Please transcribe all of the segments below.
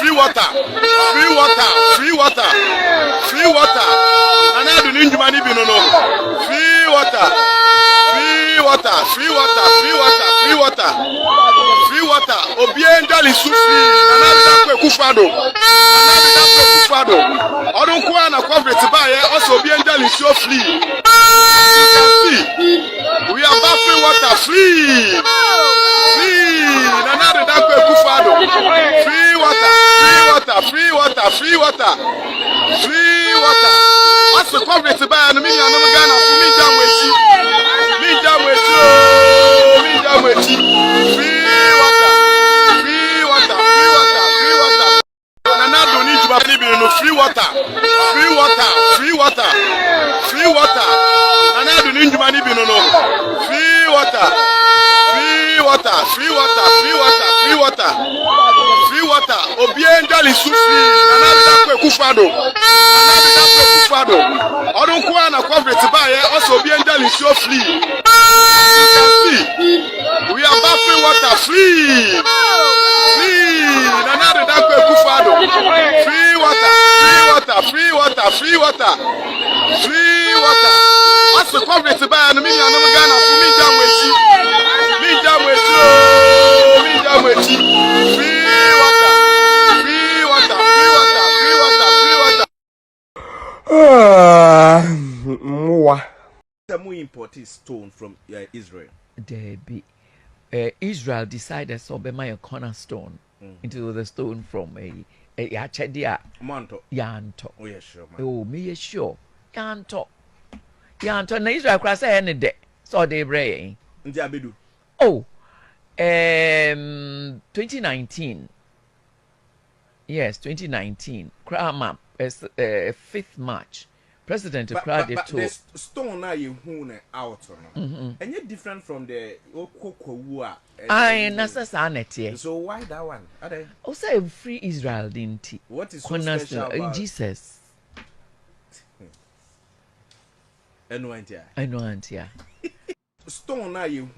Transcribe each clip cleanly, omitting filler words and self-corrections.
free water, free water, free water, free water. And I do need money, no. Free water, free water, free water, free water, free water, free water. Obienga li sufi. And I do kufado. Kufado. I don't want to cover it by also Obienga li so free. You can see, we are about free water, free. Free water, free water, free water, free water, free water. What's the coverage by an million of Ghana for me down with you? Me down with you, me down with you. Free water, free water, free water, free water. And I don't need to believe in free water, free water, free water, free water. And I don't need to believe in free water. Free water, free water, free water, free water, free water. Obienga li sufi. Anabida kufado. Anabida kufado. I don't want to cover it by also Obienga li so free. You can see, we are about free water, free. Free. Anabida kufado. Free water, free water, free water, free water, free water. Also cover it by an million of Ghana for me down with you. Free water, free water, free water, free water, free water, free water. Some imported stone from Israel. There be Israel decided so be my cornerstone into the stone from a Achedia Manto. Yanto. Oh yes, sure. Oh, me sure. Yanto. Yanto na Israel cross any day. So they bray. Ndiabedu. Oh, 2019. Yes, 2019. Krama, 5th March. President Krade to the stone now you out and you're different from the Okokowua. So why that one? Also free Israel didn't. What is so special about Jesus? I know, Auntie. Stone now you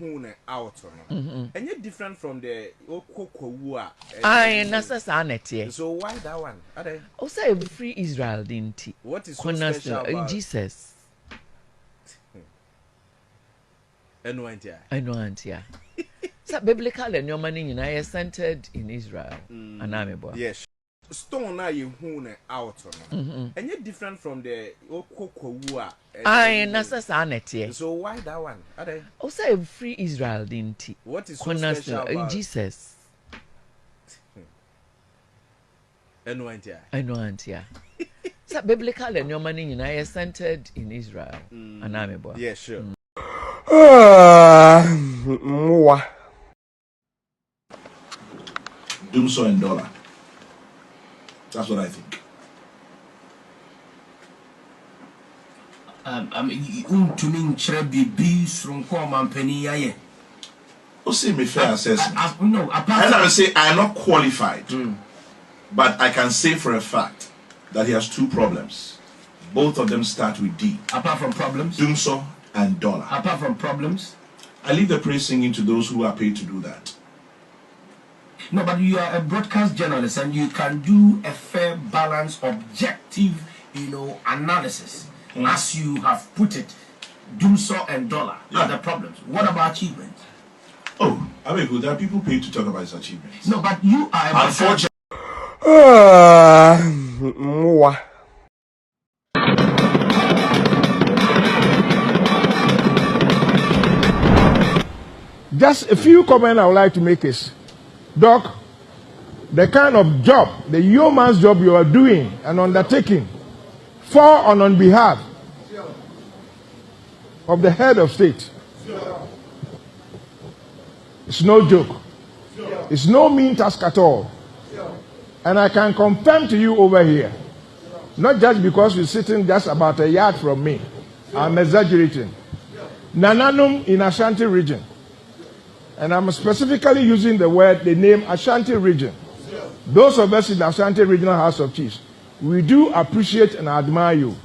out and you're different from the Okokowua. So why that one? Also free Israel didn't. What is so special about Jesus? I know, Auntie. So biblical and your money is centered in Israel. Yes. Stone now you out and you're different from the Okokowua. So why that one? Also free Israel didn't. What is so special about Jesus? I know, Auntie. So biblical and your money is centered in Israel. Yeah, sure. Doomsaw and dollar. That's what I think. I mean, to me, Chrebi bees from Common Penny. Oh, see me fair assessment. No, And I will say I'm not qualified, but I can say for a fact that he has two problems. Both of them start with D. Apart from problems? Doomsaw and dollar. Apart from problems? I leave the praise singing to those who are paid to do that. No, but you are a broadcast journalist and you can do a fair, balanced, objective, analysis. As you have put it, Doomsaw and dollar are the problems. What about achievements? Oh, I mean, there are people paid to talk about his achievements. No, but you are unfortunately. Just a few comments I would like to make is, Doc, the kind of job, the yeoman's job you are doing and undertaking for and on behalf of the head of state, it's no joke. It's no mean task at all. And I can confirm to you over here, not just because you're sitting just about a yard from me, I'm exaggerating. Nananum in Ashanti region, and I'm specifically using the name Ashanti region. Those of us in the Ashanti Regional House of Chiefs, we do appreciate and admire you.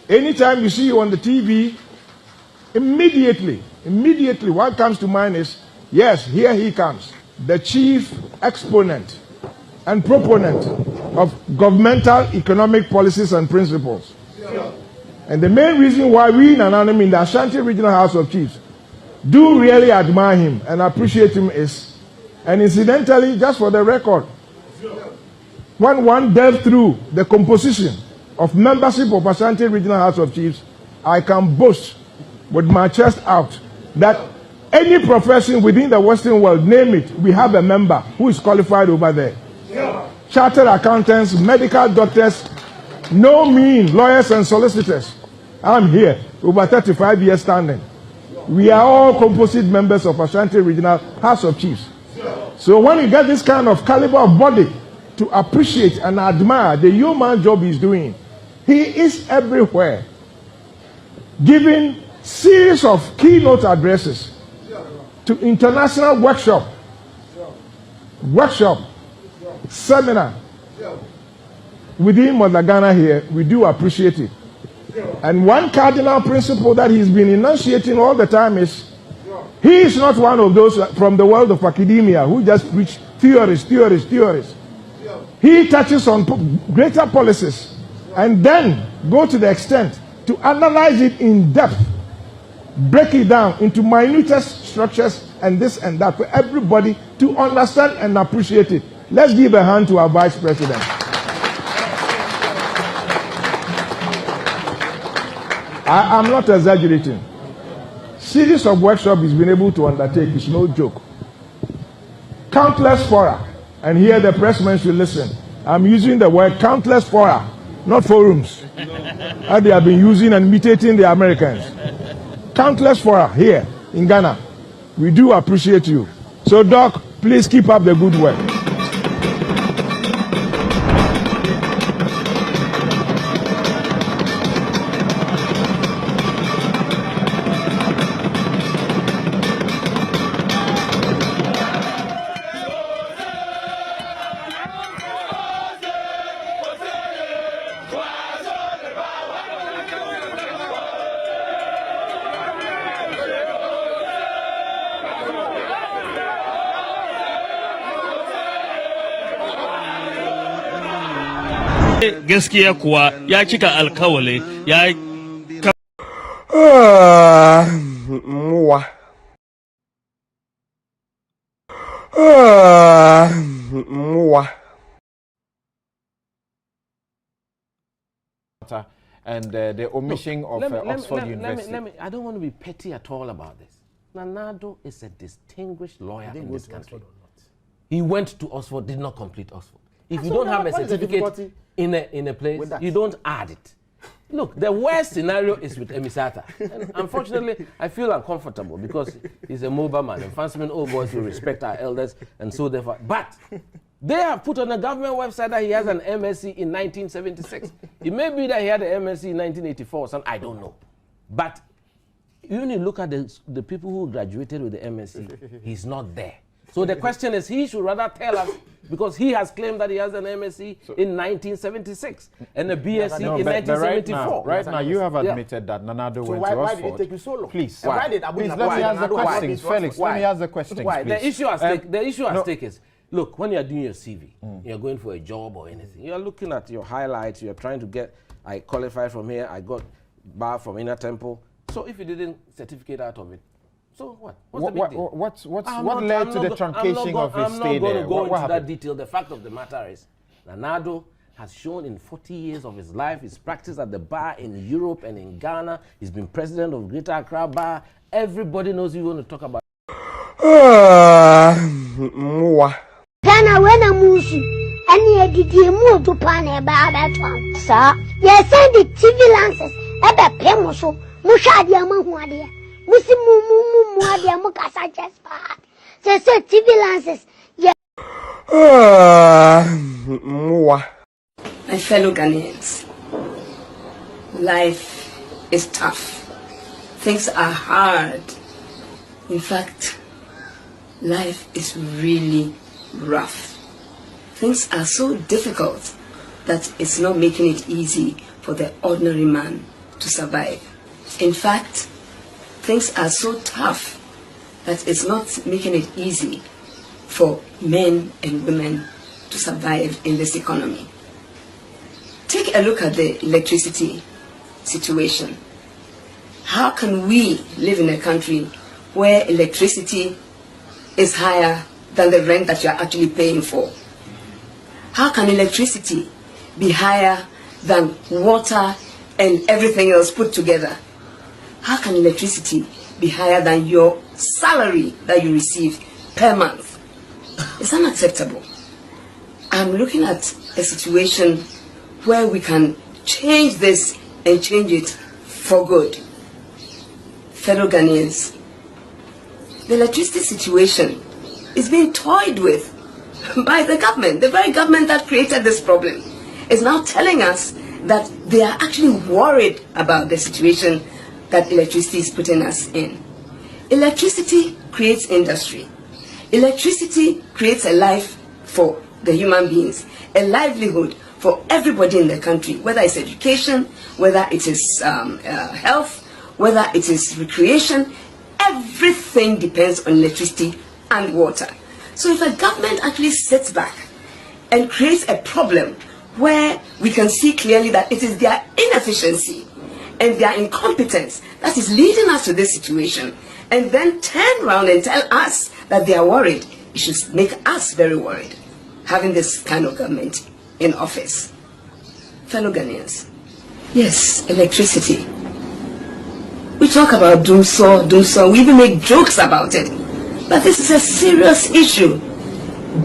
Anytime you see you on the TV, immediately what comes to mind is, yes, here he comes, the chief exponent and proponent of governmental economic policies and principles. And the main reason why we in Anonymous in the Ashanti Regional House of Chiefs do really admire him and appreciate him is, and incidentally, just for the record, when one delves through the composition of membership of Ashanti Regional House of Chiefs, I can boast with my chest out that any profession within the Western world, name it, we have a member who is qualified over there. Chartered accountants, medical doctors, no mean lawyers and solicitors. I'm here, over 35 years standing. We are all composite members of Ashanti Regional House of Chiefs. So when you get this kind of caliber of body to appreciate and admire the human job he's doing, he is everywhere, giving series of keynote addresses to international workshop, seminar within Mother Ghana here. We do appreciate it. And one cardinal principle that he's been enunciating all the time is, he is not one of those from the world of academia who just preach theories. He touches on greater policies and then go to the extent to analyze it in depth, break it down into minutest structures and this and that for everybody to understand and appreciate it. Let's give a hand to our Vice President. I'm not exaggerating. Series of workshops he's been able to undertake is no joke. Countless fora, and here the pressmen should listen. I'm using the word countless fora, not forums, as they have been using and imitating the Americans. Countless fora here in Ghana. We do appreciate you. So, Doc, please keep up the good work. Gaskiya kuwa ya cika alkawali ya Muwa. Muwa. And the omission of Oxford University. I don't want to be petty at all about this. Nanado is a distinguished lawyer in this country. He went to Oxford, did not complete Oxford. If you don't have a certificate in a place, you don't add it. Look, the worst scenario is with Attah. And unfortunately, I feel uncomfortable because he's a mobile man. And Fancyman old boys will respect our elders, and so therefore. But they have put on the government website that he has an MSc in 1976. It may be that he had an MSc in 1984 or something, I don't know. But when you look at the people who graduated with the MSc, he's not there. So the question is, he should rather tell us, because he has claimed that he has an MSc in 1976 and a BSc in 1974. Right now, you have admitted that Nanado went to Oxford. Why did it take you so long? Please, let me ask the question. Felix, let me ask the question, please. The issue at stake is, look, when you're doing your CV, you're going for a job or anything, you're looking at your highlights, you're trying to get, I qualified from here, I got bar from Inner Temple. So if you didn't certificate out of it, so what? What's the big deal? What led to the truncation of his stay there? I'm not going to go into that detail. The fact of the matter is, Nanado has shown in 40 years of his life, he's practiced at the bar in Europe and in Ghana. He's been president of Greater Accra Bar. Everybody knows you want to talk about. Ghana when a musu, and you did move to pan about that one, sir. Yes, send the TV lances, ebe pemoso, mushadi amahuadia. Musimu muadia mukasa just bad. Say TV lances. Yeah. My fellow Ghanaians, life is tough. Things are hard. In fact, life is really rough. Things are so difficult that it's not making it easy for the ordinary man to survive. In fact, things are so tough that it's not making it easy for men and women to survive in this economy. Take a look at the electricity situation. How can we live in a country where electricity is higher than the rent that you're actually paying for? How can electricity be higher than water and everything else put together? How can electricity be higher than your salary that you receive per month? It's unacceptable. I'm looking at a situation where we can change this and change it for good. Fellow Ghanaians, the electricity situation is being toyed with by the government. The very government that created this problem is now telling us that they are actually worried about the situation that electricity is putting us in. Electricity creates industry. Electricity creates a life for the human beings, a livelihood for everybody in the country, whether it's education, whether it is health, whether it is recreation. Everything depends on electricity and water. So if a government actually sits back and creates a problem where we can see clearly that it is their inefficiency and their incompetence that is leading us to this situation, and then turn around and tell us that they are worried, it should make us very worried, having this kind of government in office. Fellow Ghanaians, yes, electricity. We talk about doomsaw, we even make jokes about it. But this is a serious issue.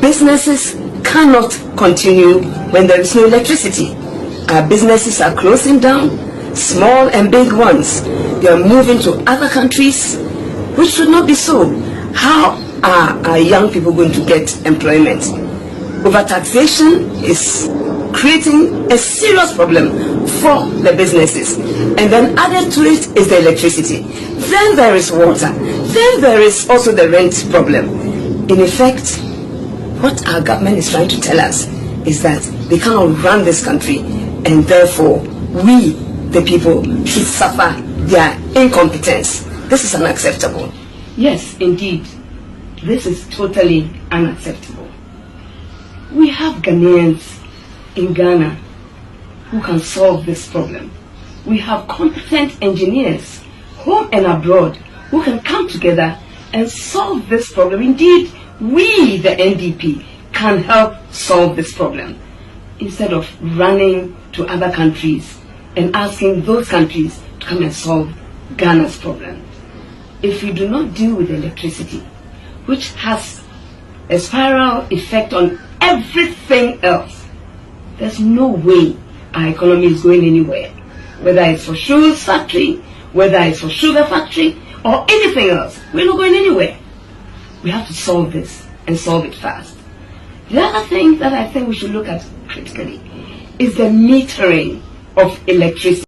Businesses cannot continue when there is no electricity. Our businesses are closing down, small and big ones. They are moving to other countries, which should not be so. How are young people going to get employment? Overtaxation is creating a serious problem for the businesses. And then added to it is the electricity. Then there is water. Then there is also the rent problem. In effect, what our government is trying to tell us is that they cannot run this country, and therefore we, the people, should suffer their incompetence. This is unacceptable. Yes, indeed. This is totally unacceptable. We have Ghanaians in Ghana who can solve this problem. We have competent engineers, home and abroad, who can come together and solve this problem. Indeed, we, the NDP, can help solve this problem instead of running to other countries and asking those countries to come and solve Ghana's problem. If we do not deal with electricity, which has a spiral effect on everything else, there's no way our economy is going anywhere. Whether it's for shoes factory, whether it's for sugar factory, or anything else, we're not going anywhere. We have to solve this and solve it fast. The other thing that I think we should look at critically is the metering of electricity.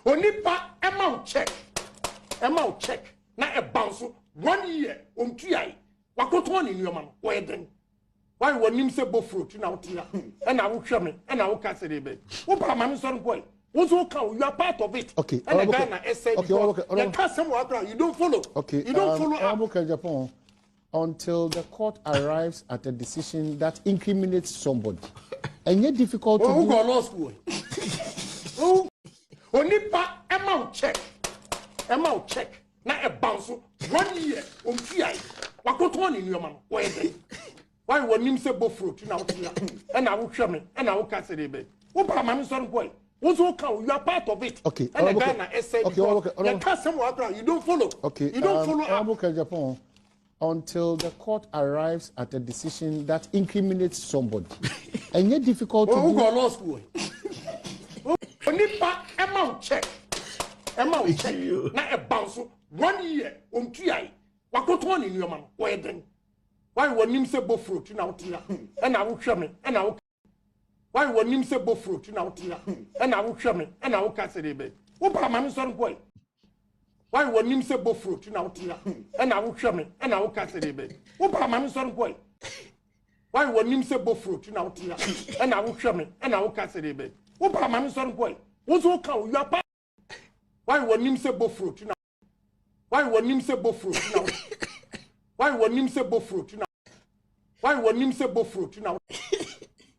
Onipa amount check. Na e bounce 1 year tuai. Wakoto in your man. Where then? Why when him say bofro to now tia? And I will show me and I will cast it a bit. Opa man son boy. Also count, you are part of it. Okay. And the Ghana essay. You can't somewhere you don't follow. Okay. You don't follow Japan until the court arrives at a decision that incriminates somebody. And yet difficult to do. Who go law school? Onipa amount check. Na e bounce 1 year tuai. Wakoto in your man. Where then? Why when him say bofro to now tia? And I will show me and I will cast it a bit. Opa man son boy. Also count, you are part of it. Okay. And the Ghana essay. You can't somewhere you don't follow. Okay. You don't follow Japan until the court arrives at a decision that incriminates somebody. And yet difficult to do. Who go law school? Onipa amount check. Na e bounce 1 year tuai. Wakoto in your man. Where then? Why when him say bofro to now tia? And I will show me and I will. Why when him say bofro to now tia? And I will show me and I will cast it a bit. Opa man son boy. Why when him say bofro to now tia? And I will show me and I will cast it a bit. Opa man son boy. Why when him say bofro to now tia? And I will show me and I will cast it a bit. Opa man son boy. Also count, you are part. Why when him say bofro to now? Why when him say bofro to now? Why when him say bofro to now? Why when him say bofro to now?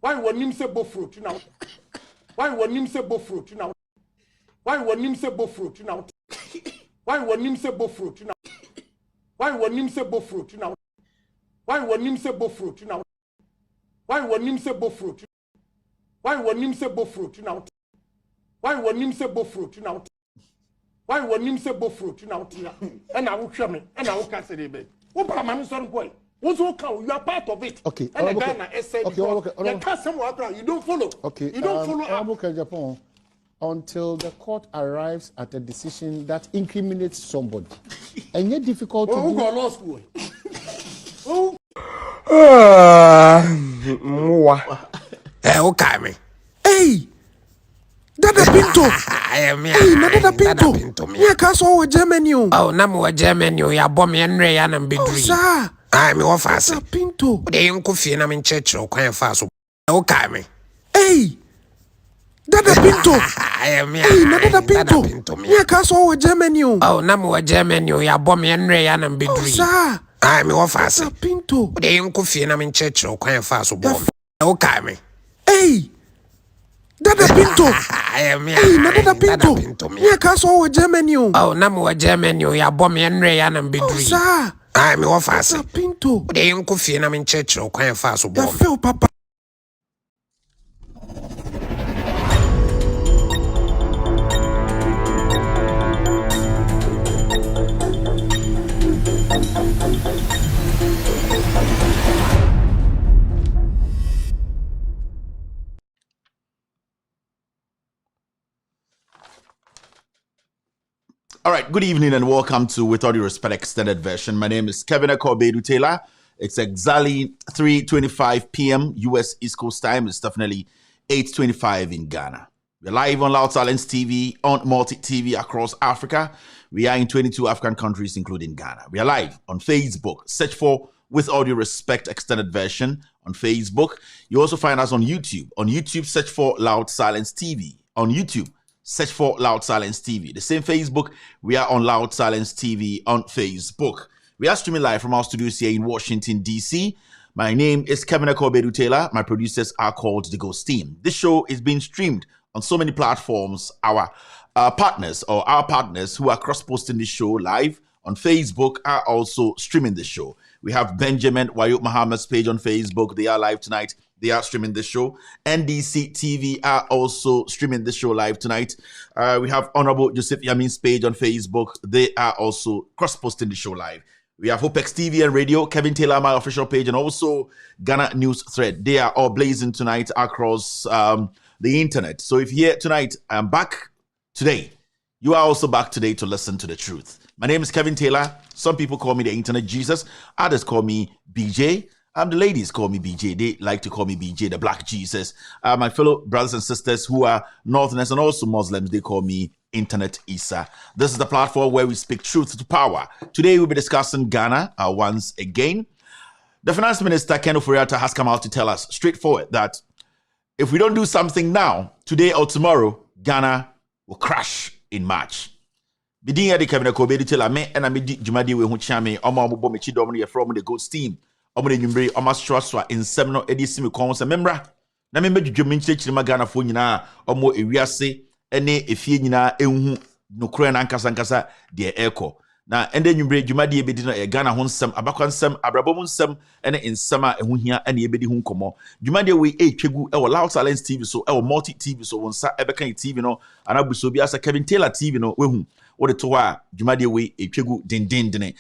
Why when him say bofro to now? Why when him say bofro to now? Why when him say bofro to now? Why when him say bofro to now? Why when him say bofro to now? Why when him say bofro to now? Why when him say bofro to? Why when him say bofro to now? Why when him say bofro to now? Why when him say bofro to now? And I will show me and I will cast it a bit. Opa man son boy. Also count, you are part of it. Okay. And the Ghana essay. You can't somewhere you don't follow. Okay. You don't follow Japan until the court arrives at a decision that incriminates somebody. And yet difficult to do. Who go law school? Okay, me. Hey! Dada Pinto! Hey, Dada Pinto! Yeah, castle with Germany. Oh, Namu Germany, ya bomb and ray and be dream. Sir! I'm your fast. Dada Pinto! They ain't coffee and I'm in church or quite fast. Okay, me. Hey! Dada Pinto! Hey, Dada Pinto! Yeah, castle with Germany. Oh, Namu Germany, ya bomb and ray and be dream. Sir! I'm your fast. Dada Pinto! They ain't coffee and I'm in church or quite fast. Okay, me. Hey! Dada Pinto! Hey, Dada Pinto! Yeah, castle with Germany. Oh, Namu Germany, ya bomb and ray and be dream. Sir! I'm your fast. Dada Pinto! They ain't coffee and I'm in church or quite fast. I feel Papa. All right, good evening and welcome to With All Due Respect Extended Version. My name is Kevin Akobedu Taylor. It's exactly 3:25 p.m. U.S. East Coast time. It's definitely 8:25 in Ghana. We're live on Loud Silence TV, on Multi TV across Africa. We are in 22 African countries, including Ghana. We are live on Facebook. Search for With All Due Respect Extended Version on Facebook. You also find us on YouTube. On YouTube, search for Loud Silence TV. On YouTube, search for Loud Silence TV. The same Facebook, we are on Loud Silence TV on Facebook. We are streaming live from our studios here in Washington, D.C. My name is Kevin Akobedu Taylor. My producers are called The Ghost Team. This show is being streamed on so many platforms. Our partners who are cross-posting this show live on Facebook are also streaming this show. We have Benjamin Wayuk Muhammad's page on Facebook. They are live tonight. They are streaming this show. NDC TV are also streaming this show live tonight. We have Honorable Joseph Yamin's page on Facebook. They are also cross-posting the show live. We have Hopex TV and Radio, Kevin Taylor, my official page, and also Ghana News Thread. They are all blazing tonight across the internet. So if you're here tonight, I'm back today. You are also back today to listen to the truth. My name is Kevin Taylor. Some people call me the Internet Jesus. Others call me BJ. The ladies call me BJ. They like to call me BJ, the Black Jesus. My fellow brothers and sisters who are Northerners and also Muslims, they call me Internet Isa. This is the platform where we speak truth to power. Today we'll be discussing Ghana once again. The Finance Minister, Ken Ofori, has come out to tell us straightforward that if we don't do something now, today or tomorrow, Ghana will crash in March. Bidin ya de Kevin Akobedu Taylor me and I me jumadi we hu chiame omo abobo me chidom no ye from the Ghost Team. Omo de nwumbre omo straswa in sem no edisi me kon se membra na me medwudwum nchirechiri magana fo nyina omo ewiase ene efie nyina enhu nokura na nkasa de eko na ende nwumbre dwumade ebedi no e Ghana ho nsem abakwa nsem abrabom nsem ene nsem a ehu hia ene ebedi hu nkomo dwumade we etwegu e wo Loud Silence TV so e wo Multi TV so wonsa ebekan TV no anabuso bi asa Kevin Taylor TV no wehu wo de to a dwumade we etwegu dendendene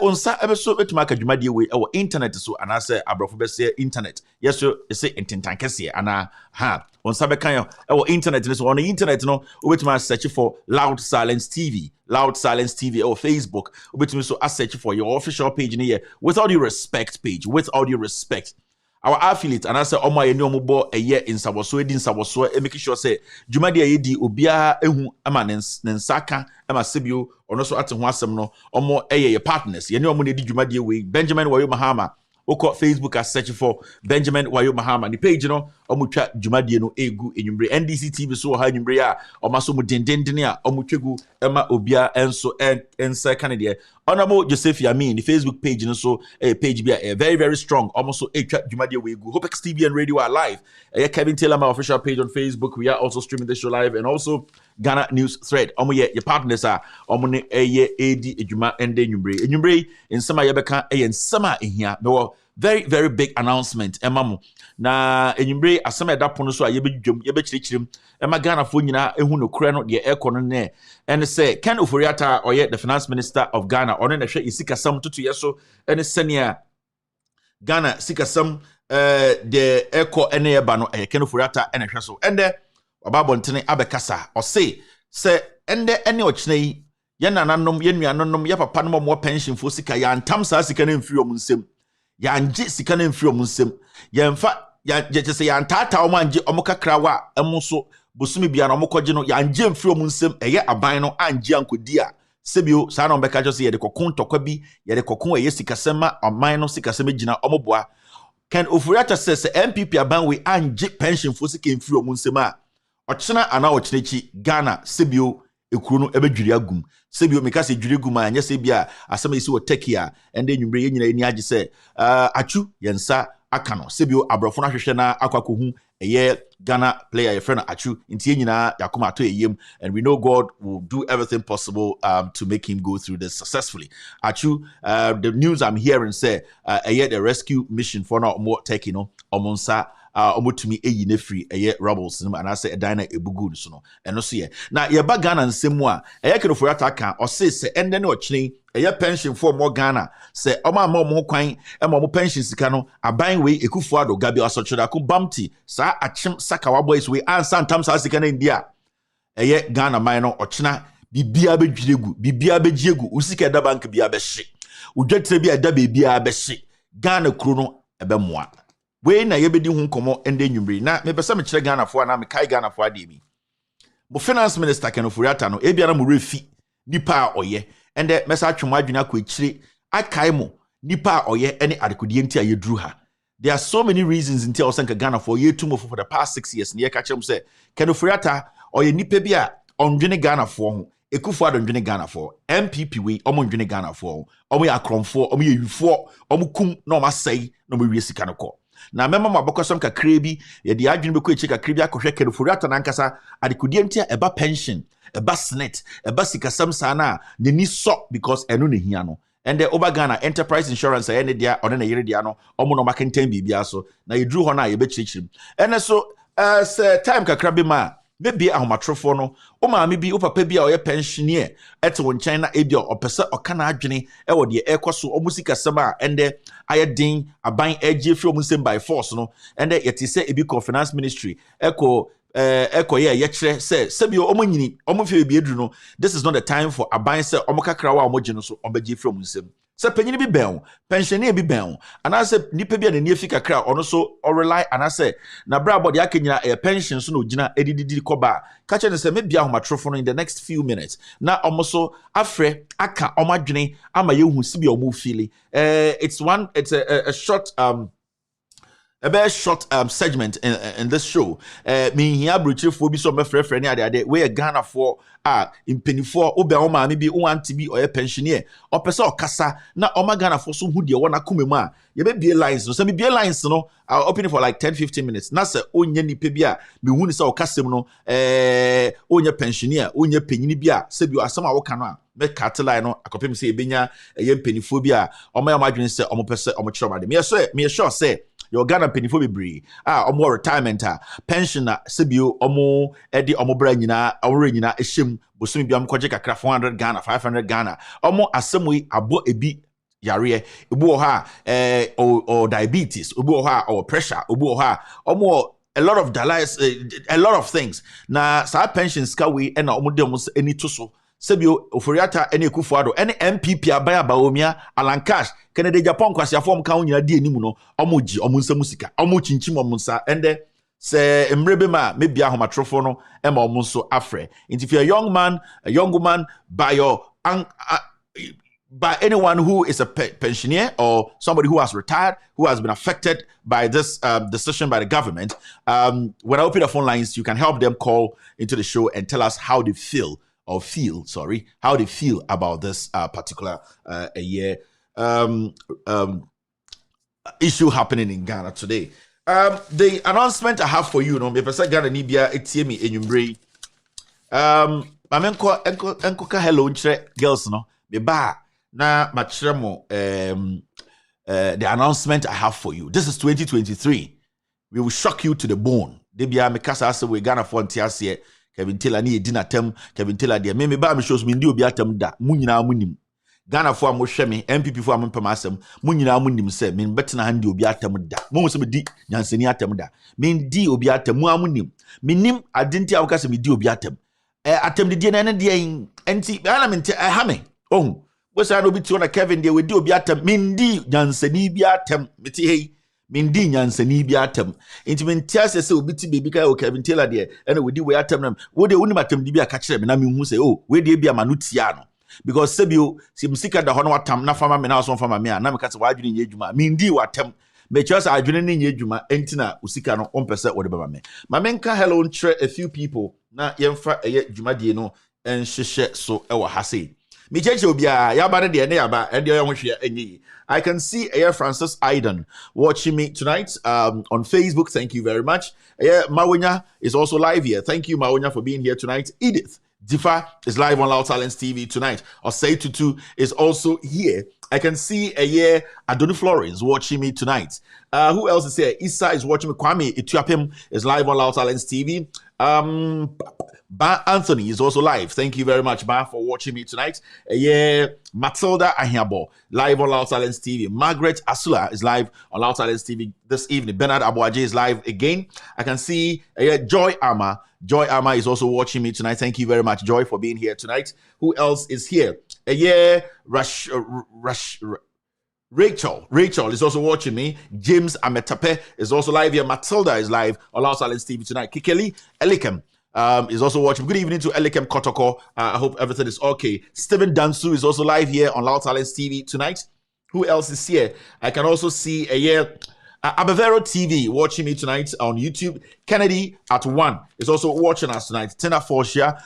onsa ebeso betuma ka dwumade we e wo internet so anase abrofo bese internet yeso ese intentankese ana ha onsa bekan e wo internet so on the internet no obetuma search for Loud Silence TV or Facebook. Obetumi so search for your official page in here With All Due Respect page. With All Due Respect. Our affiliate and I say omo ye no mo a year in saboso edin saboso e make sure say dwumade ayedi obia ehu ama nensaka ama sebio ono so ate ho asem no omo ye partners ye ne omo ne di dwumade we Benjamin Wayuk Muhammad oko Facebook as search for Benjamin Wayuk Muhammad the page no omutwa dwumade no egu enwumbre NDC TV so ha enwumbre a omaso mu dendendene a omutwegu ema obia enso ensa kanede Honorable Joseph Yamin the Facebook page no so page be a very very strong almost so etwa dwumade we egu Hopex TV and Radio are live Kevin Taylor my official page on Facebook. We are also streaming the show live and also Ghana News Thread. Omo ye your partners are omo ne edi edwuma ende enwumbre in sama yebeka in sama ehia no very very big announcement emamu na enwumbre asama da pono so ayebedwum yebechirichirim ema Ghana fo nyina ehu no kura no de ekono ne and say Ken Ofori oye the Finance Minister of Ghana ono na hwe isikasam tutu yeso ene senia Ghana sikasam de eko ene yeba no Ken Ofori ene hwe so ende Obabontene abekasa o say ende ene ochine ye nananom ye nuanom ye papa no mo pension fo sika ya ntam sa sika na mfiri omunsem ya nje sika na mfiri omunsem ye mfa ya jese ya ntata o manje o mokakra wa emuso bosumi bia na o mokoje no ya nje mfiri omunsem eye aban no anje ankodi a sebio sa na o beka jose ye de kokon tokwa bi ye de kokon eye sikasema aman no sikasema gina o moboa Ken Ofori says MPP aban we anje pension fo sika mfiri omunsem a ochina ana ochinechi Ghana sebio ekuru no ebedwiri agum sebio meka se dwiri gum anya sebia asema isi wo tekia ende nwumbre ye nyina eni age se achu yensa aka no sebio abrofo na hwehwe na akwakohu eye Ghana player your friend achu ntie nyina yakoma to eyem and we know God will do everything possible to make him go through this successfully. Achu the news I'm hearing say eye the rescue mission for now more taking no omonsa omotumi eyi ne free eye rebels and I say dina ebugu so no eno so ye na ye ba Ghana nsemu a eye Ken Ofori aka o se ende ne ochine eye pension for more Ghana se oma mo kwan e mo pension sika no aban we ekufu ado gabi asochoda ko bamti sa achim saka wa boys we ansa ntam sa sika na ndia eye Ghana man no ochina bibia bedwiregu bibia bejiegu usika da bank bia be hye udwatre bia da bibia be hye Ghana kuro no ebemoa we na yebedi hu nkomo ende nwumri na mepesa me kire Ghana fo na me kai Ghana fo ade mi mo finance minister Ken Ofori Attah no ebia na mo refi nipa a oye ende mesa atwemo adwena ko akire akai mo nipa a oye ene adekodie nti ayeduru ha. There are so many reasons in Tel Ghana for year 2 for the past 6 years. Near catch him say, Ken Ofori Attah or ye nipa bia on Ghana for Ekufu adon Ghana for MPP we omon Ghana for omo ya krom for omo ye for omo kum no ma say no mo wie sika no ko. Na memma mabokosom kakra bi ye de adwene be ko echi kakra bi akohwe Ken Ofori Attah nankasa adekodie ntia eba pension eba snet eba sika samsa na ne ni so because eno ne hia no. And the Oba Ghana Enterprise Insurance any dia on a year diano, omono makinten bibia so. Na you drew hona ye bechichim. And so time kakrabi ma maybe a homatrofo no. Oma maybe upa pebia or ye pensioner at one China ebio or pesa or kana adwene e wo de ekoso omusika sama and the ayedin aban eje fi omusem by force no. And the yet say ebi finance ministry eko ye chere say sebio omonyini omofie bi edru no. This is not the time for aban say omokakra wa omogye no so ombeje from nsem say penyini bi ben pensioner bi ben ana say nipa bi na niefi kakra ono so o rely ana say na bra body akenya pension so no gina edididi koba ka che ne say mebia homatrofo no in the next few minutes na omoso afre aka omadwene ama yehu sibia omofili it's a short a very short segment in this show. Me here brutal for be so my friend ade we Ghana for in penny for obe o ma maybe want to be or a pensioner or person or kasa na o ma Ghana for so who dey wanna come ma ye be lines no say me be lines no I'll open it for like 10-15 minutes na say onye nipa bia me hu ni say o kasem no onye pensioner onye penyini bia say bi asem a wo ka no a me cut line no akopem say ebenya ye penifo bia o ma adwene say o mo pese o mo kire ma de me sure say your Ghana penifo bebree omo retirement pension sebio omo edi omo bra nyina awore nyina ehyem bosumi biam koje kakra 400 Ghana 500 Ghana omo asemwe abo ebi yare ebu ha or diabetes ebu ha or pressure ebu ha omo a lot of dollars a lot of things na sa pensions ka we na omo dem eni to so sebio Ofori Attah ene Ekufuado ene MPP abaya baomia alancash Kennedy Japan kwasiafo form ka nyina di enimu no omoji omunsa musika omochinchin omunsa ende se emrebe ma maybe ahomatrofo no ema omunso afre. If you're a young man a young woman by anyone who is a pensioner or somebody who has retired, who has been affected by this decision by the government, when I open the phone lines, you can help them call into the show and tell us how they feel how they feel about this particular issue happening in Ghana today. The announcement I have for you, no, me pesa Ghana Nibia etiemi enyumbre. Enko ka hello nchre girls no. Me ba na machiremo the announcement I have for you. This is 2023. We will shock you to the bone. Debia me kasa ase we Ghana for ntiase Kevin Taylor ni edina tem Kevin Taylor de me ba me shows me ndi obi atem da munyina munim Ghana for am hwe me MPP for am pema asem munyina munim se me betina handi obi atem da mo se me di nyansani atem da me ndi obi atem mu amunim me nim adenti awka se me di obi atem atem de na de enti ana me nte ha me oh we say no bi ti ona Kevin de we di obi atem me ndi nyansani bi atem me ti hei Mindi nyansani bi atem enti mentiase se obi ti bebi kai o Kevin Taylor de ene we di we atem nam wo de woni matem di bi aka kire me na me hu se oh we de bi amanu tia no because sebio sim sika da hono watam na fama me na so fama me na me ka se wa adwene nye adwuma mindi watem me kire se adwene ne nye adwuma enti na usika no ompese wo de beba me ma menka hello ntre a few people na yemfa eye adwuma die no enhyehyɛ so e wo ha sei me cheche obia ya ba de ne ya ba e de yo hwe enyi. I can see Francis Aidan watching me tonight on Facebook. Thank you very much. Mawonya is also live here. Thank you, Mawonya, for being here tonight. Edith Difa is live on Loud Talents TV tonight. Osei Tutu is also here. I can see Adoni Florence watching me tonight. Who else is here? Issa is watching me. Kwame Ituapem is live on Loud Talents TV. Ba Anthony is also live. Thank you very much, Ba, for watching me tonight. Matilda Ahiabo, live on Loud Silence TV. Margaret Asula is live on Loud Silence TV this evening. Bernard Abuaje is live again. I can see Joy Ama. Joy Ama is also watching me tonight. Thank you very much, Joy, for being here tonight. Who else is here? Rachel is also watching me. James Ametape is also live here. Matilda is live on Loud Silence TV tonight. Kikeli Elikem is also watching. Good evening to Elikem Kotoko. I hope everything is okay. Stephen Dansu is also live here on Loud Silence TV tonight. Who else is here? I can also see Abavero TV watching me tonight on YouTube. Kennedy at 1 is also watching us tonight. Tina Forzia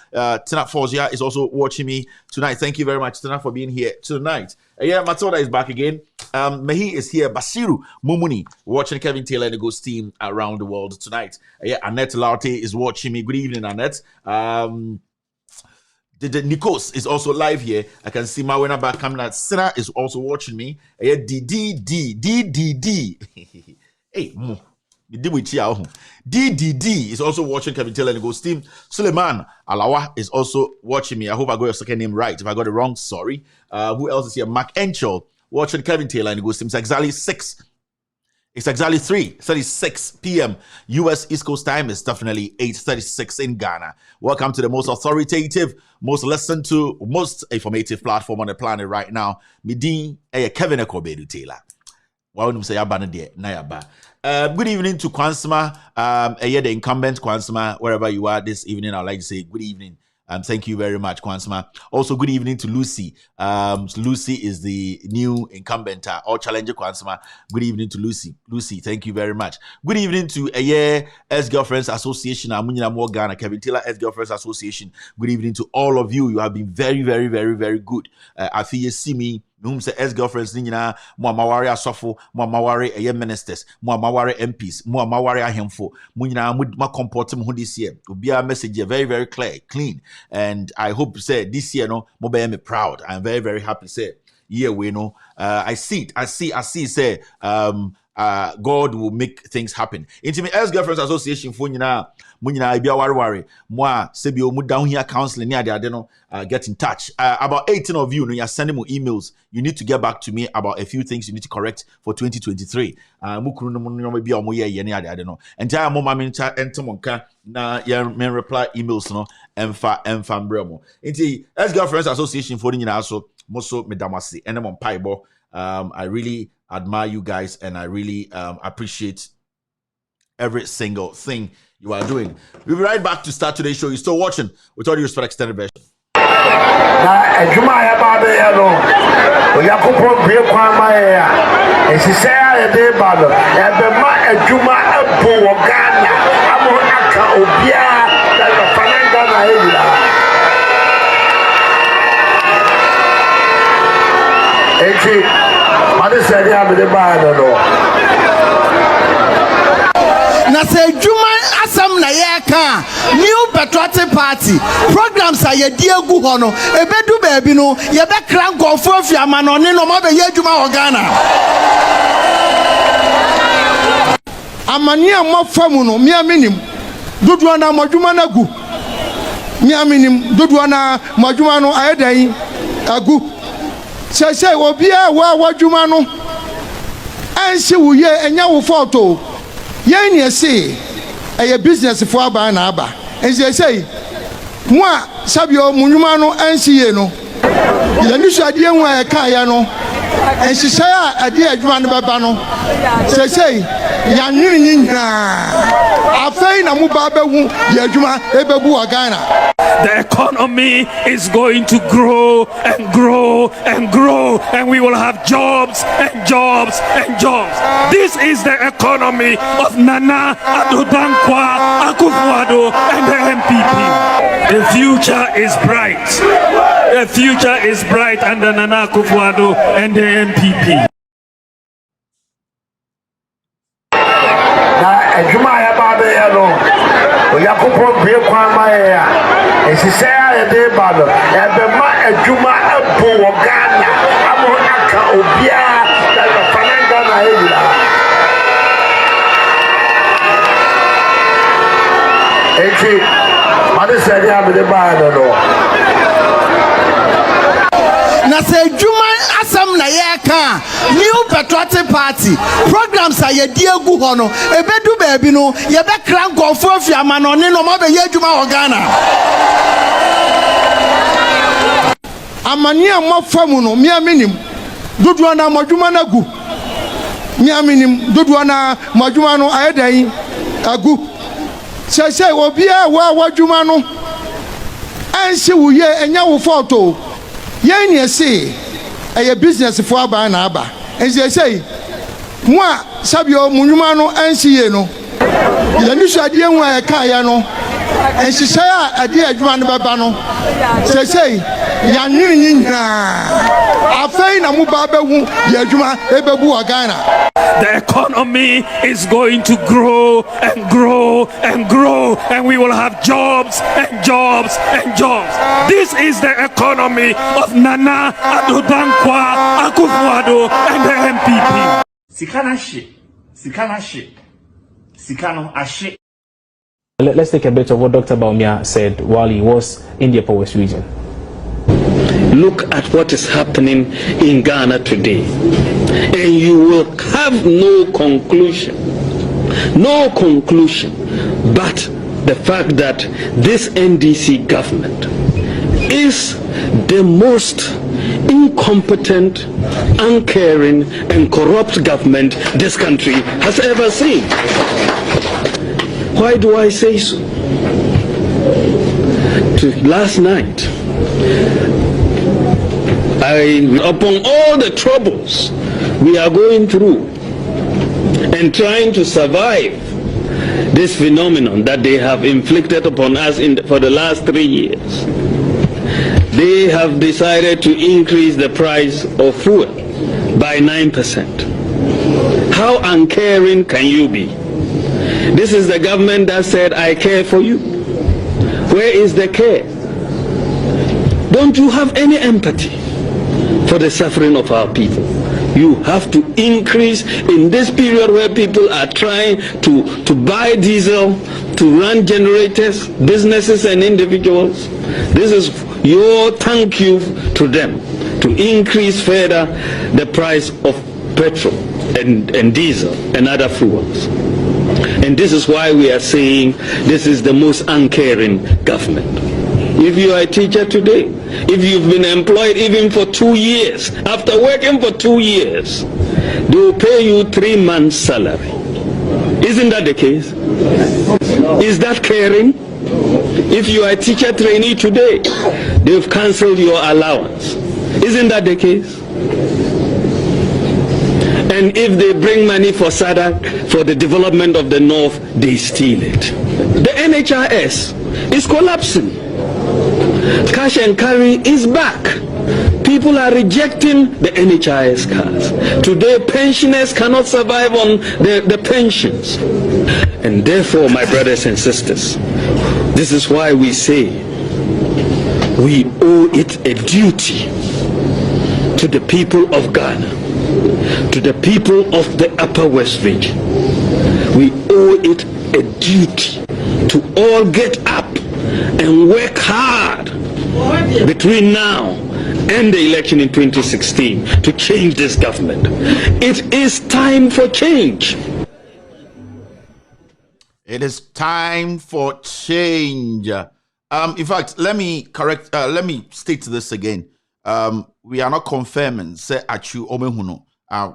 is also watching me tonight. Thank you very much, Tina, for being here tonight. Matilda is back again. Mehi is here. Basiru Mumuni watching Kevin Taylor and the Ghost team around the world tonight. Annette Laute is watching me. Good evening, Annette. Nikos is also live here. I can see Mawena back coming out. Sina is also watching me. DDD. Hey, DDD is also watching Kevin Taylor and the Ghost team. Suleiman Alawa is also watching me. I hope I got your second name right. If I got it wrong, sorry. Who else is here? Mark Enchel watching Kevin Taylor and the Ghost team. It's exactly 3:36 p.m. U.S. East Coast time. Is definitely 8:36 in Ghana. Welcome to the most authoritative, most listened to, most informative platform on the planet right now. Midin Kevin Ekobedu Taylor. Good evening to Kwansma, the incumbent Kwansma, wherever you are this evening. I'd like to say good evening. Thank you very much, Kwansma. Also, good evening to Lucy. Lucy is the new incumbent or challenger, Kwansma. Good evening to Lucy. Lucy, thank you very much. Good evening to Ex-Girlfriends Association, Amunina Morgana, Kevin Taylor Ex-Girlfriends Association. Good evening to all of you. You have been very, very, very, very good. I feel you see me. Say ex-girlfriends nina mo mawari asofo mo mawari ministers mo mawari MPs mo mawari ahemfo mo nyina mo comport mo this year obia message very very clean, and I hope say this year no mo be me proud. I'm very very happy say year we know I see say God will make things happen. Into me ex-girlfriends association for nyina mo nyina bia wari mo a se bi o mu down here counseling near the no get in touch. About 18 of you, you're sending me emails. You need to get back to me about a few things you need to correct for 2023. Entire mama mincha entomonka na ya men reply emails no emfa bremo. Inti ex-girlfriends association for the also moso medamasi enemon paibo. I really admire you guys, and I really appreciate every single thing you are doing. We'll be right back to start today's show. You're still watching with all due respect extended version. Juma ya baba ya no Yakupon bie kwa ma ya esise ya de bado e be ma adwuma abu wo Ghana amo aka obia da fananga na ewira eki made se dia be de bado no na se juma asam na ye ka new patriotic party programs are ye diegu ho no ebedu baabi no ye be kran gofo afiama no ne no ma be ye juma ho Ghana amani amofamu no mi aminim dodo na modwuma na gu mi aminim dodo na modwuma no ayedan agu sese obi a wa wadwuma no ansi wuye enya wo photo ye ni ese eye business for aba na aba ense sei mo a sabio munwuma no ansi ye no ye ni so ade enwa e ka ya no enhihye a ade adwuma no baba no sei ya nwini nyina afei na mo ba bewu ye adwuma ebebu wa Ghana. The economy is going to grow and grow and grow, and we will have jobs and jobs and jobs. This is the economy of Nana Addo Dankwa Akufo-Addo and the MPP. The future is bright. The future is bright under Nana Akufo-Addo and the MPP. Juma ya baba ya no Yakupon bie kwa ma ya esise ya de bado e be ma adwuma abu wo Ghana amo aka obia da fananga na ewira eki made sɛ ne amede baa no na sɛ adwuma asɛm na yɛka new patriotic party programs a yɛdi agu hɔ no ɛbɛdu baabi no yɛbɛkra nkɔɔfoɔ afi amanɔne no ma bɛyɛ adwuma wɔ Ghana amane a mmɔfa mu no mea menim dodoɔ na mɔdwuma no agu mea menim dodoɔ na mɔdwuma no ayɛ dan agu sɛsɛ obiara wɔ wadwuma no ansi wo yie ɛnyɛ wo foto yɛn ne ɛse ɛyɛ business fo aba na aba ɛnsi ɛsɛ mo a sabio mo nnwuma no ansi yie no yɛni so adeɛ hu a ɛka ya no ɛhyehyɛ a ɛde adwuma no bɛba no sɛsɛ yɛanwene ne nyinaa afei na mo ba bɛhu yɛ adwuma ɛbɛbu wɔ Ghana. The economy is going to grow and grow and grow, and we will have jobs and jobs and jobs. This is the economy of Nana Addo Dankwa Akufo-Addo and the MPP. Sikano Ashe. Let's take a bit of what Dr. Baumia said while he was in the Upper West region. Look at what is happening in Ghana today, and you will have no conclusion but the fact that this NDC government is the most incompetent, uncaring, and corrupt government this country has ever seen. Why do I say so? Last night, upon all the troubles we are going through and trying to survive this phenomenon that they have inflicted upon us for the last 3 years, they have decided to increase the price of fuel by 9%. How uncaring can you be? This is the government that said, I care for you. Where is the care? Don't you have any empathy for the suffering of our people? You have to increase in this period where people are trying to buy diesel, to run generators, businesses and individuals. This is your thank you to them, to increase further the price of petrol and diesel and other fuels. And this is why we are saying this is the most uncaring government. If you are a teacher today, if you've been employed even for 2 years, after working for 2 years, they will pay you 3 months' salary. Isn't that the case? Is that caring? If you are a teacher trainee today, they've cancelled your allowance. Isn't that the case? And if they bring money for SADC, for the development of the North, they steal it. The NHIS is collapsing. Cash and carry is back. People are rejecting the NHIS cards. Today, pensioners cannot survive on the pensions. And therefore, my brothers and sisters, this is why we say we owe it a duty to the people of Ghana, to the people of the Upper West region. We owe it a duty to all get up and work hard between now and the election in 2016 to change this government. It is time for change. It is time for change. In fact, let me state this again. We are not confirming say Achu Omehuno.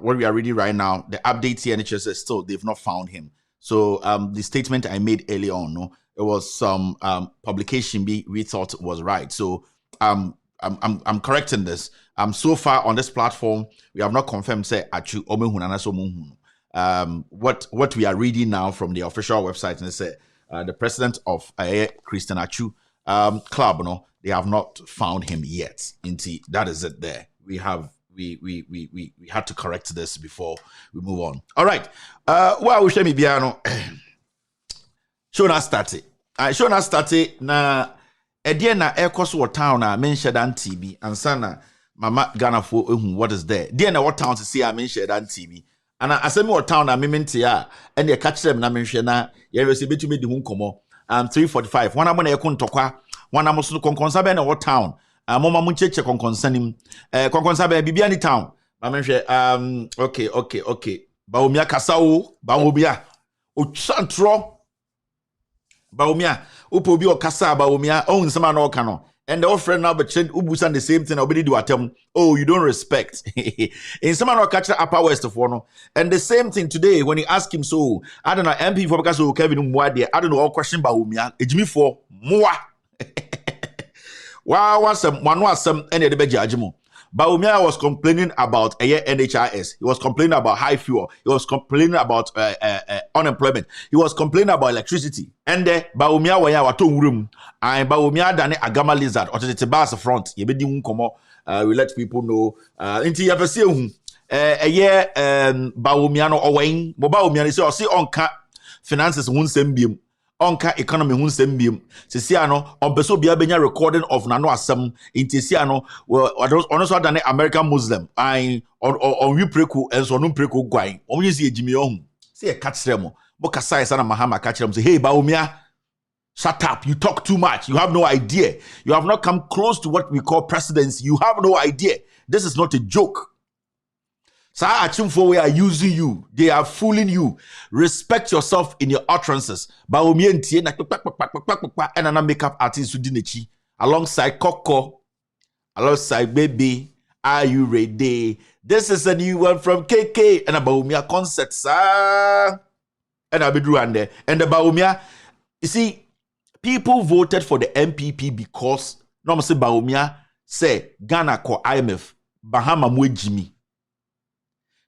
What we are reading right now, the update here NHS is still they've not found him. So the statement I made earlier on, no, it was some publication we thought was right. So I'm correcting this. So far on this platform, we have not confirmed say Achu Omehuno and Omehuno. What we are reading now from the official website and say the president of Christian Achu club, no, they have not found him yet. Indeed, that is it. There we had to correct this before we move on. All right. Well, we show me biano. Show na started. Show na started na na air town na mentioned on TV and sana mama Ghana for what is there. Na what town to see I mentioned on TV. And I said what town na mementi ya and you catch them na mention na you receive to me the home komo. 3:45 wana mo na yekun tokwa wana mo so konkonsa be na wo town mama mo cheche konkonsa nim konkonsa be bibia ni town ma menhwe okay Baumia kasao Baumia o chantro Baumia upo bi o kasa Baumia o nsema na oka no and the friend now but ubusan the same thing obedi do atem you don't respect in some no catch Upper West for no and the same thing today when he ask him so I don't know MP for because Kevin Muade I don't know all question Baumia ejimi for moa wow wasem one wasem any the beji ajimo Baumia was complaining about NHIS. He was complaining about high fuel. He was complaining about unemployment. He was complaining about electricity. And Baumia wanya wato room. And Baumia dane agama lizard. Or the bas front. We let people know. Inti yafasi Baumia no owain. Baumia say onka finances won sembium. Onka economy hun sembium sesia no obeso bia benya recording of nano asem intesia no ono so dane American Muslim on we preku enso no preku gwan omo yesi ejimi ohun say e catch them bo kasai sana mahama catch them say hey Baumia shut up, you talk too much, you have no idea, you have not come close to what we call presidency, you have no idea, this is not a joke. We are using you. They are fooling you. Respect yourself in your utterances. And an makeup artist alongside Coco, alongside Baby. Are you ready? This is a new one from KK and a Baumia concert, sir. And I'll be doing there. And the Baumia, you see, people voted for the MPP because no say Baumia say Ghana ko IMF Bahama mwe Jimmy.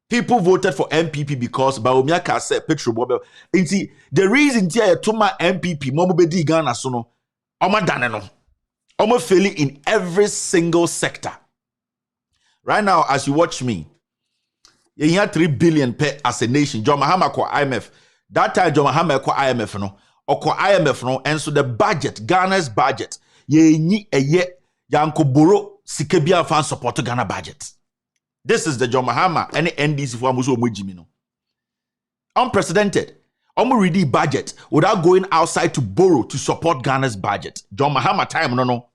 People voted for MPP because Baumia ka say petrol bobe. Inti the reason tia tuma MPP mo bedi Ghana so no omo dane no. Omo failing in every single sector. Right now as you watch me, you have 3 billion per as a nation. John Mahama ko IMF. That time John Mahama ko IMF no. Oko IMF no and so the budget, Ghana's budget, ye ni eye yanko boro sikebia fan support Ghana budget. This is the John Mahama and the NDC for Amuso Mujimino. Unprecedented. Ready budget without going outside to borrow to support Ghana's budget. John Mahama time, no.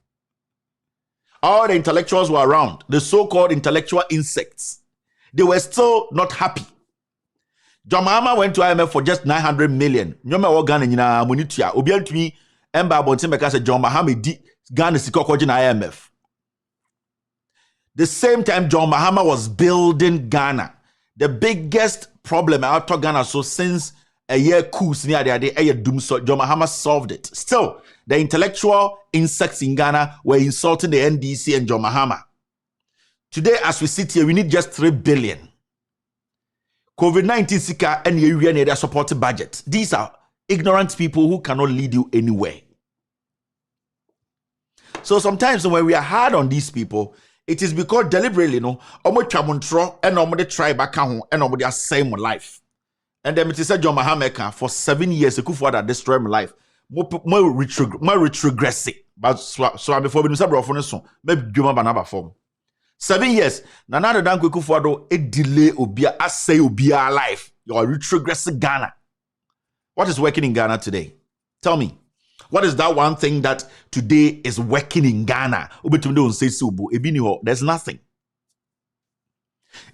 All the intellectuals were around, the so-called intellectual insects. They were still not happy. John Mahama went to IMF for just 900 million. Nyoma wa Ghana nyina monitua. Obiantumi emba abonte meka say John Mahama di Ghana sikokwaje na IMF. The same time John Mahama was building Ghana. The biggest problem out of Ghana so since a year coup near the doom so John Mahama solved it. Still, the intellectual insects in Ghana were insulting the NDC and John Mahama. Today, as we sit here, we need just 3 billion. COVID-19 sika and their supported budget. These are ignorant people who cannot lead you anywhere. So sometimes when we are hard on these people, it is because deliberately, omo chamontro and omo de try back home and omo de same life. And then it is said John Mahama for 7 years, that destroy my life. More retrogress. But so I'm before we so maybe Juma Banaba form. 7 years. Nana dan Kufuado a delay obia say obia life. You are retrogressing Ghana. What is working in Ghana today? Tell me. What is that one thing that today is working in Ghana? There's nothing.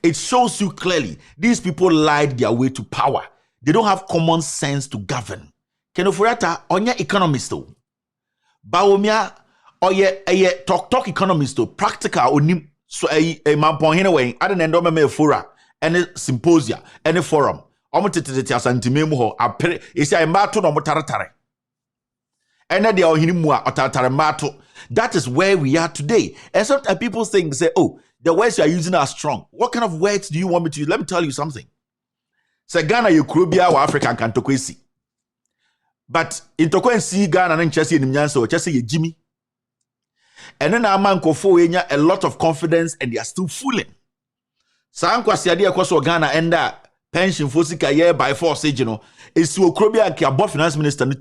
It shows you clearly these people lied their way to power. They don't have common sense to govern. Kenofurata onye economist though. Baumia oye talk economist though. Practical onim so mampon hinaway. I don't know me fora any symposia any forum. Omotete asantimemu ho apere. Isi ayembato no motaratare. That is where we are today. And sometimes people think, say, oh, the words you are using are strong. What kind of words do you want me to use? Let me tell you something. Say Ghana, you Caribbean or African can tokwesi. But in Tokwensi, Ghana and Chelsea in Nyanso, Chelsea Jimmy. And then a man kofo a lot of confidence and they are still fooling. Sanko Siadia Koso Ghana and that pension for year by force, is to Okrobia and above finance minister. I'm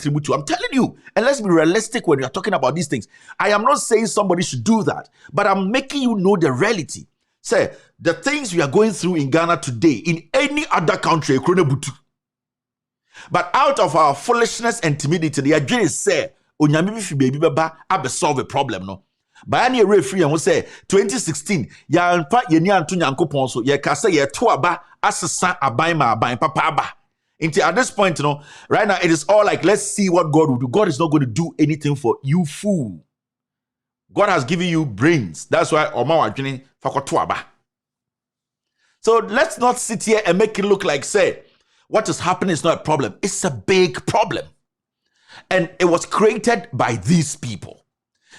telling you, and let's be realistic when we are talking about these things. I am not saying somebody should do that, but I'm making you know the reality. Say the things we are going through in Ghana today, in any other country, But out of our foolishness and timidity, the idea is say, "Onyame bi fi baby beba abe solve a problem no." By any referee and we say 2016, ya nfa yeni anto nyankopon so ye ka say ye to aba asesa aban ma aban papa aba. Until at this point, right now it is all like, let's see what God will do. God is not going to do anything for you, fool. God has given you brains. That's why Oma wajini fakoto aba. So let's not sit here and make it look like, say, what is happening is not a problem. It's a big problem. And it was created by these people.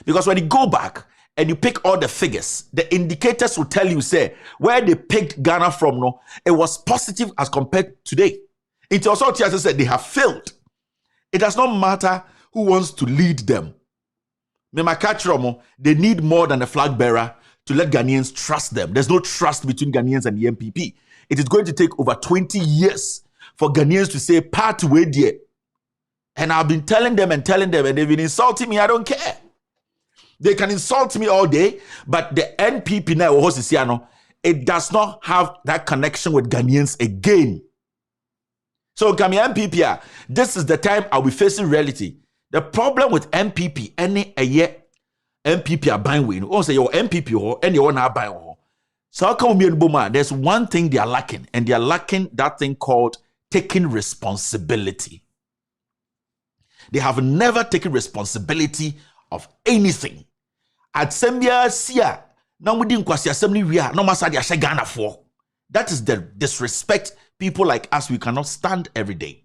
Because when you go back and you pick all the figures, the indicators will tell you, say, where they picked Ghana from, it was positive as compared to today. It also said they have failed. It does not matter who wants to lead them. They need more than a flag bearer to let Ghanaians trust them. There's no trust between Ghanaians and the MPP. It is going to take over 20 years for Ghanaians to say, part way dear. And I've been telling them, and they've been insulting me. I don't care. They can insult me all day, but the NPP now, it does not have that connection with Ghanaians again. So, MPP, this is the time I'll be facing reality. The problem with MPP, any a year MPP are buying win. Or say your MPP or any one are buying. So how come there's one thing they are lacking, and they are lacking that thing called taking responsibility. They have never taken responsibility of anything. At Sembia Sia, now we didn't quasi assembly we are no masadi Ghana for. That is the disrespect people like us we cannot stand every day.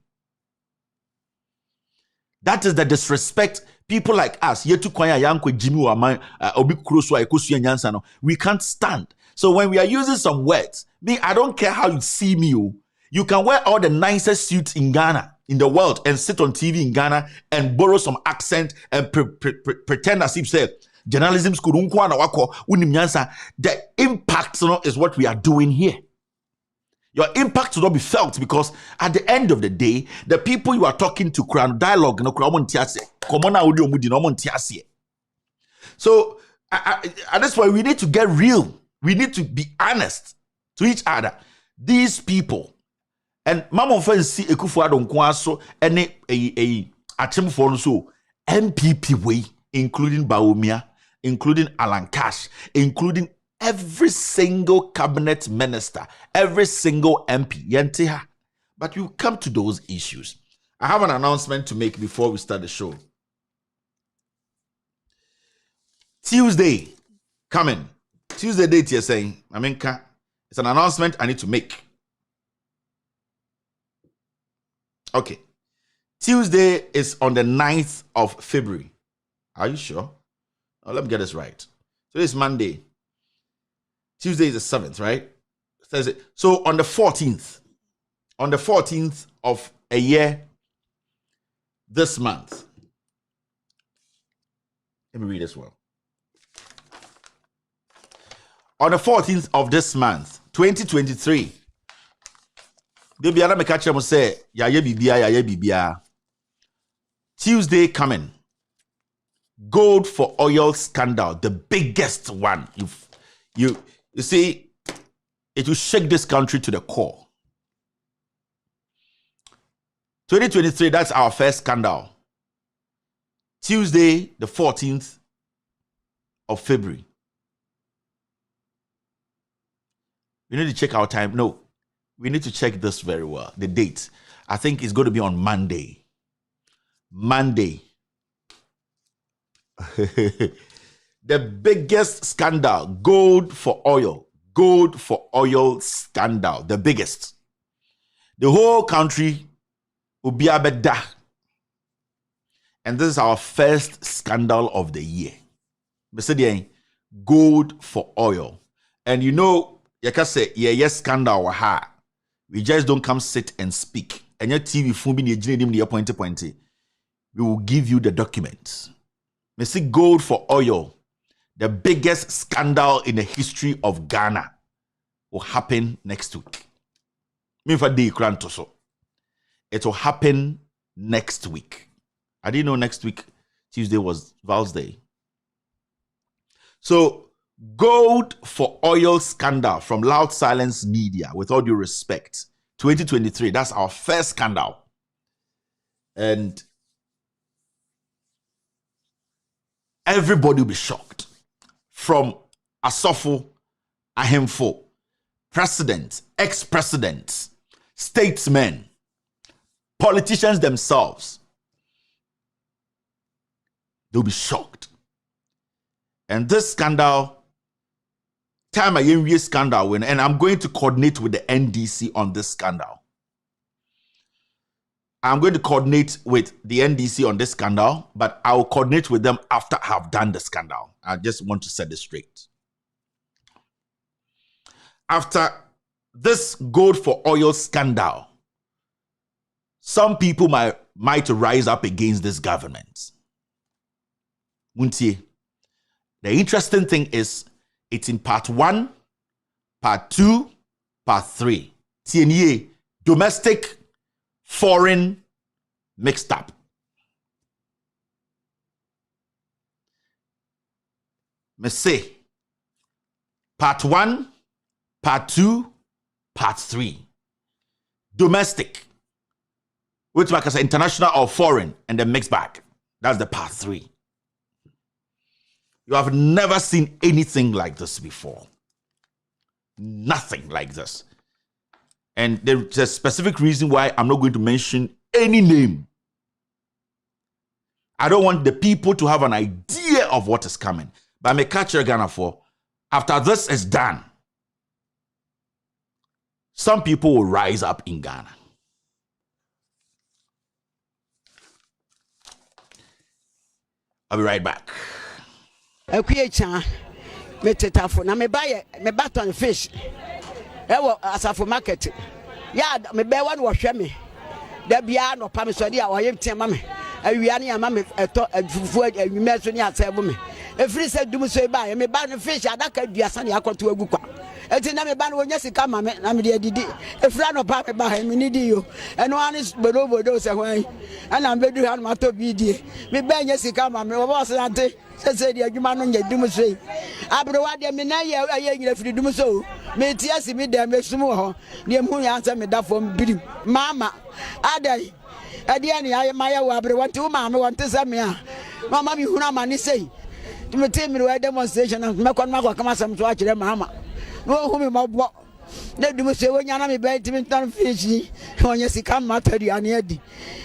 That is the disrespect people like us. Yetu kwanya yankwe Jimmy wa obi kroso ekosu nyansa no. We can't stand. So when we are using some words, I don't care how you see me. You can wear all the nicest suits in Ghana, in the world, and sit on TV in Ghana and borrow some accent and pretend as if say journalism school. The impact is what we are doing here. Your impact will not be felt because at the end of the day, the people you are talking to, dialogue, so at this point, we need to get real. We need to be honest to each other. These people, and Mama see Ekufuado Nkwaso, any Achim for so MPP way, including Baumia, including Alan Cash, including every single cabinet minister, every single MP, Yantiha. But you come to those issues. I have an announcement to make before we start the show. Tuesday coming. Tuesday date you're saying, Aminka, it's an announcement I need to make. Okay. Tuesday is on the 9th of February. Are you sure? Oh, let me get this right. So it's Monday. Tuesday is the 7th, right? Thursday. So on the 14th of a year, this month. Let me read this one. On the 14th of this month, 2023, Tuesday gold for oil scandal, the biggest one. You see, it will shake this country to the core. 2023, that's our first scandal. Tuesday, the 14th of February. We need to check our time. No, we need to check this very well. The date. I think it's going to be on Monday. Monday. The biggest scandal, gold for oil scandal, the biggest. The whole country will be a bit dark. And this is our first scandal of the year. Gold for oil. And you know, you can say, yes, scandal. We just don't come sit and speak. And your TV we will give you the documents. We see gold for oil. The biggest scandal in the history of Ghana will happen next week. It will happen next week. I didn't know next week, Tuesday, was Val's Day. So, gold for oil scandal from Loud Silence Media, with all due respect. 2023, that's our first scandal. And everybody will be shocked. From Asofo, Ahemfo, presidents, ex-presidents, statesmen, politicians themselves. They'll be shocked. And this scandal, time I scandal win, and I'm going to coordinate with the NDC on this scandal. I'm going to coordinate with the NDC on this scandal, but I'll coordinate with them after I have done the scandal. I just want to set this straight. After this gold for oil scandal, some people might rise up against this government. Muntie. The interesting thing is, it's in part 1, part 2, part 3. TNA, domestic, foreign, mixed up. Me say, part 1, part 2, part 3. Domestic, which like I say, international or foreign, and the mixed bag. That's the part 3. You have never seen anything like this before. Nothing like this. And there's a specific reason why I'm not going to mention any name. I don't want the people to have an idea of what is coming. But I may catch your Ghana for, after this is done, some people will rise up in Ghana. I'll be right back. Ekwecha metetafo na me baton fish ewo asafo market ya me be wan wo hwe me da bia no pa me so dia wo yem tema me awia ne ama me eto afufu awime so ne asebo me efiri se dum so ba me ba no fish adaka duasa ne akoto agu kwa eti na me ba no wonya sika ma me na me de adidi efira no pa me ba ha me ni di yo eno ani bodo se hwan ana me bedu ha no mato bi die me ba nya sika ma me wo boss ante se di adwuma no nya dum so yi abrowa de me na ye nyira firi dum so me tia si me de me sum ho ne mu ya ansa me da fom birim mama adai ade ani aye maya wo abrowa ti wo ma me wonte se me a mama mi huna mani sei to me tell me we demonstration me kon ma kwa kama sam so a kire mama no hu me mabo na dum so wonya na me be ti me tan fish wonya sika matari ani adi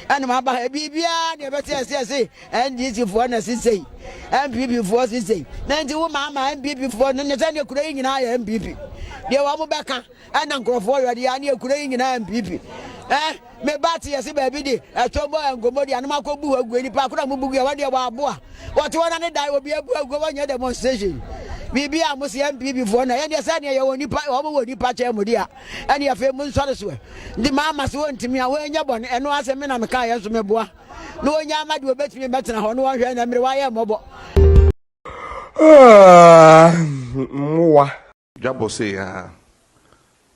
ana ma ba bibia ne be say NDC for na say MPP for say na ndi wo mama MPP for no ne say ne kura nyina ya MPP de wa mo beka ana nkrofo yode ya ne kura nyina MPP me bati yesi baby di etobo engomo di anuma ko bu agu ni pa kura mu bugu ya wade wa aboa wote wona ne dai obi abu agu wonya demonstration bibi a musi MPP for na ye de say ne ye woni pa wo mo woni pa che mu dia ene ya fe mu nsore so ndi mama so ntimi a wonya bone eno ase me na me ka ye so me boa no wonya amade obetimi betena ho no wanhwe na mere wa ye mobo mwa jabo se ya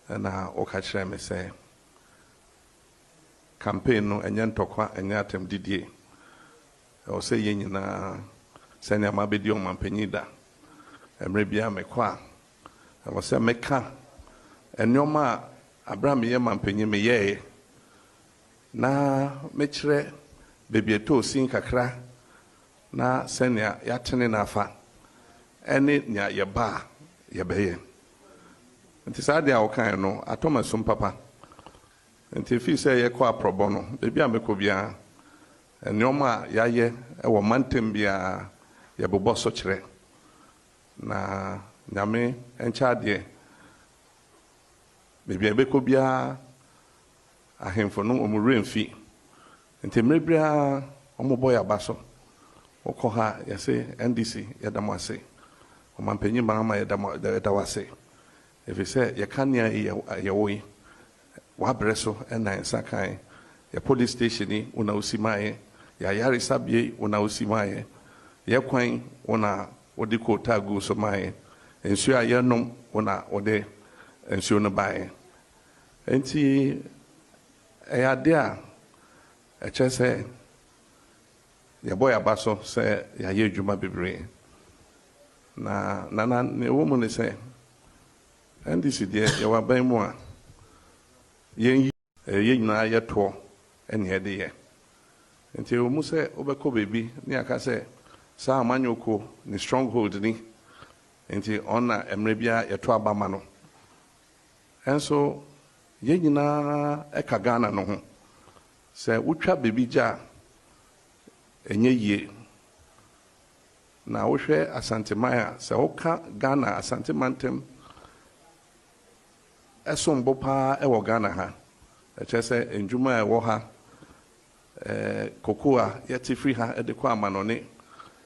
na okachire me say campaign no enye ntokwa enye atem didie o se ye nyina sene amabedi o mampanyida emre bia mekwa o se meka enyoma abraham ye mampanyi me ye na mekire bebieto sin kakra na sene ya tene na afa ene nya ye ba ye beye nti saade a wokan no atoma sum papa nti fi se ye kwa probo no bebi a meko bia enyoma ya ye e wo mantem bia ye bobo so kire na nyame encha de bebi a beko bia ahemfo no omure mfi nti mrebia omobo ya baso okoha ya se NDC ya damase omampenyi mama ya dawase efi se ye kania ye woyi wabreso ena nsakan ya police station ni una usimaye ya yari sabie una usimaye ya kwan una odiko tagu somaye ensu ayenom una ode ensu no bae enti eyade a echese ya boy abaso se ya ye djuma bebre na ne womu ne se NDC de ya waban mu a yen nyina ye to ene ye de ye Nti o mu se obekọ baby ni aka se sa amanyoko ni stronghold ni. Nti ona emre bia yeto abama no. Enso ye nyina eka Ghana no ho. Se wotwa baby ja enye yie. Na wohwe Asantemaya se woka Ghana Asantemantem esombo pa e wo Ghana ha. Eche se enjuma e wo ha kokoa yeti free ha de kwa amanone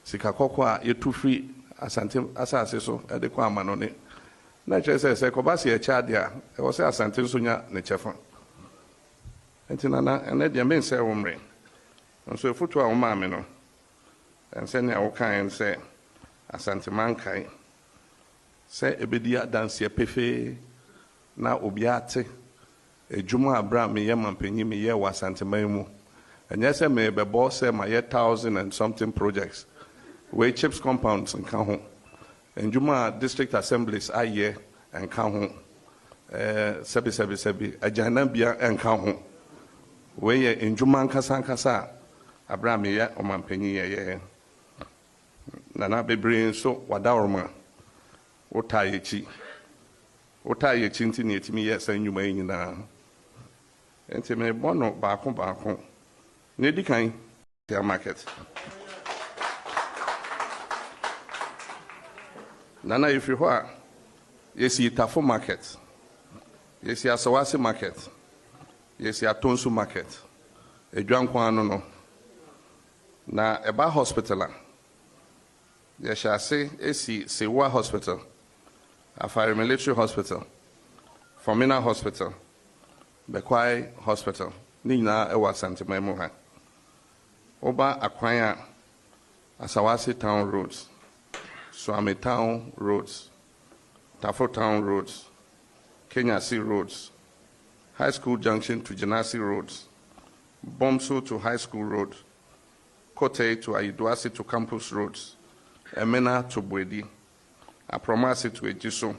sika kokoa yetu free Asante asase so de kwa amanone na eche se kobasi e cha dia e wo se Asante so nya ne chefa entina na ene dia men se wo mre nso efutu a wo ma me no ense ne wo kan se Asante mankai se ebedia danse pefe na obiate ejuma abra me ye mampanyi me ye wa Asante mu. And yes, I may be boss, my 1,000 and something projects. Where chips compounds and come home. And Juma district assemblies are here and come home. Sebi, a Janabia and come home. Where in Juma Kasa, Abraham ya or Mampenny ye. Nana be bring so Wadaurma. Otayechi. Otaye chinti to me, yes, and you may na. And to me, bono back home. Nedi kan their market. Nana if you are, you see Tafo market, you see Asawasi market, you see Atonsu market, a Juan no. Na Eba hospital, you shall say, see Sewa hospital, Afari military hospital, Formina hospital, Bekwai hospital, Nina Ewa Santimemuha. Oba Akwanya Asawasi town roads, Swami town roads, Tafo town roads, Kenya Sea roads, High School Junction to Janasi roads, Bomso to High School road, Kote to Aiduasi to Campus roads, Emena to Bwedi, Apromasi to Ejiso,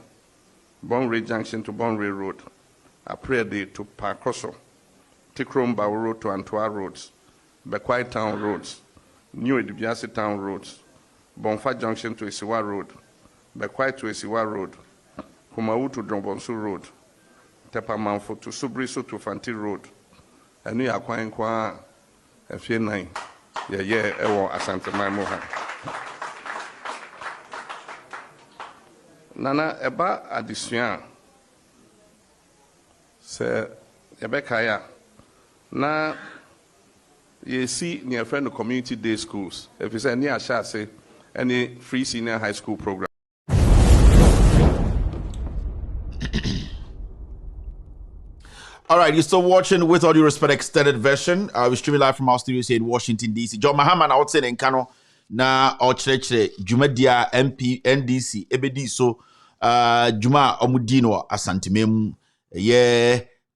Bonre Junction to Bonre road, Aprede to Parkoso, Tikromba road to Antwa roads, Bekwai Town roads, New Edibiasi Town roads, Bonfa Junction to Isiwa road, Bekwai to Isiwa road, Kumau to Drombonsu road, Tepamanfo to Subriso to Fanti road, and New Aquain Kwa FA9, Ewo Asante Maimoha. Nana Eba Addition, se Ebekaya, na you see near friend of community day schools. If it's any say any free senior high school program. All right, you're still watching With All Due Respect extended version. We're streaming live from our studios here in Washington, D.C. John Mahama, I would say in Kano, na Ochreche, Jumedia, MP, NDC, Ebedi, so Juma Omudino, Asantimemu,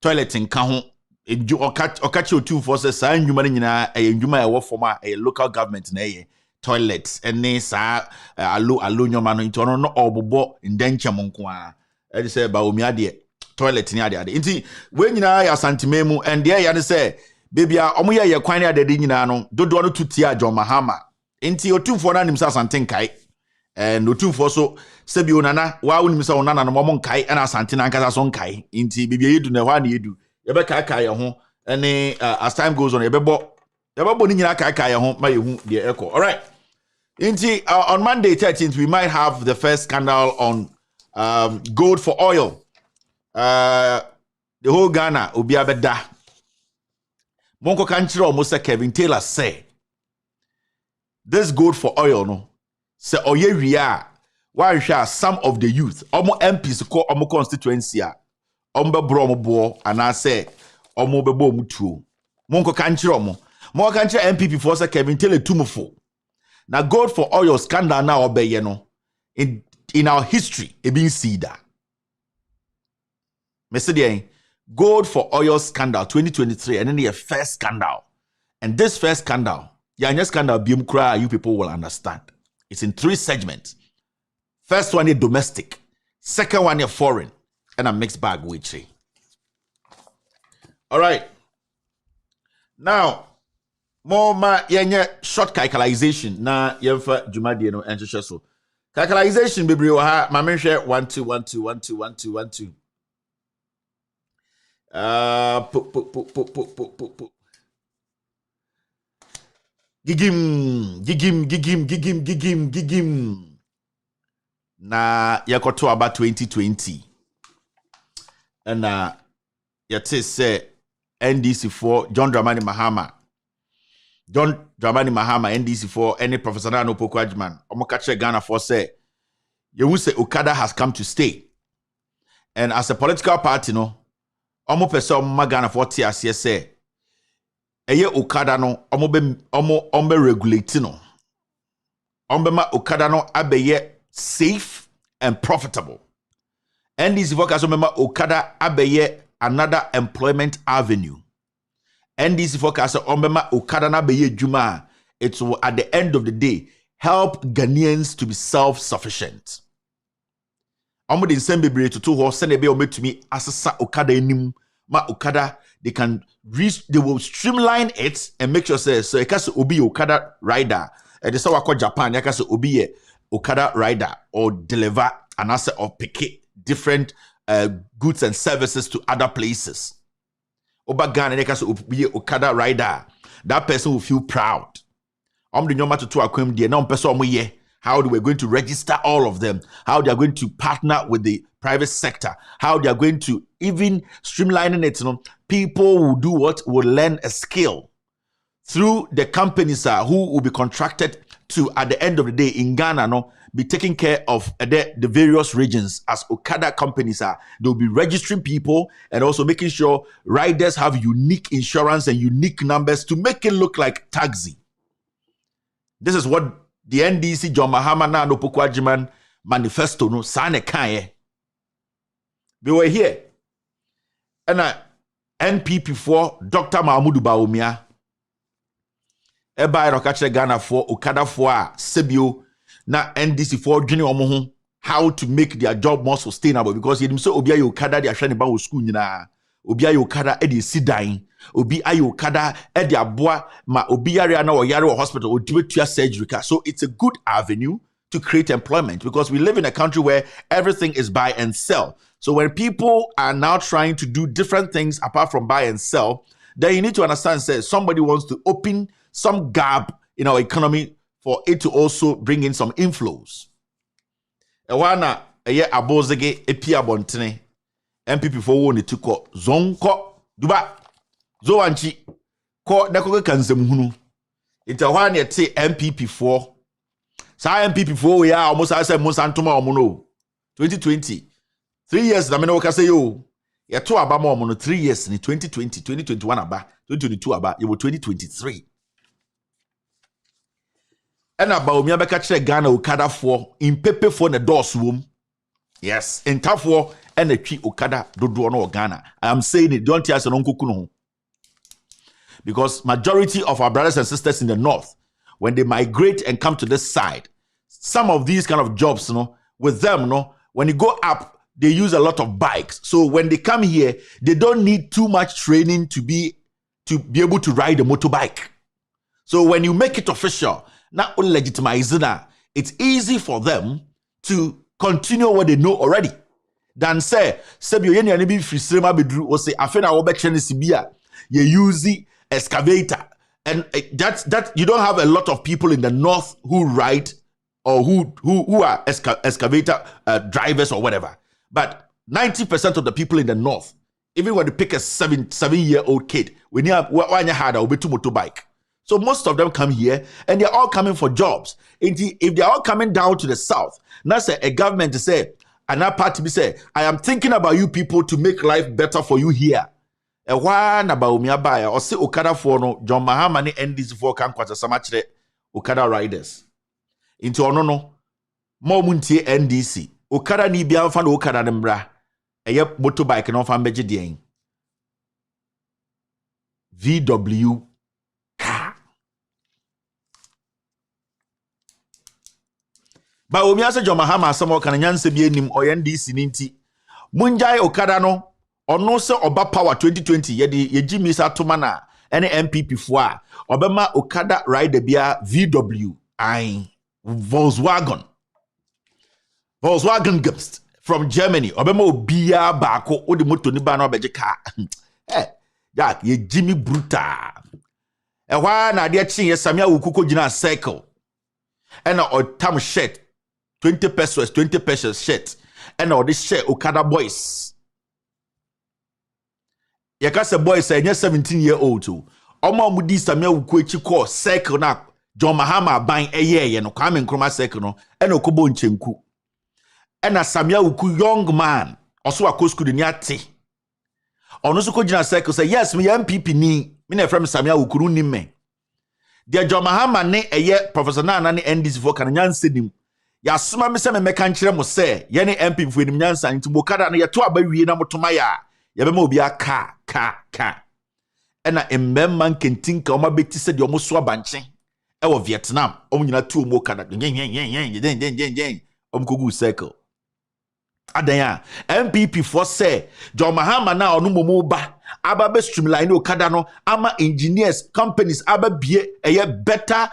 toilet in Kahon. Okachi otu for say sa ndwuma nyina ndwuma e wo forma local government na toilets ene sa alo nyoma no into no obobo ndenche monko a e say ba omi ade toilet ni ade nti we nyina ya Santimemu and there ya say baby a omo ye kwan ni ade nyina no dodo no tutia John Mahama nti otumfo na nim sa Santenkai and otumfo so sebi onana wa wonim sa onana no mo nkai na Asante na nkasa so nkai nti baby yedu na hwa na yedu yebeka ho any as time goes on yebebo ni nyina ka ho ma yehu de echo. All right, on Monday 13th we might have the first scandal on gold for oil. The whole Ghana obi abeda monko kan kire almost Kevin Taylor say this gold for oil no say oye ria wa hwa some of the youth omo MPs ko omo constituency a ombe bro mo bo anase omo bebo mutuo monko kanchiro mo kanchiro MPP for say Kevin Taylor tumufo na gold for oil scandal na obeye no in our history e been see that Mr. gold for oil scandal 2023 and then the first scandal, and this first scandal scandal bim cry you people will understand. It's in 3 segments. First one is domestic, second one is foreign, and a mixed bag with you. All right. Now, more ma yenye short calculation na yemfa dwumadie no enhwehwe so. Calculation bebre wo ha ma menhwe 1 2 1 2 1 2 1 2 1 2 Gigim. Na yakoto aba 2020. And yate say NDC4 John Dramani Mahama NDC4 any Professor Nano Pokwajman omokache Ghana for say you say Okada has come to stay. And as a political party no omo pese omo Ghana for TRC say eye Okada no omo regulate no omo ma Okada no abeye safe and profitable. NDC4 kaso mema Okada abeye another employment avenue. NDC4 kaso ombema Okada na beye juma. It will at the end of the day help Ghanaians to be self-sufficient. Omo de nsem bebre to ho se na be ometumi asesa Okada enim ma Okada they will streamline it and make sure say so ekase obi Okada rider e de say wako Japan yakase obi ye Okada rider or deliver an asset or pick different goods and services to other places. Oba Ghana yakase obi Okada rider, that person will feel proud. The nyoma to akwem de na person omo ye how they were going to register all of them, how they are going to partner with the private sector, how they are going to even streamlining it. You know, people will do what? Will learn a skill through the companies who will be contracted to, at the end of the day, in Ghana, no, be taking care of the various regions as Okada companies are. They'll be registering people and also making sure riders have unique insurance and unique numbers to make it look like taxi. This is what the NDC John Mahama na no Pokwajiman manifesto no sane kanye. They were here. And NPP4 Dr. Mahmoud Bawumia eba rokache Ghana for Okada for Sebio na NDC4 dwene omo how to make their job more sustainable, because yedim so obi ayi Okada de ahwe ne ba wo school nyina, obi ayi Okada e de sidan, obi ayi Okada e de aboa ma obi yare na wo yare wo hospital odibetua surgery ka. So it's a good avenue to create employment, because we live in a country where everything is buy and sell. So when people are now trying to do different things apart from buy and sell, then you need to understand, say somebody wants to open some gap in our economy for it to also bring in some inflows. Ewana eye abozege epi abontene MPP for woni tuko zonko duba zowanchi ko nakoke kansem hunu ita hwan ye te MPP4 sa MPP4 ya almost say Monsantoma omono 2020 3 years na me no kase yo ye to aba ma omono 3 years ni 2020 2021 aba 2022 aba ye 2023 ena ba omi abeka kire Ghana Okada for in pepe for na dos wom. Yes, in tafo ena twi Okada dodo no Ghana. I am saying it, don't hear no nkoku no. Because majority of our brothers and sisters in the north, when they migrate and come to this side, some of these kind of jobs, you know, with them, you know, when you go up, they use a lot of bikes. So when they come here, they don't need too much training to be able to ride a motorbike. So when you make it official, not legitimizing, it's easy for them to continue what they know already. Than say, Sebio yeni ani bi frisema bedru o say afena wo be chene sibia you use excavator, and that you don't have a lot of people in the north who ride or who are excavator drivers or whatever. But 90% of the people in the north, even when you pick a 7-year-old kid, when you have one hard or betu motorbike. So most of them come here and they're all coming for jobs. If they're all coming down to the south, now say a government to say, and that party be say, I am thinking about you people to make life better for you here. A one about me buyer or say Okada for no John Mahama ni NDC4 can kwata samachre Okada riders. Into no more muntie NDC. Okada ni bia fan Okada nembra. Eye motorbike no fan beje dien. VW car. Ba omi ase John Mahama asamo kan nyanse bi enim NDC ninti. Munjai Okada no ono se oba power 2020 ye jimi sa toma na any MPP for Obama Okada ride bia VW I Volkswagen Ghost from Germany. Obama Obia Bako Odi Moto ni ba na obeje car. Yeah, ye Jimmy Bruta. E wa na de chi ye Samia Wukuko gina circle. And or tam shirt 20 pesos shirt. And or this shirt Okada boys. Ye ka se boys say 17-year-old too. Omo mudi Samia Wukuko echi call circle na John Mahama ban ye no Kwame Nkrumah circle no. And Okobo Nchenku. And a Samia Wuku young man also a school ni ate. Ono so ko gina circle say yes me MPP ni na from Samia Wuku ni me. Dia John Mahama ne Professor Nana ne NDC for kan nyanse nim. Ya soma me se me meka nkire mo se ye ne MPP for nim nyansa nti Okada no ye to abawie na motoma ya ye be ma obi aka ka. Ena emmemman kentinka o ma beti se de o mo so abanche e wo Vietnam o mo nyina tu o mo Okada yen o mo kogu circle. Adanya MPP for say John Mahama na onu momo ba aba be streamline Okada no ama engineers companies aba bie better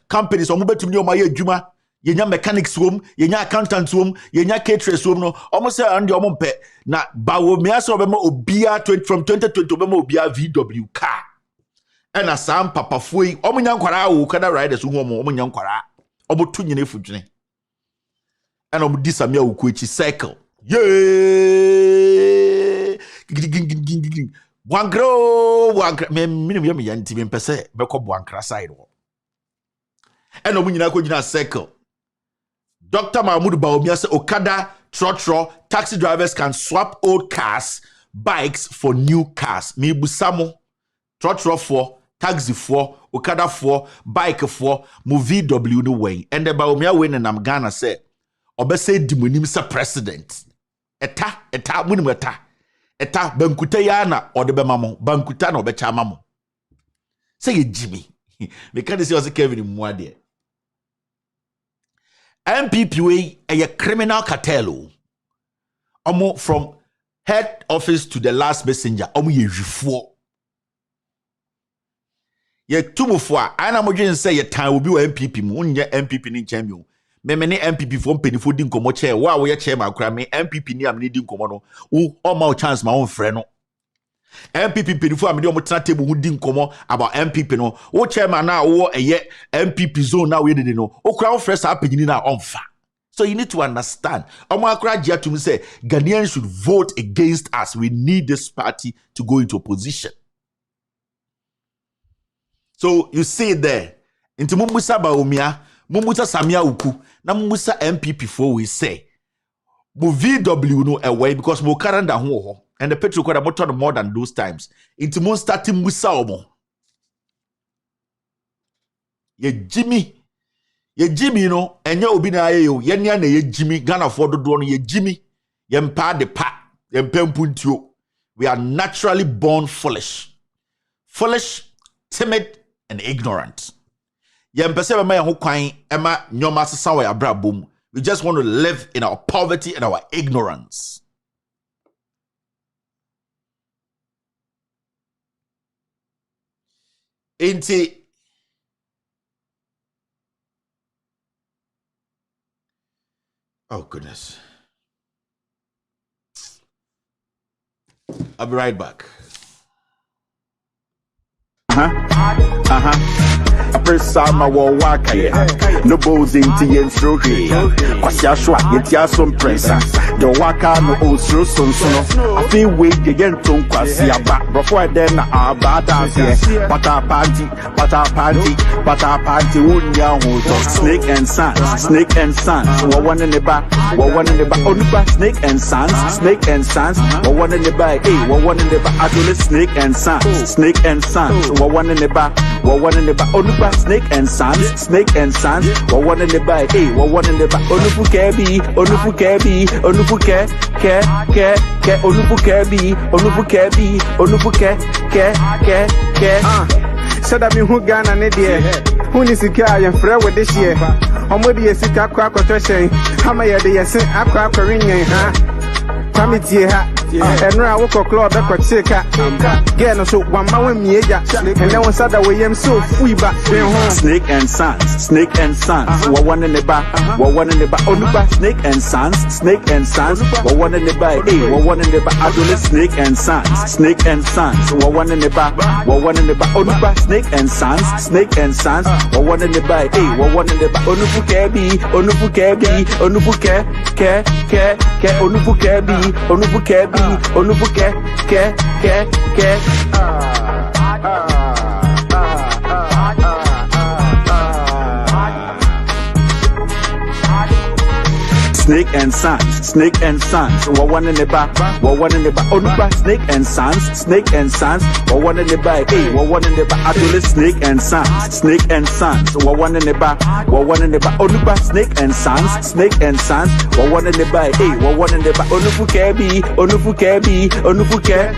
companies omo betumi o ma ye adwuma yenya mechanics wom yenya accountants wom yenya caterers wom no omo say and omo mpe na bawo me aso be ma obia from 2020 be ma obia VW car and asam papa foi omo nya nkwara wo Okada riders wo omo nya nkwara omo tu nyine fudwene. And I'm this Samia Wuku cycle. Yeah. Wankra. Me yanti me pese beko wankra side. And I'm nyina cycle. Dr. Mahmoud Bawumia say Okada trotro taxi drivers can swap old cars, bikes for new cars. Me busamo trotro for taxi for Okada for bike for movie W no way. And the Bawumia win and I'm Ghana say Obese di munim se president. Eta munim eta bankuta ya na ode be mamo bankuta na obecha mamo. Say ye Jimmy. Me can say was Kevin Muade. MPP we a criminal cartel. Omo from head office to the last messenger. Omo ye jifo. Ye tumufo ana mo dwen say ye tan obi wa MPP mu onye MPP ni champion. Me MPP from penifo din komo che wa wo ye chairman kra me MPP ni am ni din komo no wo o chance ma won frɛ no MPP penifo am ni o tena table hu din komo about MPP no wo chairman na wo MPP zone na wo yedede no o kra wo frɛ sa pagini na onfa. So you need to understand omo akra gia to me say Ghanaians should vote against us. We need this party to go into opposition. So you see there into Mumbusa Bawumia Mumusa Samia Wuku na Mumusa MPP for we say bu VW no away because mo karanda ho and the petrol kwada motor more than those times into mo starting musa omo ye Jimmy no enye obi na aye yo ye nia na ye Jimmy Ghana for dodo no ye Jimmy ye mpa de pa ye mpempuntuo. We are naturally born foolish, timid and ignorant. We just want to live in our poverty and our ignorance. Oh goodness. I'll be right back. Presa ma wo waka ye no bows into yen stroke kwasya shwa yetia some presa the waka no osro sonsono afi we yen ton kwasya ba before then na abata ye pata party unya ho snake and sons wo one in the back onuba snake and sons wo one in the back wo one in the back adole snake and sons wo one in the back onuba snake and sons wo one in the back wo one in the back onufu kebi onufu said I be who Ghana ne dear who ni sika ya frɛ with this year omodi yesika kwa kwatwɛhyɛn ama yɛde yɛse akwa akɔrenyen ha kwamitie ha And now I walk a club that could take a so one man me, and then one side away, I'm so free back. Snake and Sons, Snake and Sons, one in the back, one in the back, Onuba, Snake and Sons, Snake and Sons, one in the back, one in the back, Adolescent Snake and Sons, Snake and Sons, one in the back, one in the back, Onuba, Snake and Sons, Snake and Sons, one in the back, one in the back, Onubu Kebi, Onubu Kebi, Onubu Ke, Onubu Kebi, Onubu Kebi, Onubu Ke. Snake and Sons, Snake and Sons, one in the back, one in the back, Onuba, Snake and Sons, Snake and Sons, one in the back, one in the back, Adolescent Snake and Sons, Snake and Sons, one in the back, one in the back, Onuba, Snake and Sons, Snake and Sons, one in the back, one in the back, Onubu Kebi, Onubu Kebi, Onubu Ke,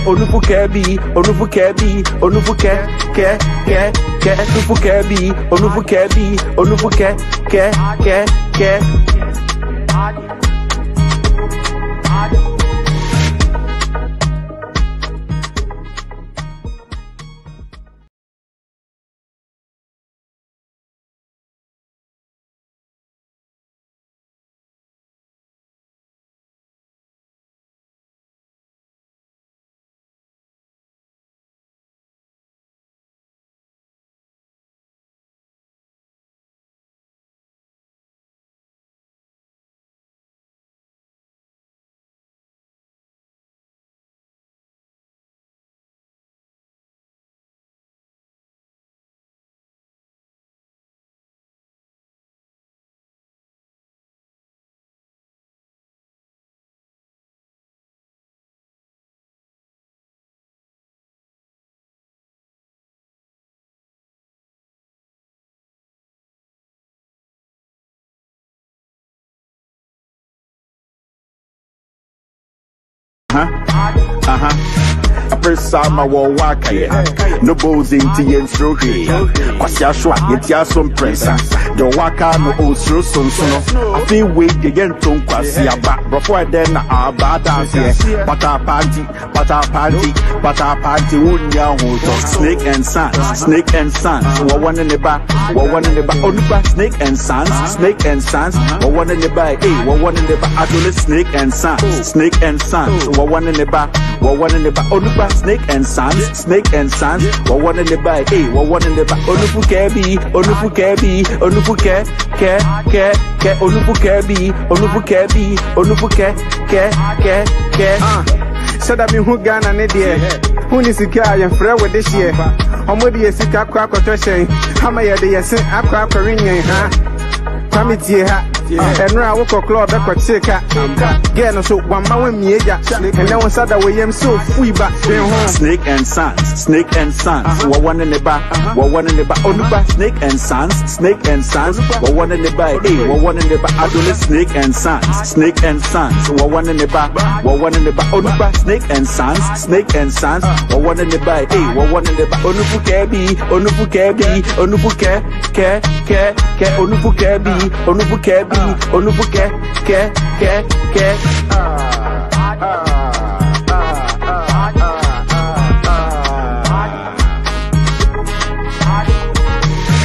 Onubu Kebi, Onubu Kebi, Onubu Ke, Onubu Kebi, Onubu Kebi, Onubu Ke. Presama wa wakaya no bows into yen stroke kwasia shwa yetia some pressa the waka no osro sonsono I feel wait the yen ton kwasia ba before then abata here pata party unya ho Snake and Sons, Snake and Sons, one in the back, one in the back, Onuba, Snake and Sons, Snake and Sons, one in the back, one in the back, Adolescent Snake and Sons, Snake and Sons, one in the back, one in the back, Onuba, Snake and Sons, Snake and Sons, one in the back, one in the back, Onubu Kebi, Onubu Kebi, Onubu Ke, Onubu Kebi, Onubu Kebi, Onubu Ke. So that me who Ghana ne dear. Who is the guy and friend with this year? Omodi esika kwa kotoshen. Hama ya de yesen akwa akwarinye ha. Kwamiti ha. Enra woko club e kwacheka. Get no so one man me eja. And then one sada we am so free back. Snake and Sons, Snake and Sons, one in the back, one in the back, Onuba, Snake and Sons, Snake and Sons, one in the back, one in the back, Adolescent Snake and Sons, Snake and Sons, one in the back, one in the back, Onuba, Snake and Sons, Snake and Sons, one in the back, one in the back, Onubu Kebi, Onubu Kebi, Onubu Ke, Onubu Kebi, Onubu Kebi, Onubu Ke.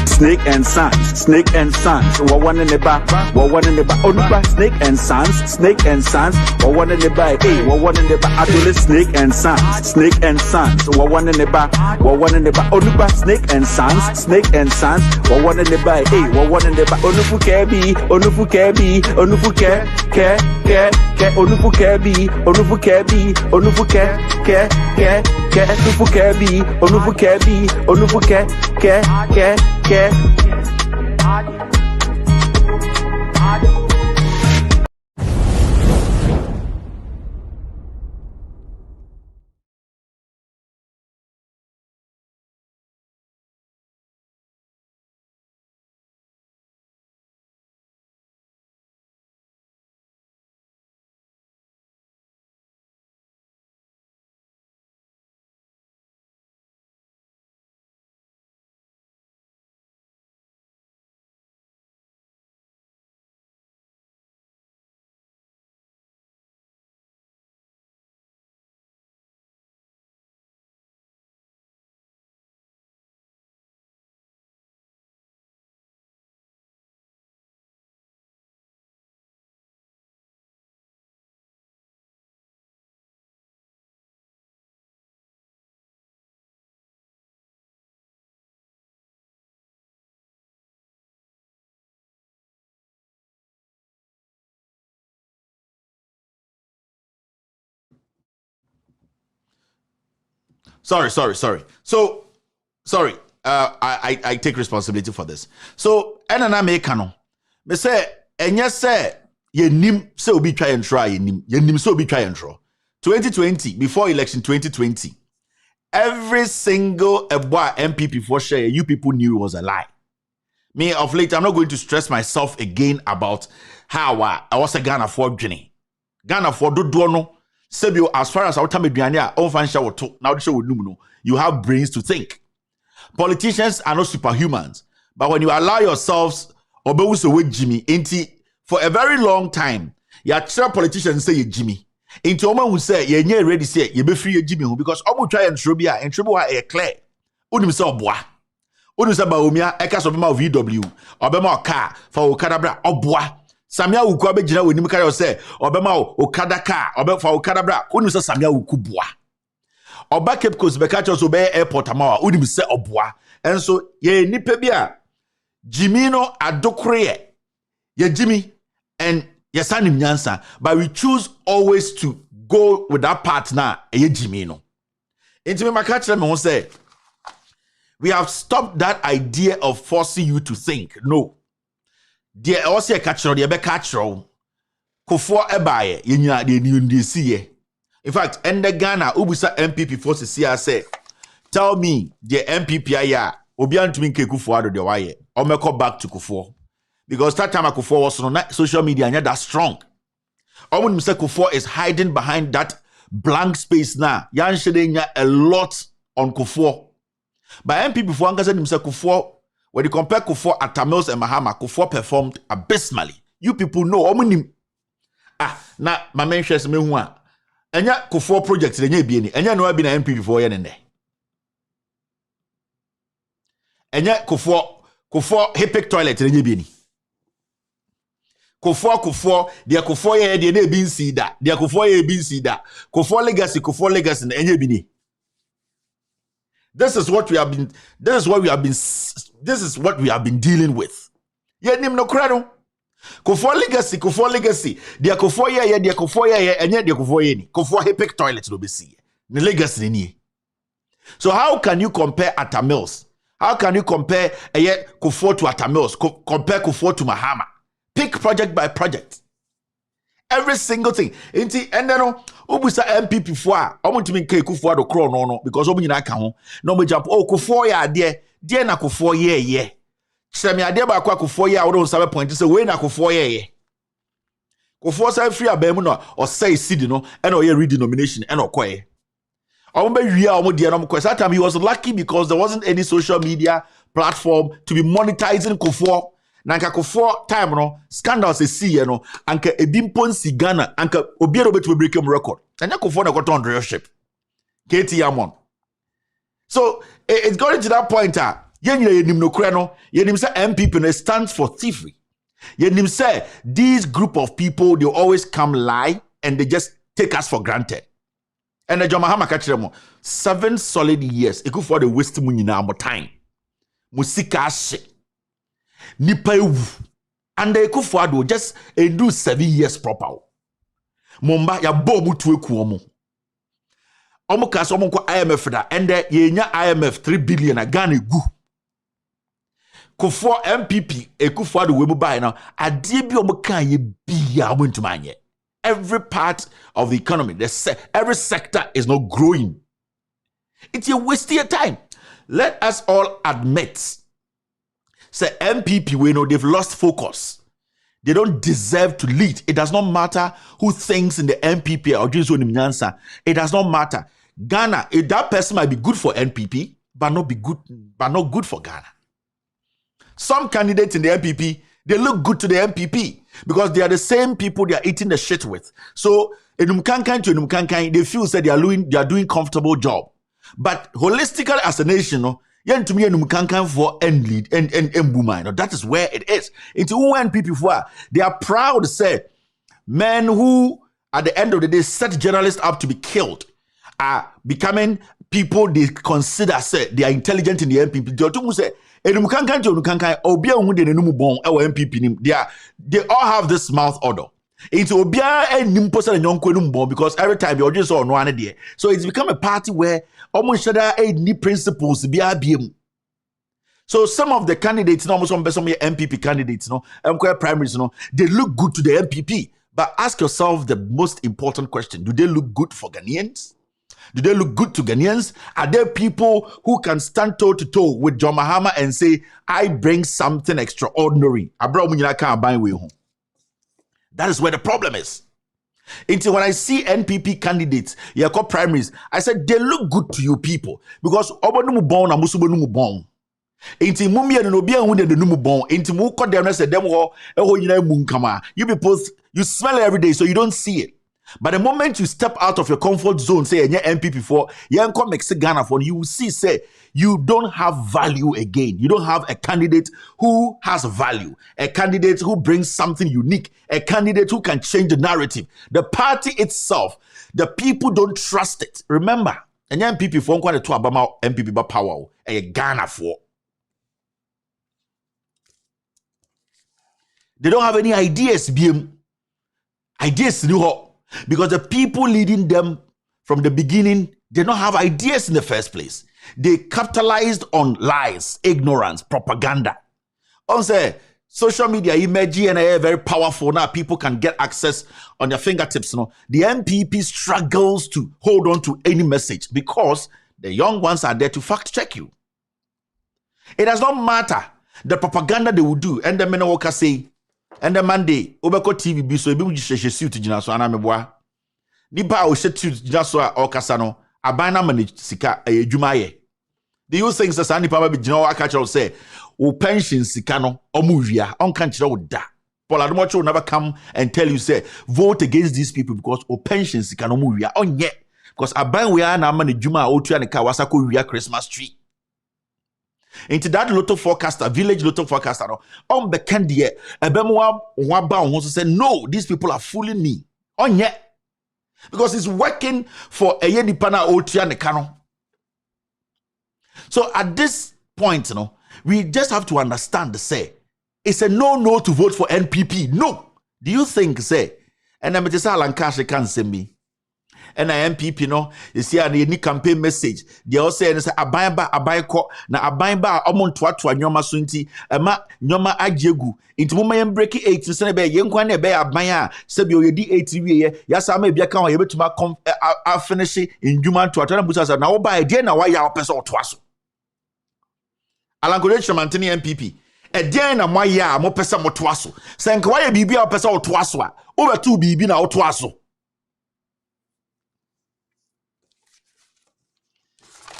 Snake and Sons, Snake and Sons, one in the back, one in the back, Onuba, Snake and Sons, Snake and Sons, one in the back, one in the back, Adolescent Snake and Sons, Snake and Sons, one in the back, one in the back, Onuba, Snake and Sons, Snake and Sons, one in the back, one in the back, Onubu Kebi, Onubu Kebi, Onubu Ke, Onubu Kebi, Onubu Kebi, Onubu Ke, Onubu Kebi, Onubu Kebi, Onubu Ke. Sorry. So, sorry. I take responsibility for this. So, enana meka no. Me say, enya say ye nim say obi try and try ye nim so obi try and try. 2020 before election 2020, every single Eboa MPP for share you people knew it was a lie. Me of late, I'm not going to stress myself again about how I was a Ghana for Jenny. Ghana for do no. Sebio, as far as our time now you have brains to think. Politicians are not superhumans, but when you allow yourselves with Jimmy, for a very long time, your politicians say you Jimmy. Into woman who say you're ready say you be free Jimmy because omu try and trobia and trouble a clear. Unim say oboa. Unim say baomia ekas obema VW, obema car for Okada bra oboa. Samia wuku abegina wenim carry say obema Okada car obema for Okada bra. Unim say Samia wuku boa. Oba Cape Coast be catch us obey airport amawa. Unim say oboa. And so ye nipa bia Jimmy no adokre ye Jimmy and yes, nyansa, but we choose always to go with that partner. Jimmy no. Into my catch them say we have stopped that idea of forcing you to think. No. Dear also a catcher, the be catcher. Kofo ebaye yenya de ni see. In fact, end the Ghana ubusa MPP force see say tell me the MPP aya obian to me Kufo ado de waye. Or me call back to Kufo. Because that time Kufuor was on social media and that strong. Omun Mr. Kufuor is hiding behind that blank space now. Yan shedenya a lot on Kufuor. But MP before Anga said Mr. Kufuor, when you compare Kufuor, Attah Mills and Mahama, Kufuor performed abysmally. You people know Omunim. Na my main shares me one. Enya Kufuor project the nye bieni. Enya no been MP before yen ne. Enya Kufuor Hipic toilet the nye bieni. Kufuor, dia Kufuor ye de na bin si da. Dia Kufuor ye bin si da. Kufuor legacy na enye bini. This is what we have been dealing with. Ye nim no krado. Kufuor legacy. Dia Kufuor ye enye dia Kufuor ye ni. Kufuor Hipic toilet no be si. Ne legacy ni. So how can you compare Attah Mills? How can you compare Kufuor to Attah Mills? Compare Kufuor to Mahama? Pick project by project. Every single thing. And then ubusa MPP for omo timi nke Kufuor do kro no because omo nyina ka ho. No mo jump Kufuor ya de na Kufuor ye. Kyerɛ me ade ba kwa Kufuor ya wo don sabe point say we na Kufuor ye. Kufuor say free abam no or say seed no and or ye redenomination and okoye. Omo be wi a omo de no mo that time he was lucky because there wasn't any social media platform to be monetizing Kufuor. Nanka Kufuor time no scandals e see no anka ebimpo nsi Ghana anka obiero betu break him record anya Kufuor na got on leadership KT Amon. So it's going to that point yenim no kura no yenim say MPP no stands for thievery. Yenim say these group of people they always come lie and they just take us for granted. And the Mahama kachiremo 7 solid years e Kufuor the waste mu nyina mo time musika shit nipa ewu and the Kufuor just do 7 years proper. Momba ya bobu tu eku omo. Omo kas omo ko IMF da and ye nya IMF 3 billion a Ghana gu. Kufuor MPP Kufuor we mu buy now ade bi omo kan ye bia omo ntumanye. Every part of the economy, every sector is not growing. It's a waste of time. Let us all admit say MPP, we know they've lost focus. They don't deserve to lead. It does not matter who thinks in the MPP or just Nyansa. It does not matter. Ghana, if that person might be good for NPP, but not good for Ghana. Some candidates in the MPP, they look good to the MPP because they are the same people they are eating the shit with. So Enumkankan to Enumkankan, they feel that they are doing comfortable job. But holistically as a nation, no, yen to me Enumkankan for end lead and Mbuma. That is where it is. Into when people for they are proud to say men who at the end of the day set journalists up to be killed are becoming people they consider say they are intelligent in the MPP. Enumkankan to Enumkankan obia hu de nenum bon e wa MPP nim. They all have this mouth odor. Into obia enim posa nyonko enum bon because every time you just saw no ane there. So it's become a party where almost any principles be ABM. So some of the candidates, almost some MPP candidates, primaries, they look good to the MPP. But ask yourself the most important question: do they look good for Ghanaians? Do they look good to Ghanaians? Are there people who can stand toe to toe with John Mahama and say, I bring something extraordinary? That is where the problem is. Until when I see NPP candidates, primaries, I said they look good to you people because Inti mumia no bia hu de numu bon inti mu ko dem na se dem ho nyina mu nkama. You people, you smell it every day so you don't see it. But the moment you step out of your comfort zone, say any MPP for yanko Mexican Ghana for, you will see say you don't have value again. You don't have a candidate who has value, a candidate who brings something unique, a candidate who can change the narrative. The party itself, the people don't trust it. Remember, any MPP for nkwa to abama MPP ba power a Ghana for. They don't have any ideas, ideas because the people leading them from the beginning, they don't have ideas in the first place. They capitalized on lies, ignorance, propaganda. Also, social media, image and very powerful now. People can get access on their fingertips. The MPP struggles to hold on to any message because the young ones are there to fact check you. It does not matter the propaganda they will do, and the men worker say. And the Monday, Obeko TV be so be which suit jina so ana meboa. Nipa o suit jina so a okasa no abana manage sika adwuma ye. The use things that nipa be jina aka kire say o pension sika no omuwia onka kire wo da. Paul Ademocho will never come and tell you say vote against these people because o pension sika no omuwia onye because aban we are na manage adwuma o tua ne ka wasako wia Christmas tree. Into that lotto forecaster, village lotto forecaster, on the candy, say, no, these people are fooling me. On yet, because it's working for a yenipana otia nekano. So at this point, we just have to understand the say it's a no to vote for NPP. No, do you think say? And I'm just Lancaster can't say me. And MPP you see any campaign message. They all say abayba na abayba omontoato nyoma so nti ema nyoma agegu nti moma yem break 8 se be yenkwa na be aban a se bi oyedi 8 wiye ya sa ma bia kan wa yebetuma finish ndwuma toato na busa na wo ba e na wa ya opese otoaso Alankore Chamantini MPP e de na mo ya mo pese motoaso se nka wa ya bibia opese otoaso a wo betu bibi na otoaso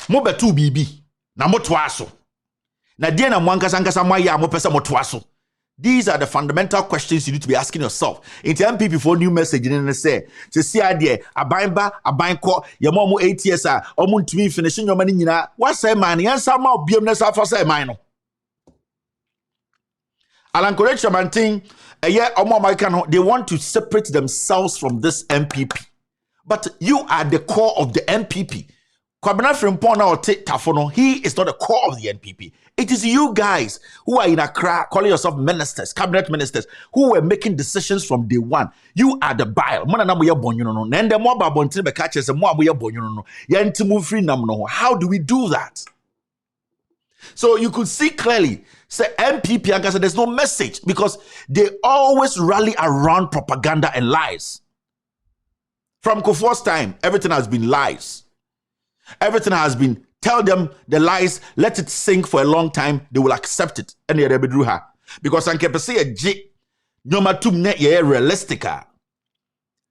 mo betu bibi na motoaso na die na mwankasa mwaya mo pesa motoaso. These are the fundamental questions you need to be asking yourself. In MPP for new message in say to see idea abanko ya mo 8 years a omo ntumi finishing your money nyina what say man yansa ma obiem na sa for say man no Alankore Chamantin omo America no, they want to separate themselves from this MPP, but you are the core of the MPP. Kwabena Frimpong or Tafono, he is not the core of the NPP. It is you guys who are in Accra calling yourself ministers, cabinet ministers, who were making decisions from day one. You are the bile. How do we do that? So you could see clearly, say MPP, like I said, there's no message because they always rally around propaganda and lies. From Kufuor's time, everything has been lies. Everything has been, tell them the lies, let it sink for a long time, they will accept it. And they will do her. Because I can say a J, no matter realistic.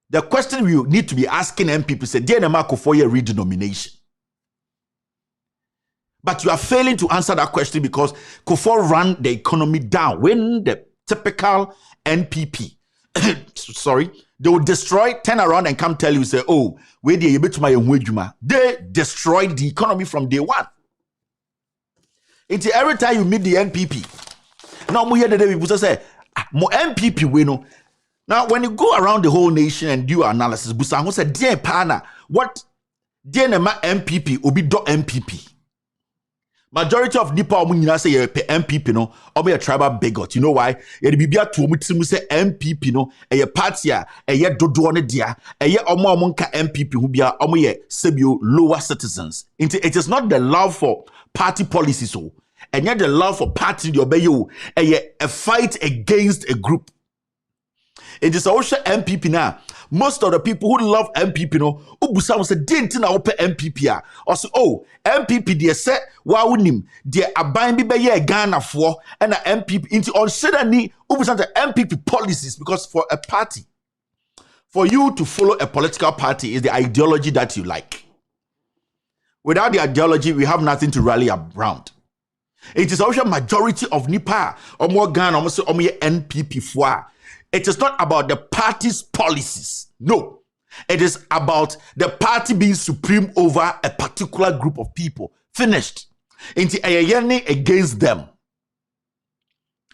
The question we need to be asking MPP say, dear Namako for your redenomination. But you are failing to answer that question because Kufuor ran the economy down. When the typical NPP, sorry, they will destroy, turn around and come tell you, say, oh, where they destroyed the economy from day one. Until every time you meet the NPP, now we hear the day people say, mo NPP we know. Now, when you go around the whole nation and do analysis, Busango said, dear partner, what dear nama MPP will be do MPP. Majority of Nipa omunyina say ye MPP no, or be a tribal bigot. You know why? Ye bibia to omutimu say MPP no, ye party a ye dodo ne dia, ye omonka MPP hu bia omo ye sebio lower citizens. It is not the love for party policies so, and yet the love for party the obey you, a fight against a group. It is also MPP now. Most of the people who love MPP no, ubusa say didn't na open MPP or say oh MPP they say wa unim they aban bi be ye Ghana for and MPP into on sheda ni ubusa the MPP policies because for a party, for you to follow a political party is the ideology that you like. Without the ideology, we have nothing to rally around. It is also majority of Nipa or more Ghana almost say NPP for. It is not about the party's policies. No. It is about the party being supreme over a particular group of people. Finished. Into a against them.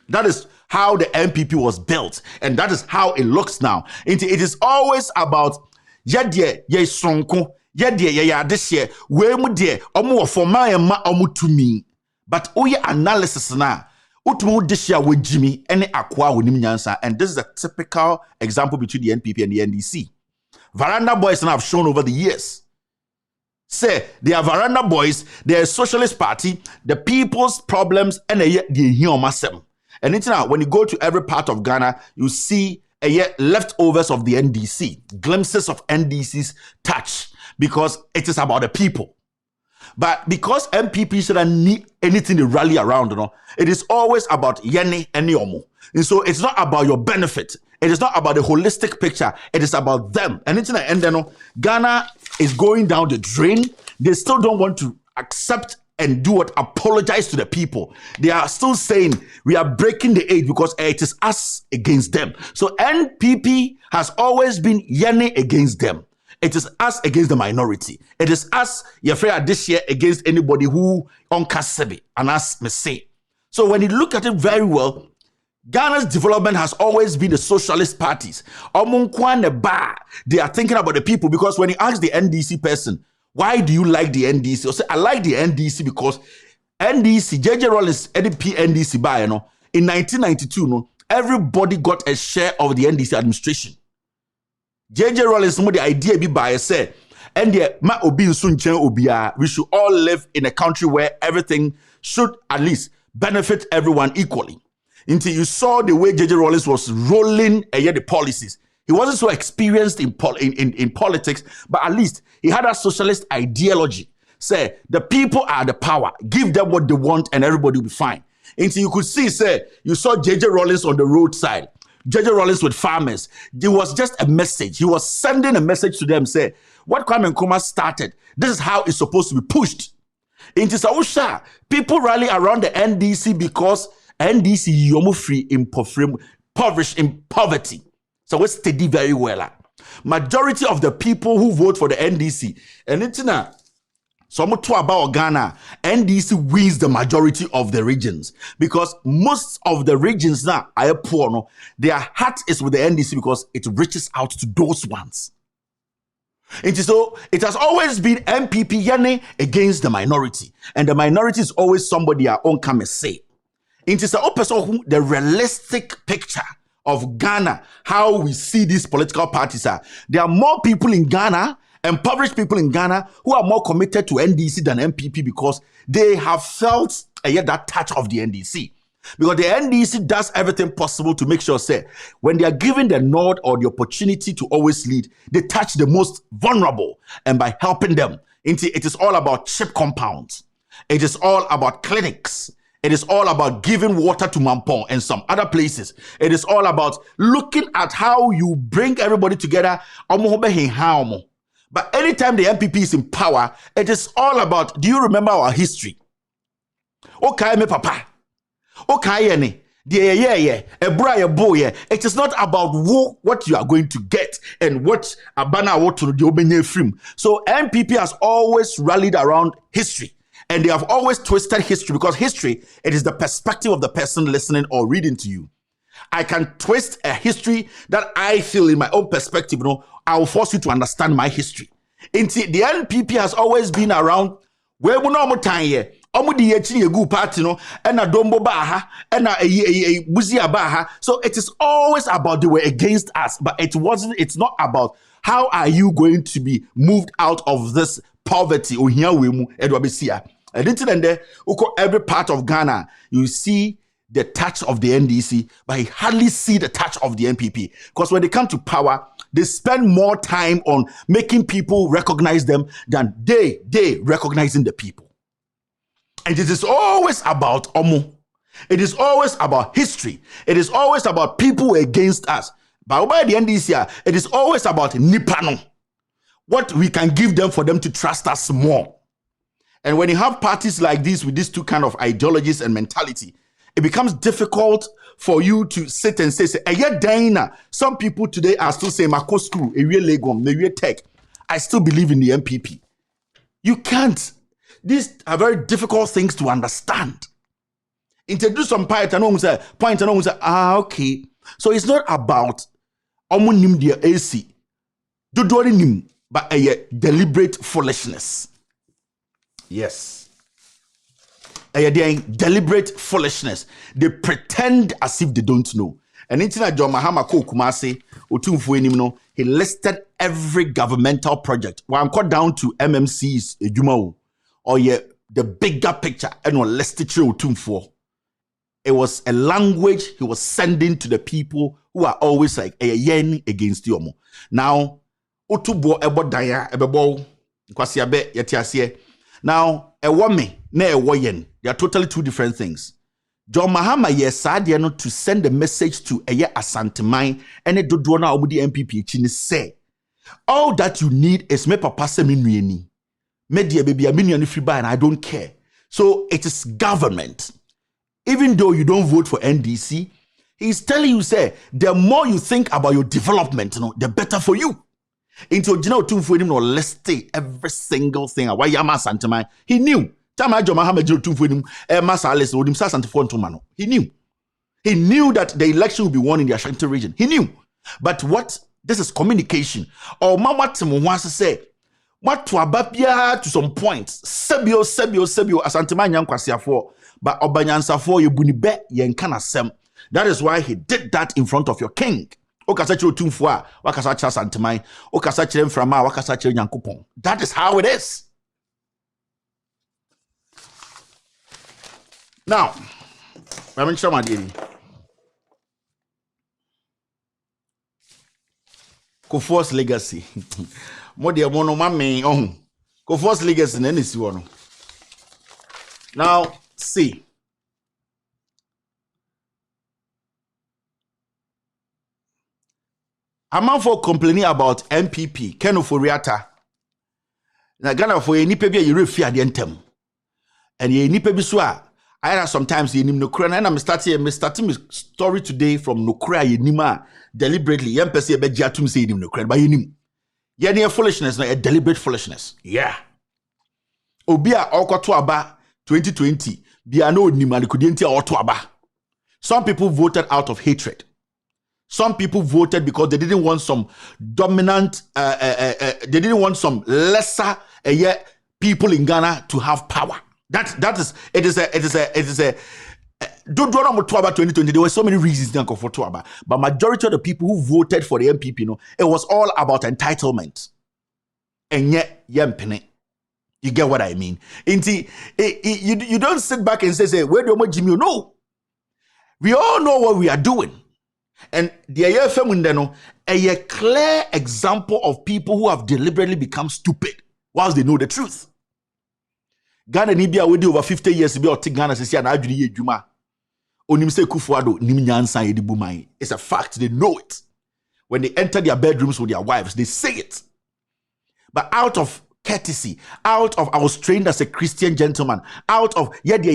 That is how the MPP was built. And that is how it looks now. It is always about yadye ye stronko, yadye ye this year, we mu de omu for my ma omu to me. But oye analysis now. And this is a typical example between the NPP and the NDC. Veranda boys have shown over the years. Say they are veranda boys, they are a socialist party, the people's problems, and they hear myself. And it's now when you go to every part of Ghana, you see leftovers of the NDC, glimpses of NDC's touch, because it is about the people. But because MPP shouldn't need anything to rally around, it is always about Yeni and Niomo. And so it's not about your benefit. It is not about the holistic picture. It is about them. And it's Ghana is going down the drain. They still don't want to accept and do what? Apologize to the people. They are still saying we are breaking the eight because it is us against them. So NPP has always been Yeni against them. It is us against the minority. It is us, this year, against anybody who on Kasebi, and us may say. So when you look at it very well, Ghana's development has always been the socialist parties. They are thinking about the people, because when you ask the NDC person, why do you like the NDC? Or say, I like the NDC because NDC, JJ Rollins, NDP, NDC by, in 1992, everybody got a share of the NDC administration. JJ Rollins, some of the idea be by say, and the ma obi nsunchen obia, we should all live in a country where everything should at least benefit everyone equally. Until you saw the way JJ Rollins was rolling the policies. He wasn't so experienced in politics, but at least he had a socialist ideology. Say, the people are the power. Give them what they want and everybody will be fine. Until you could see, say, you saw JJ Rollins on the roadside. JJ Rollins with farmers. It was just a message. He was sending a message to them, say, what Kwame Nkrumah started, this is how it's supposed to be pushed. Into Sausha, people rally around the NDC because NDC yomo free impoverished in poverty. So it's steady very well. Majority of the people who vote for the NDC, and it's now, so I'm talking about Ghana, NDC wins the majority of the regions, because most of the regions now are poor. No? Their heart is with the NDC because it reaches out to those ones. And so it has always been MPP Yane against the minority, and the minority is always somebody our own come and say. It is the realistic picture of Ghana, how we see these political parties are. There are more people in Ghana, impoverished people in Ghana, who are more committed to NDC than MPP because they have felt that touch of the NDC. Because the NDC does everything possible to make sure, say, when they are given the nod or the opportunity to always lead, they touch the most vulnerable. And by helping them, it is all about cheap compounds. It is all about clinics. It is all about giving water to Mampong and some other places. It is all about looking at how you bring everybody together. But anytime the MPP is in power, it is all about, do you remember our history? Okay, me papa. Okay, ne. It is not about what you are going to get and what Abana want to do. So MPP has always rallied around history. And they have always twisted history, because history, it is the perspective of the person listening or reading to you. I can twist a history that I feel in my own perspective, I will force you to understand my history. The NPP has always been around where we know time here. Omu di yechi yegu party no, ena dombo ba ha, ena buzi ba ha. So it is always about they were against us, but it's not about how are you going to be moved out of this poverty. And every part of Ghana, you see the touch of the NDC, but you hardly see the touch of the NPP. Because when they come to power, they spend more time on making people recognize them than they recognizing the people. And it is always about Omo. It is always about history. It is always about people against us. But by the NDC, it is always about Nipano. What we can give them for them to trust us more. And when you have parties like this with these two kind of ideologies and mentality, it becomes difficult for you to sit and say, some people today are still saying, Mako school, a real Legom, a real tech. I still believe in the MPP. You can't. These are very difficult things to understand. Introduce some point and say, okay. So it's not about omunim dia AC. Nim, but a deliberate foolishness. Yes. A deliberate foolishness. They pretend as if they don't know. And Intina John Mahama Ko Kumase, Otumfu Enimno, he listed every governmental project. One cut down to MMC's Jumao. Or the bigger picture and listed Otumfu. It was a language he was sending to the people who are always like a yen against Yomo. Now, Otubo ebo daya ebebo kwasiabe yetiasie. Now, a woman na a woyen. They are totally two different things. John Mahama yesadia no to send a message to Eye Asanteman and a Dodona Obudi MPP chini say, all that you need is me papa se minueni. Media baby a minion free buy and I don't care. So it is government. Even though you don't vote for NDC, he's telling you, say, the more you think about your development, the better for you. Into General Tumfu him no list every single thing. Why Yama Santaman? He knew. He knew. He knew that the election would be won in the Ashanti region. He knew. But what? This is communication. Or Mama Timu wants to say, what to abapia to some points. Sebio, Asanteman Yankwasiafo. But Obanyansafo Yebunibe Yenkana Sem. That is why he did that in front of your king. Okasachiro Tumfua, Wakasacha Santemai, Okasachiro Frama, Wakasachiro Yankupon. That is how it is. Now, I'm sure my dear. Kofo's legacy. Modia mono mame on. Kofo's legacy in any one. Now, see. I'm for complaining about MPP, Ken Ofori Attah. Na Ghana for any pebi you refia the entem. And ye ni pebi so I had sometimes ye nim nokra and I'm starting my story today from nokra ye nima deliberately. Yem pese be jatum say nim nokra but ye nim. Ye near foolishness na a deliberate foolishness. Yeah. Obia okoto aba 2020 bia no nim and could enti oto aba. Some people voted out of hatred. Some people voted because they didn't want some dominant, they didn't want some lesser people in Ghana to have power. It is a. Don't know about 2020. There were so many reasons for Tuaba, but majority of the people who voted for the MPP, it was all about entitlement. And yet, yempene. You get what I mean? You don't sit back and say, where do you Jimmy? No. We all know what we are doing. And the AFM a clear example of people who have deliberately become stupid whilst they know the truth. Ghana Nibia will do over 50 years to be out Ghana says and Adri Juma. Onim se Kufuado, Nim Nyansa Edibumai. It's a fact, they know it. When they enter their bedrooms with their wives, they say it. But out of courtesy, out of I was trained as a Christian gentleman, out of if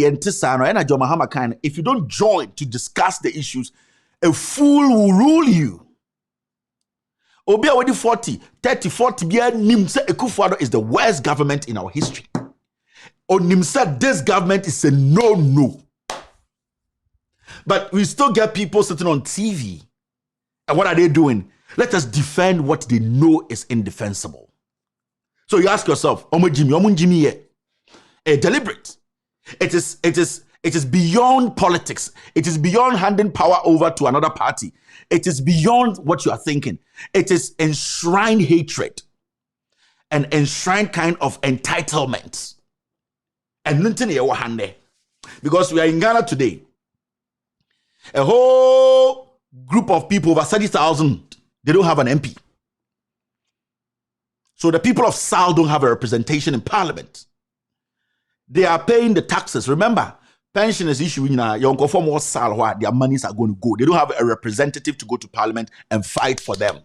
you don't join to discuss the issues, a fool will rule you. Obi already 40, 30, 40 Nimsa Ekufuado is the worst government in our history. Or Nimsa, this government is a no. But we still get people sitting on TV. And what are they doing? Let us defend what they know is indefensible. So you ask yourself, Omo Jimmy, deliberate. It is beyond politics. It is beyond handing power over to another party. It is beyond what you are thinking. It is enshrined hatred and enshrined kind of entitlement. And nothing here, because we are in Ghana today. A whole group of people, over 30,000, they don't have an MP. So the people of Sal don't have a representation in parliament. They are paying the taxes. Remember, pension is issued in young conform more Sal where their monies are going to go. They don't have a representative to go to parliament and fight for them.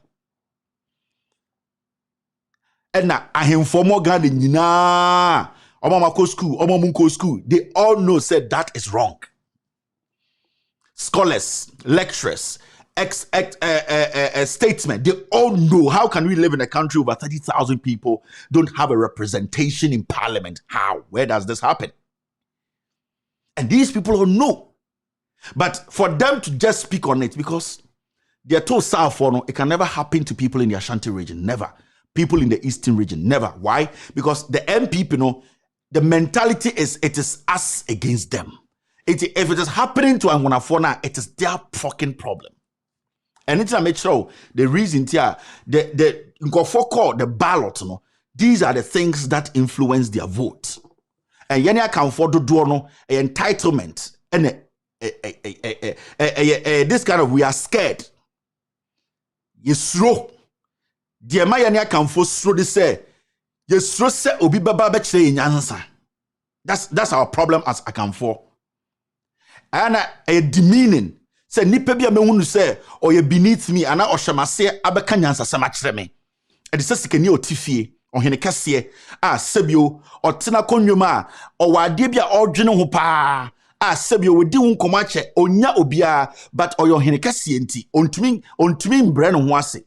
And now I inform more Ghana school. They all know said that is wrong. Scholars, lecturers, statesmen, they all know how can we live in a country over 30,000 people don't have a representation in parliament? How? Where does this happen? And these people all know. But for them to just speak on it, because they're told it can never happen to people in the Ashanti region. Never. People in the Eastern region. Never. Why? Because the MPP, the mentality is it is us against them. If it is happening to Angonafona, it is their fucking problem. And it's a make sure the reason here, the ballot, these are the things that influence their vote. And yenya can for do entitlement and this kind of we are scared. Yesro. The yenya can for so they say yesro se obi baba be kire nyansa. That's our problem as I can for. And a demeaning say nipa bia mehunu say or you beneath me and oshemase abeka nyansa sama kire me. E de sikani otifie ohene kase sebio otena konwoma o wade bia odwene ho pa sebio wodi hu komache onya obia but oyo ohene kase enti ontumi mbre no ho ase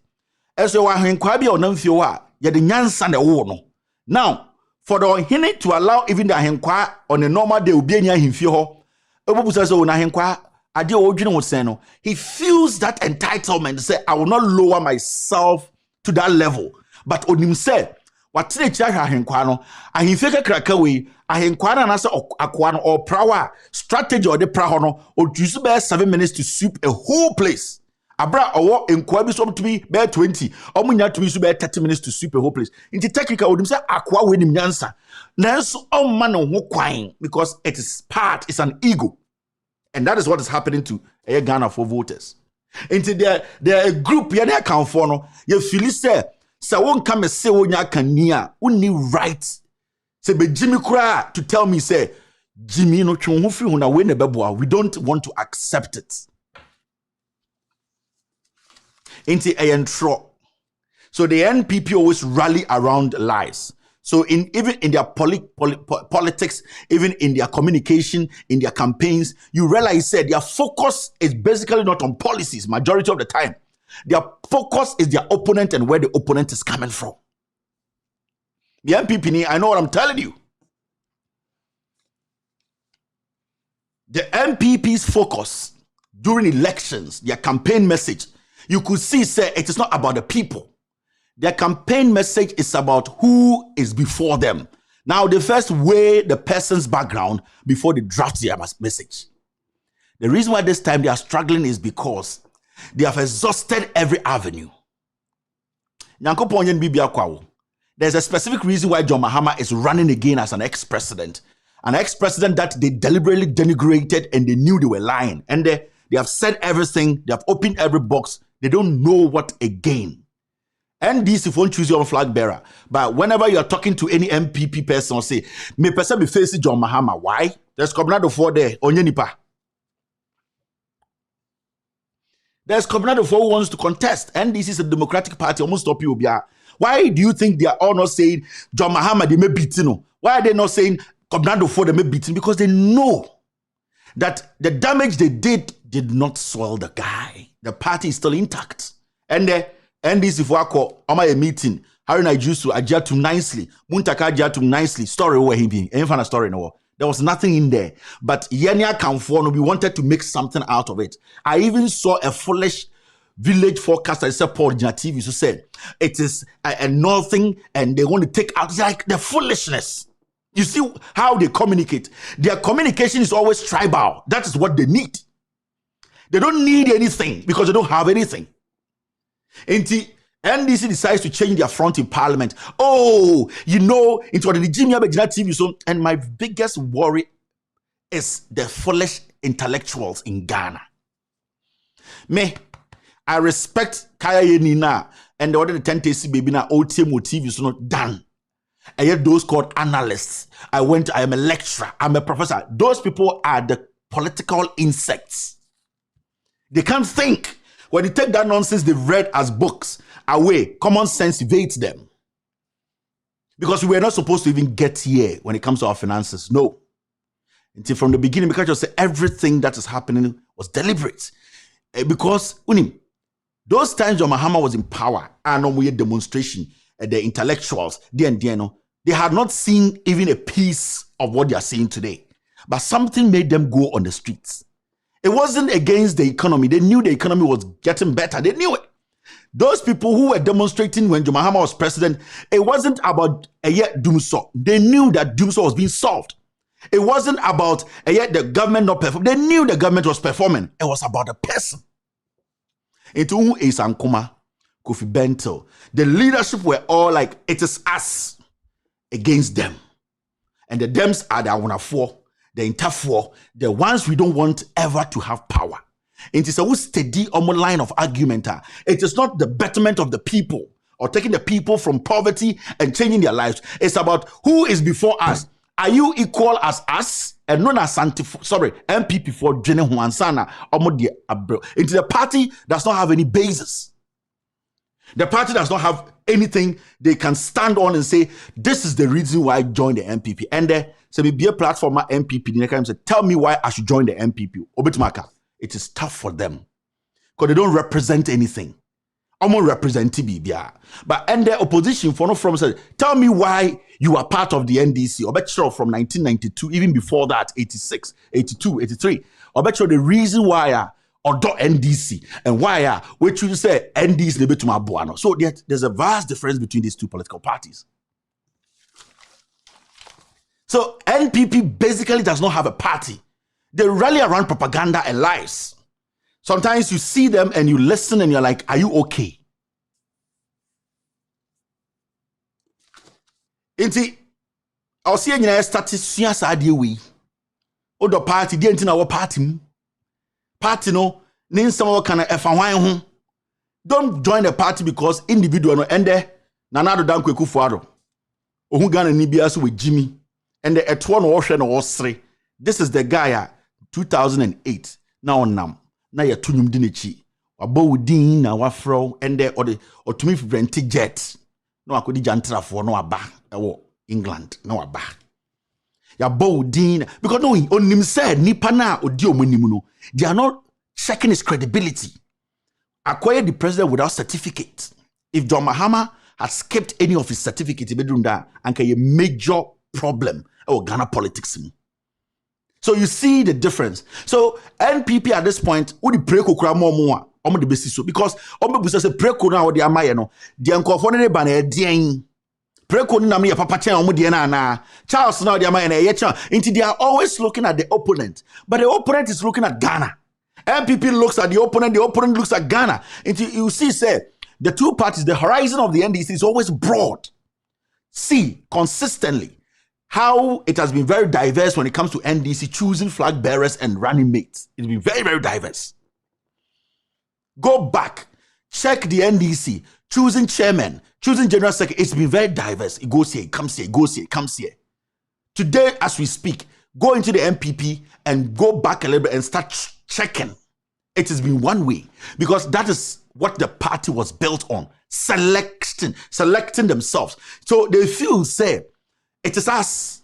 eso wa hwenkwa bia onamfie ho a ye de nyansa na wo no. Now for the ohene to allow even the hwenkwa on a normal day obi anya himfie ho obubusa so na hwenkwa ade odwene ho sen no, he feels that entitlement to say I will not lower myself to that level, but onim say what tire kira ahenkwa no ahemfie kakraka we ahenkwa na say akwa no or power strategy or the pra no ojusu be 7 minutes to sweep a whole place. Abra owo enkwa bi so to be 20 omunya to be so be 30 minutes to sweep a whole place. Inti technical odim say akwa we nim nyansa nanso omma no ho kwan because it is it's an ego. And that is what is happening to Ghana for voters. Into there a group you account for no you feel say won't come and say wonya kania uni right say be Jimmy Kra to tell me say Jimmy no twon ho fi ho na we ne beboa. We don't want to accept it. Into a intro. So the NPP always rally around lies. So even in their politics, even in their communication, in their campaigns, you realize that their focus is basically not on policies majority of the time. Their focus is their opponent and where the opponent is coming from. The MPP, I know what I'm telling you. The MPP's focus during elections, their campaign message, you could see, say, it is not about the people. Their campaign message is about who is before them. Now, they first weigh the person's background before they draft their message. The reason why this time they are struggling is because they have exhausted every avenue. There's a specific reason why John Mahama is running again as an ex-president. An ex-president that they deliberately denigrated and they knew they were lying. And they have said everything. They have opened every box. They don't know what again. And this if you won't choose your flag bearer. But whenever you are talking to any MPP person, say, me person be facing John Mahama. Why? There's Combinado 4 there. Onyenipa. There's Combinado 4 who wants to contest. And this is a Democratic Party. Almost stop you. Why do you think they are all not saying John Mahama they may beat you? Why are they not saying Combinado 4 they may beat him? Because they know that the damage they did not swell the guy. The party is still intact. And this if I call a meeting, Harry Nijusu ajatum nicely, Muntaka ajatum nicely, story where he being, any kind story no. There was nothing in there. But Yenya Kamfono, we wanted to make something out of it. I even saw a foolish village forecaster, said Paul TV, who said it is a nothing and they want to take out. It's like the foolishness. You see how they communicate. Their communication is always tribal. That is what they need. They don't need anything because they don't have anything. Until NDC decides to change their front in parliament. Oh, you know, into the Jimmy TV so. And my biggest worry is the foolish intellectuals in Ghana. Me, I respect Kaya Yenina and the other 10 TC baby na OTM TV so not done. I hear those called analysts. I am a lecturer, I'm a professor. Those people are the political insects. They can't think. When you take that nonsense they've read as books away, common sense evades them. Because we were not supposed to even get here when it comes to our finances. No. Until from the beginning, because you say everything that is happening was deliberate. Because those times John Mahama was in power, and we had demonstration, the intellectuals, they had not seen even a piece of what they are seeing today. But something made them go on the streets. It wasn't against the economy. They knew the economy was getting better. They knew it. Those people who were demonstrating when John Mahama was president, it wasn't about Doomsor. They knew that Doomsor was being solved. It wasn't about the government not performing. They knew the government was performing. It was about the person. Into who is Ankuma, Kofi Bento. The leadership were all like, it is us against them. And the dems are the Awunafoɔ, the Intafoɔ, the ones we don't want ever to have power. It is a steady line of argument. It is not the betterment of the people or taking the people from poverty and changing their lives. It's about who is before us. Are you equal as us? And known as MPP for Jenny Huansana into the party does not have any basis. The party does not have anything they can stand on and say, this is the reason why I joined the MPP. And so be a platform MPP. The next time say, tell me why I should join the MPP. Obitumaka. It is tough for them because they don't represent anything. I'm not representing BBA. But and the opposition for no from said, tell me why you are part of the NDC. Or bet you from 1992, even before that, 86, 82, 83. Or bet you the reason why or do NDC and why which you say NDC the bit to my buano. So there's a vast difference between these two political parties. So NPP basically does not have a party. They rally around propaganda and lies. Sometimes you see them and you listen and you're like, are you okay? Inti, I'll see you statistics are the way. Odo party, the anti our party. Party no, name some kind of F1 don't join the party because individual no and there Nanado Dan Kweku Fuado. Ohugana Nibiasu with Jimmy and the Etwan Ocean or Osre. This is the guy 2008. Now nam. Na ya tunyum dinichi. Wabo din na wafro ende or to me renti jet. No akodi jantra for no aba England no aba. Ya bo din because no on him said nipa na odi omanimu no. They are not checking his credibility. Acquired the president without certificate. If John Mahama had skipped any of his certificates, he bedroom that and a major problem or Ghana politics. So you see the difference. So NPP at this point, would the preko kura more on the basis so because omo say preko na what the amaye no the ankofo ne ba na edien preko na me papa chen omo de na Charles now the amaye na ye chen into they are always looking at the opponent, but the opponent is looking at Ghana. NPP looks at the opponent looks at Ghana. Until you see say the two parties, the horizon of the NDC is always broad. See consistently how it has been very diverse when it comes to NDC choosing flag bearers and running mates. It's been very, very diverse. Go back, check the NDC, choosing chairman, choosing general secretary. It's been very diverse. It goes here, it comes here, it goes here, it comes here. Today, as we speak, go into the MPP and go back a little bit and start checking. It has been one way because that is what the party was built on. Selecting themselves. So they feel, say, it is us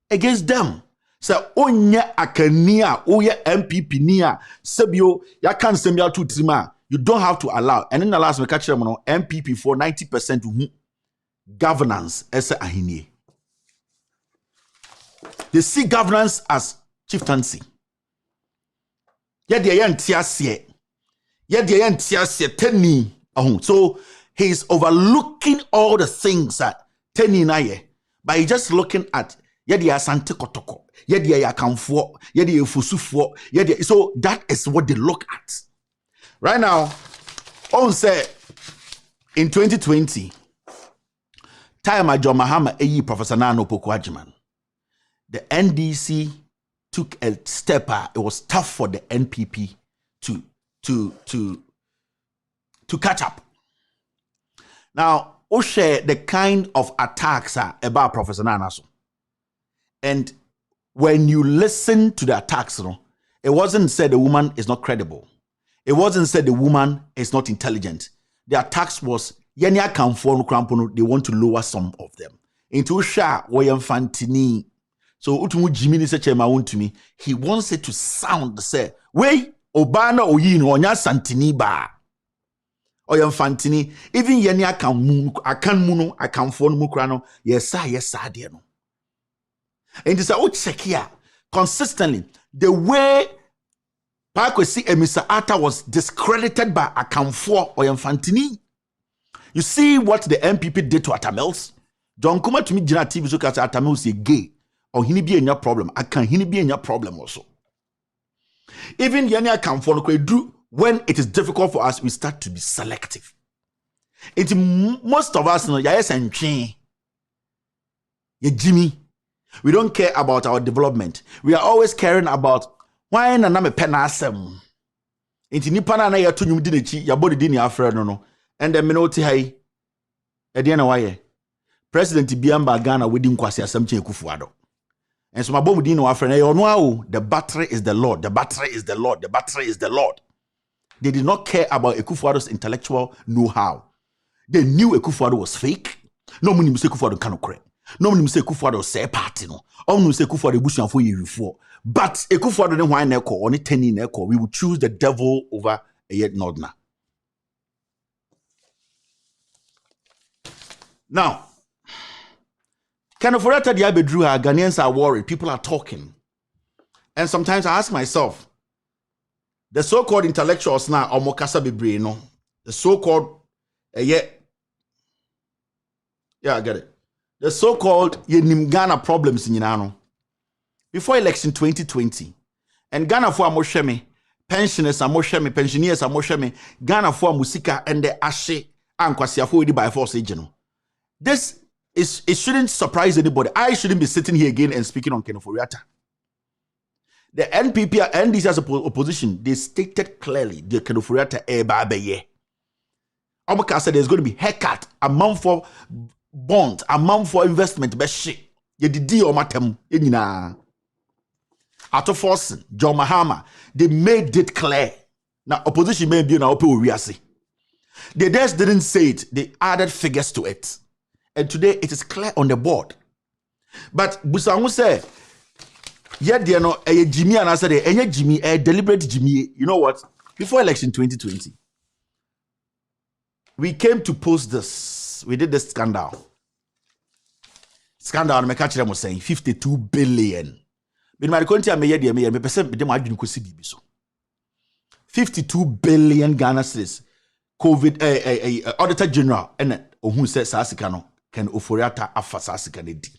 against them. So onye akania, oye MPP niya, sebio ya kan semia tu trima. You don't have to allow. And in the last we catch them on MPP for 90% governance as a ahinie. They see governance as chieftaincy. Yet the yan tiasie. Yet the yan tiasie teni. So he's overlooking all the things that teni na ye. By just looking at Yedi asante kotoko. Yedi yakamfo. Yedi efusufo. Yedi. So that is what they look at. Right now, on say in 2020, time John Mahama Professor Nana Opoku-Agyeman, the NDC took a step. It was tough for the NPP to catch up. Now, share the kind of attacks about Professor Nana. And when you listen to the attacks, it wasn't said the woman is not credible. It wasn't said the woman is not intelligent. The attacks was they want to lower some of them. Into Sha Fantini. So Utumu Jimmy said to me, he wants it to sound say, "Wey Obana Oyin Onya Santini ba." Oyam Fantini, even Yeni akan muno, akan phone mukrano, yes, dear no. And it's a check here consistently. The way Pakwesi and Mr. Attah was discredited by Akamfo Oyam Fantini. You see what the MPP did to Attah Mills? Don't come to me, Jina TV, so that Attah Mills is gay. Or he be in your problem. I can he be in your problem also. Even Yenya Akamfo do when it is difficult for us, we start to be selective. It's most of us, yes and Jimmy. We don't care about our development. We are always caring about why na me penasem. Inti nipa na ya to nyum di nechi ya body di ni afra no. And then me no ti hai. E de na waye. President Biamba Ghana wedi nkwasi asem che Kufuado. And so my bomu di no afra na yo no awo. The battery is the Lord. The battery is the Lord. The battery is the Lord. They did not care about Ekufuado's intellectual know-how. They knew Ekufuado was fake. No money say Ekufuado cannot correct. No money say Ekufuado say party no. No say Ekufuado busham for you before. But Ekufuado then why neko only 10 in neko. We will choose the devil over a yet nodna. Now, kind of what Ghanaians are worried. People are talking, and sometimes I ask myself. The so-called intellectuals now are mokasa bebre, no. The so-called yeah, I get it. The so-called Ghana problems in Yinano. Before election 2020, and Ghana for Amoshemi, pensioners Amoshemi, pensioners Amoshemi, Ghana for Musika and the Ashe and Kwasiafo by force agent. This is it shouldn't surprise anybody. I shouldn't be sitting here again and speaking on Kenoforiata. The NPP and NDC as opposition, they stated clearly the Kenoforiata Ebabeye. Omaka said there's going to be haircut, amount for bond, amount for investment, best shit. Ye didi o matem, yenina. Attah Forson, John Mahama, they made it clear. Now opposition may be na open uriasi. They just didn't say it, they added figures to it. And today it is clear on the board. But Busangu said, yet there no a Jimmy and I said a Jimmy a deliberate Jimmy. You know what? Before election 2020, we came to post this. We did this scandal. Scandal. Me catch them was saying 52 billion. But my country me yet me percent be dem adwin ko sibi so. 52 billion Ghana cedis. COVID Auditor General and ohun say sasika no can Ofori Attah afa sasika ne di.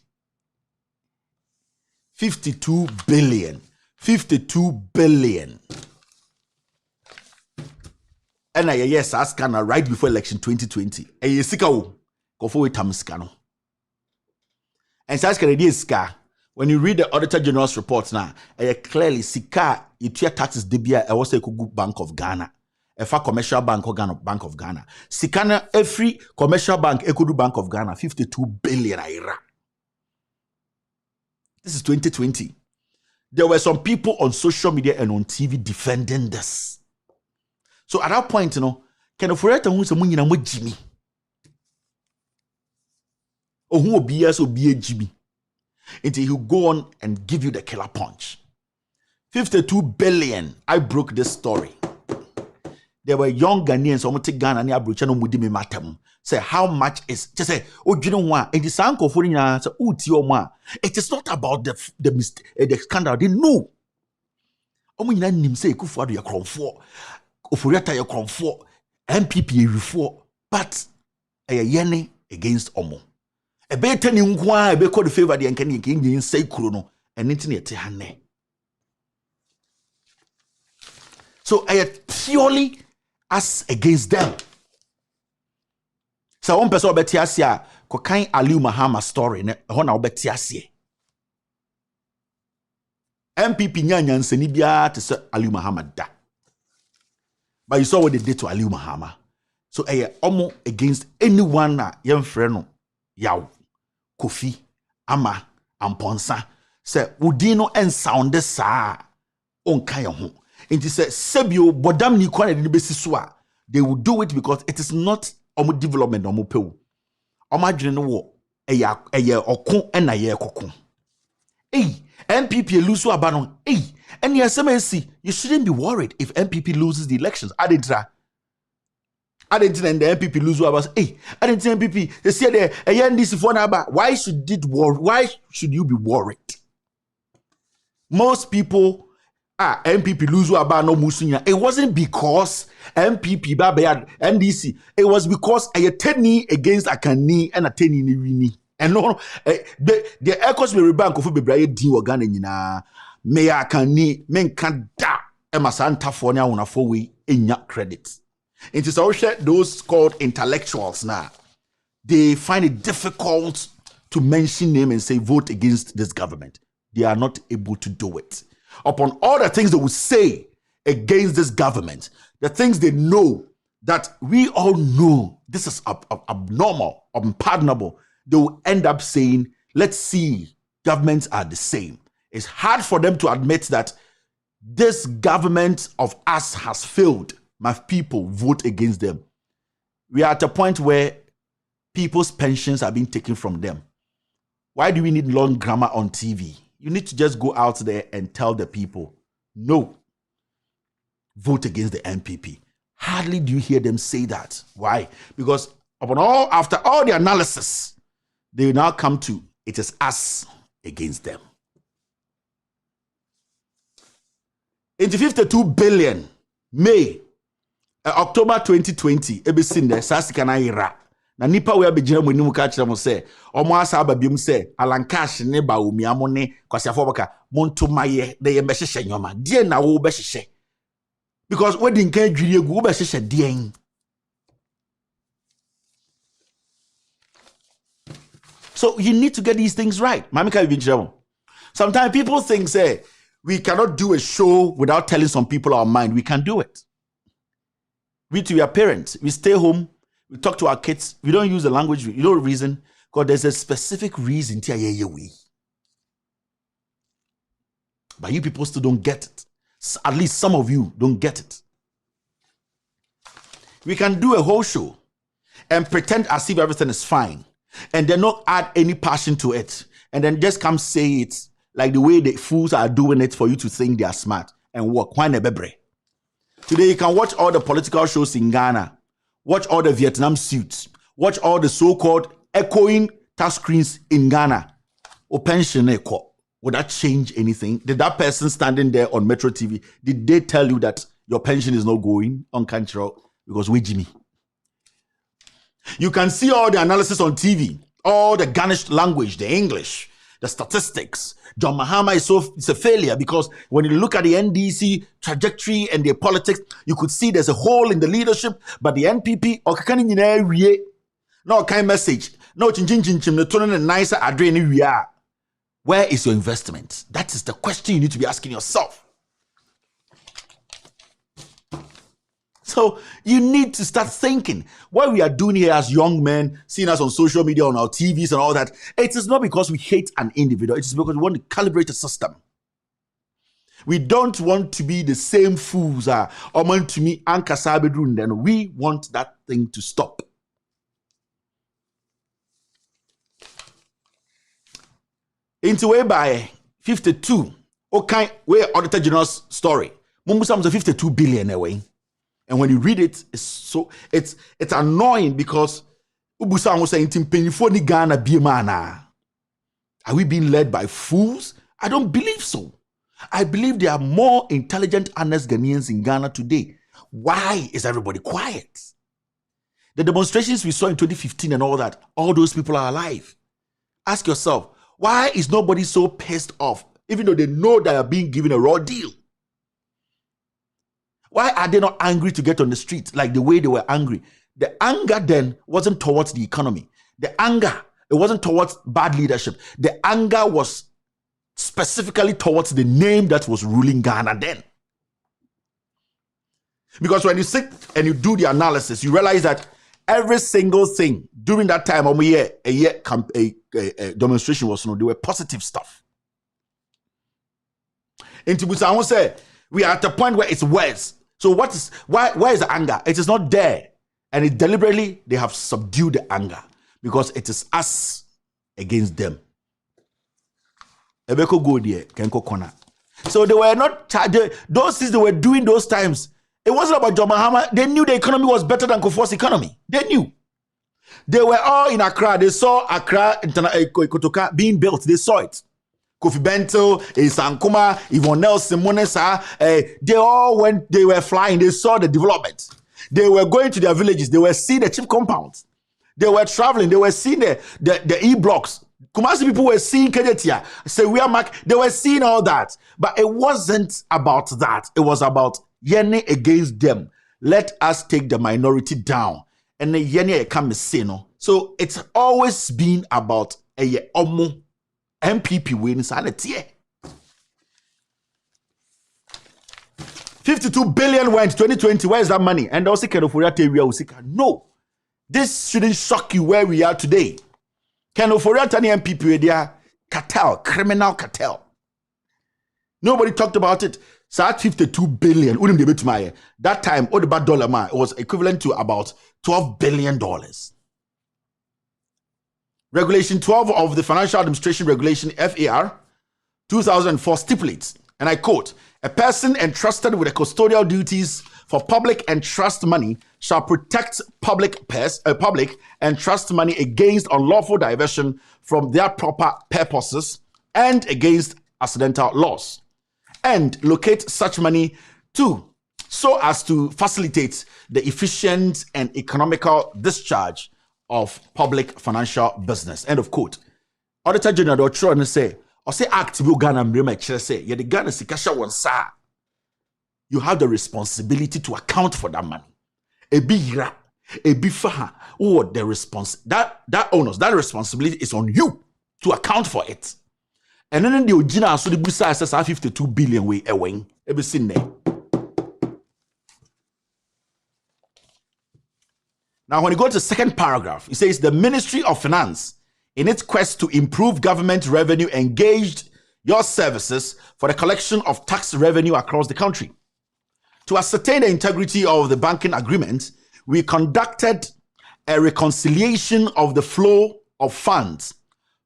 52 billion. 52 billion. And I yes ask right before election 2020. And you sika wo go for tamskano. And Saska when you read the Auditor General's reports now, clearly sika itia taxes debia e was a good Bank of Ghana. A commercial bank or Bank of Ghana. Sikana every commercial bank Ekudu Bank of Ghana 52 billion aira. This is 2020. There were some people on social media and on TV defending this. So at that point, can Ofori Attah who say munyina mo Jimmy? Or who will be so be a Jimmy? Until he'll go on and give you the killer punch. 52 billion. I broke this story. There were young Ghanaians who take Ghana and Abrochano Mudimi Matem. Say how much is just say, oh, you know what? It is uncle for it is not about the scandal. They know. Say Kufuado ya kronfo, Ofori Attah ya kronfo, MPP ya but a yene against Omo. A better new one, a called favor the Ankani King say Kuno, and internet hane. So I purely as against them. So one person betiasia, Kokain Aliu Mahama story, ne hona betiasie. MPP nyanyan senibia to say Aliu Mahama da. But you saw what they did to Aliu Mahama. So almost against anyone na young friend yaw Kofi Ama Amponsa say udino and sound sa on kaya ho. Inti say sebio bodam ni kwana de besi so a they will do it because it is not omo development omo pew. Omo adwene no wo eye okon na ye kokon. MPP lose aba no. And SMSC, you shouldn't be worried if MPP loses the elections. I didn't and the MPP lose aba. I didn't MPP. They say the NDC for aba. Why should you be worried? Most people MPP lose aba no musunya. It wasn't because MPP baba NDC. It was because a 10 against Akani and a 10 ni wini. And no, the echoes will bank of Bebraye D organ nyina me Akani men can da emasanta for nya una for we enya credit. It is also those called intellectuals now. They find it difficult to mention name and say vote against this government. They are not able to do it. Upon all the things they would say against this government, the things they know that we all know this is abnormal, unpardonable, they will end up saying, let's see, governments are the same. It's hard for them to admit that this government of us has failed. My people vote against them. We are at a point where people's pensions are being taken from them. Why do we need long grammar on TV? You need to just go out there and tell the people, no, vote against the MPP. Hardly do you hear them say that. Why? Because after all the analysis, they now come to, it is us against them. In the 52 billion, October 2020, ebesin de sasika na ira. Na nipa we abegina mo nimu ka kire mo se, omo asa ababiem se, alankash ne ba omiamo ne kwasiafo baka, monto maye de ye behyehyɛ nyoma. Die na wo behyehyɛ. Because wedding kan dwiri egu wo behyehyɛ die. So you need to get these things right. Sometimes people think, say, we cannot do a show without telling some people our mind. We can do it. We are parents. We stay home. We talk to our kids. We don't use the language. You know the reason? Because there's a specific reason. But you people still don't get it. At least some of you don't get it. We can do a whole show and pretend as if everything is fine. And then not add any passion to it. And then just come say it like the way the fools are doing it for you to think they are smart and work. Today you can watch all the political shows in Ghana, watch all the Vietnam suits, watch all the so-called echoing touch screens in Ghana. O pension echo. Would that change anything? Did that person standing there on Metro TV, did they tell you that your pension is not going on control? Because we Jimmy. You can see all the analysis on TV, all the garnished language, the English, the statistics. John Mahama it's a failure because when you look at the NDC trajectory and their politics, you could see there's a hole in the leadership, but the NPP, no kind message, no nicer adrenaline. Where is your investment? That is the question you need to be asking yourself. So you need to start thinking. What we are doing here as young men, seeing us on social media, on our TVs and all that, it is not because we hate an individual. It is because we want to calibrate a system. We don't want to be the same fools. We want that thing to stop. Into way by 52. Okay, where Auditor General's story. Mumbusa was 52 billion away. And when you read it, it's annoying because Ubusa was saying Ghana Biemana. Are we being led by fools? I don't believe so. I believe there are more intelligent, honest Ghanaians in Ghana today. Why is everybody quiet? The demonstrations we saw in 2015 and all that, all those people are alive. Ask yourself, why is nobody so pissed off, even though they know they are being given a raw deal? Why are they not angry to get on the street like the way they were angry? The anger then wasn't towards the economy. The anger, it wasn't towards bad leadership. The anger was specifically towards the name that was ruling Ghana then. Because when you sit and you do the analysis, you realize that every single thing during that time, a demonstration was, there were positive stuff. And Tibusa won't say, we are at the point where it's worse. So where is the anger? It is not there. And it deliberately, they have subdued the anger because it is us against them. Ebeko go there, Kenko Kona. So they were not, those things they were doing those times, it wasn't about John Mahama. They knew the economy was better than Kofo's economy. They knew. They were all in Accra. They saw Accra, Kotoka being built. They saw it. Kofi Bento, Sankuma, Yvonne Nelson, Monesa, they all went, they were flying. They saw the development. They were going to their villages. They were seeing the cheap compounds. They were traveling. They were seeing the E-blocks. Kumasi people were seeing Kedetia. They were seeing all that. But it wasn't about that. It was about Yene against them. Let us take the minority down. And the Yene come no. So it's always been about a Omo MPP wins and it's 52 billion went 2020. Where is that money? And also no. This shouldn't shock you where we are today. Ofori Tani MPP with their cartel, criminal cartel. Nobody talked about it. So at 52 billion, that time, all the bad dollar man, it was equivalent to about $12 billion. Regulation 12 of the Financial Administration Regulation, FAR, 2004 stipulates, and I quote, a person entrusted with the custodial duties for public and trust money shall protect public and trust money against unlawful diversion from their proper purposes and against accidental loss, and locate such money too, so as to facilitate the efficient and economical discharge of public financial business. End of quote. Auditor General Doctor say, or say act will Ghana mrema say, yeah, the Ghana sikasha one sa. You have the responsibility to account for that money. Ebi faha. Oh, the that responsibility is on you to account for it. And then the original so the busa says 52 billion way away. Ebi seen there. Now, when you go to the second paragraph, it says the Ministry of Finance, in its quest to improve government revenue, engaged your services for the collection of tax revenue across the country. To ascertain the integrity of the banking agreement, we conducted a reconciliation of the flow of funds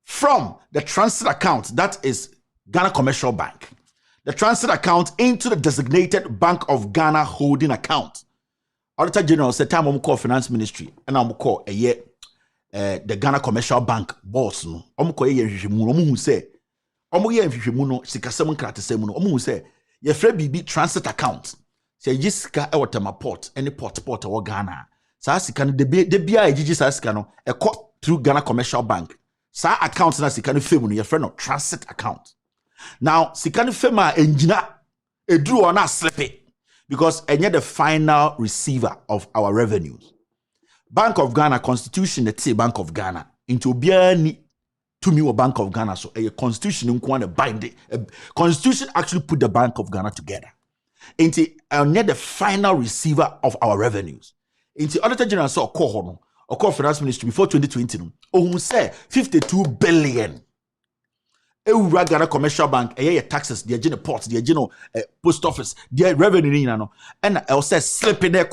from the transit account, that is Ghana Commercial Bank, the transit account into the designated Bank of Ghana holding account. Auditor General said, time I'm call Finance Ministry, and I'm call the Ghana Commercial Bank boss. No, I'm call who say, no, Sikasamun Kratasemuno, who say, your friend BB transit account. Say, Jessica, Ewatama port, any port or Ghana. Sassikan, the BI Gigi Saskano, a court through Ghana Commercial Bank. Sa account na Sikani Femu, your friend of transit account. Now, Sikani Fema engineer, a drew on us slip it. Because you're the final receiver of our revenues. Bank of Ghana Constitution, let's say Bank of Ghana. Into Biani to me or Bank of Ghana. So a constitution to bind it. Constitution actually put the Bank of Ghana together. Into you're the final receiver of our revenues. Into Auditor General saw call Finance Ministry before 2020. Who say 52 billion. Ghana Commercial Bank, taxes, the general ports, the general post office, the revenue, and I'll say slipping there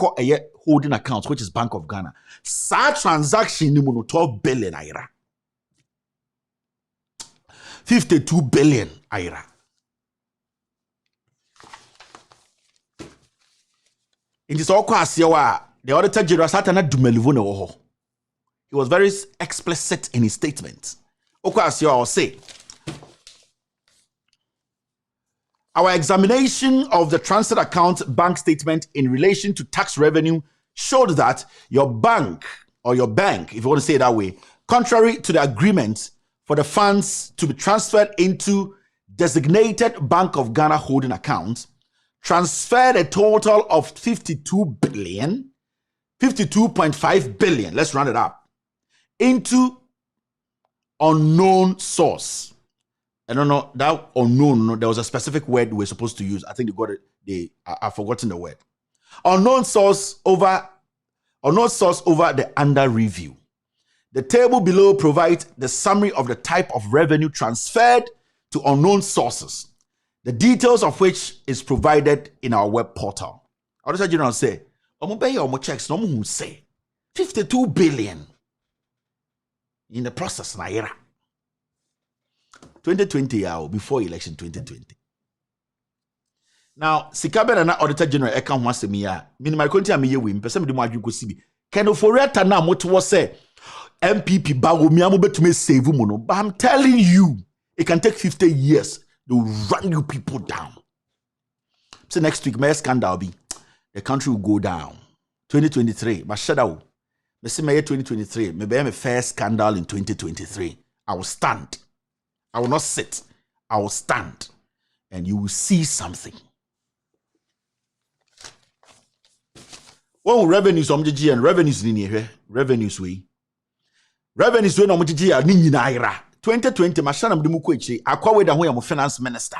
holding accounts, which is Bank of Ghana. Such transaction, 12 billion aira. 52 billion aira. It is all quite the Auditor General Satana Dumelivone. He was very explicit in his statement. I'll say. Our examination of the transit account bank statement in relation to tax revenue showed that your bank, or your bank, if you want to say it that way, contrary to the agreement for the funds to be transferred into designated Bank of Ghana holding accounts, transferred a total of 52.5 billion, let's round it up, into unknown source. I don't know, that unknown, there was a specific word we're supposed to use. I think they got it, I've forgotten the word. Unknown source over the under review. The table below provides the summary of the type of revenue transferred to unknown sources, the details of which is provided in our web portal. I just general say, checks no say 52 billion in the process na era 2020 before election 2020. Now, Sikabe na Auditor General eka ho asemi ya minimal konti ameye we mpese me de mo adwugo sibi Ken Ofori Attah na moto say MPP bago mi amo betumi save mu no, but I'm telling you it can take 50 years to run you people down. So next week my scandal be the country will go down 2023 but shadow me say my 2023 me be my first scandal in 2023. I will stand, I will not sit, I will stand, and you will see something. Well, revenues omjiji and revenues ni here. Revenues we no omjiji ya ni nyina ira 2020 mashana mdimu ko echi akwa we da ho ya mo finance minister.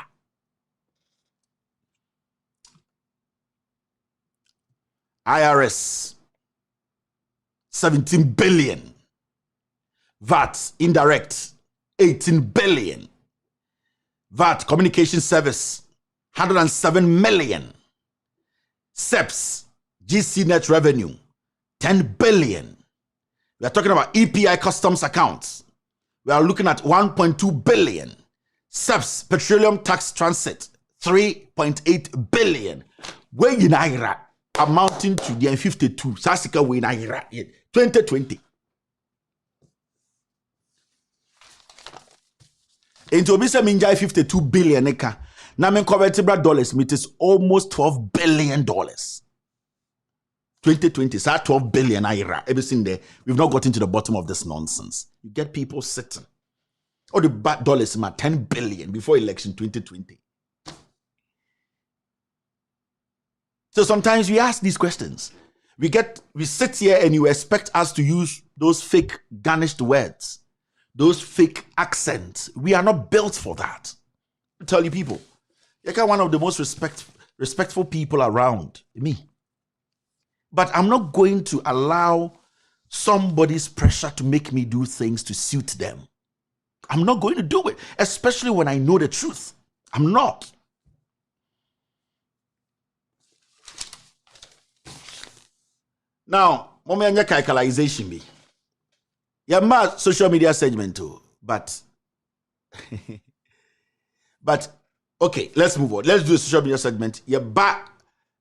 IRS 17 billion, VAT indirect 18 billion, VAT communication service 107 million, SEPS GC net revenue 10 billion. We are talking about EPI customs accounts. We are looking at 1.2 billion. SEPS petroleum tax transit 3.8 billion. Where in Naira amounting to the 52. Sasika we Naira 2020. Into Obisa Minjai 52 billion eka. Now in convertible dollars, it is almost $12 billion. 2020, so 12 billion naira, everything there. We've not gotten to the bottom of this nonsense. You get people sitting. Or the bad dollars, 10 billion before election 2020. So sometimes we ask these questions. We sit here and you expect us to use those fake garnished words, those fake accents. We are not built for that. I tell you people, you're one of the most respectful people around me. But I'm not going to allow somebody's pressure to make me do things to suit them. I'm not going to do it, especially when I know the truth. I'm not. Now, moment calculation be. Yeah, my social media segment too, but okay, let's move on. Let's do a social media segment. Yeah, but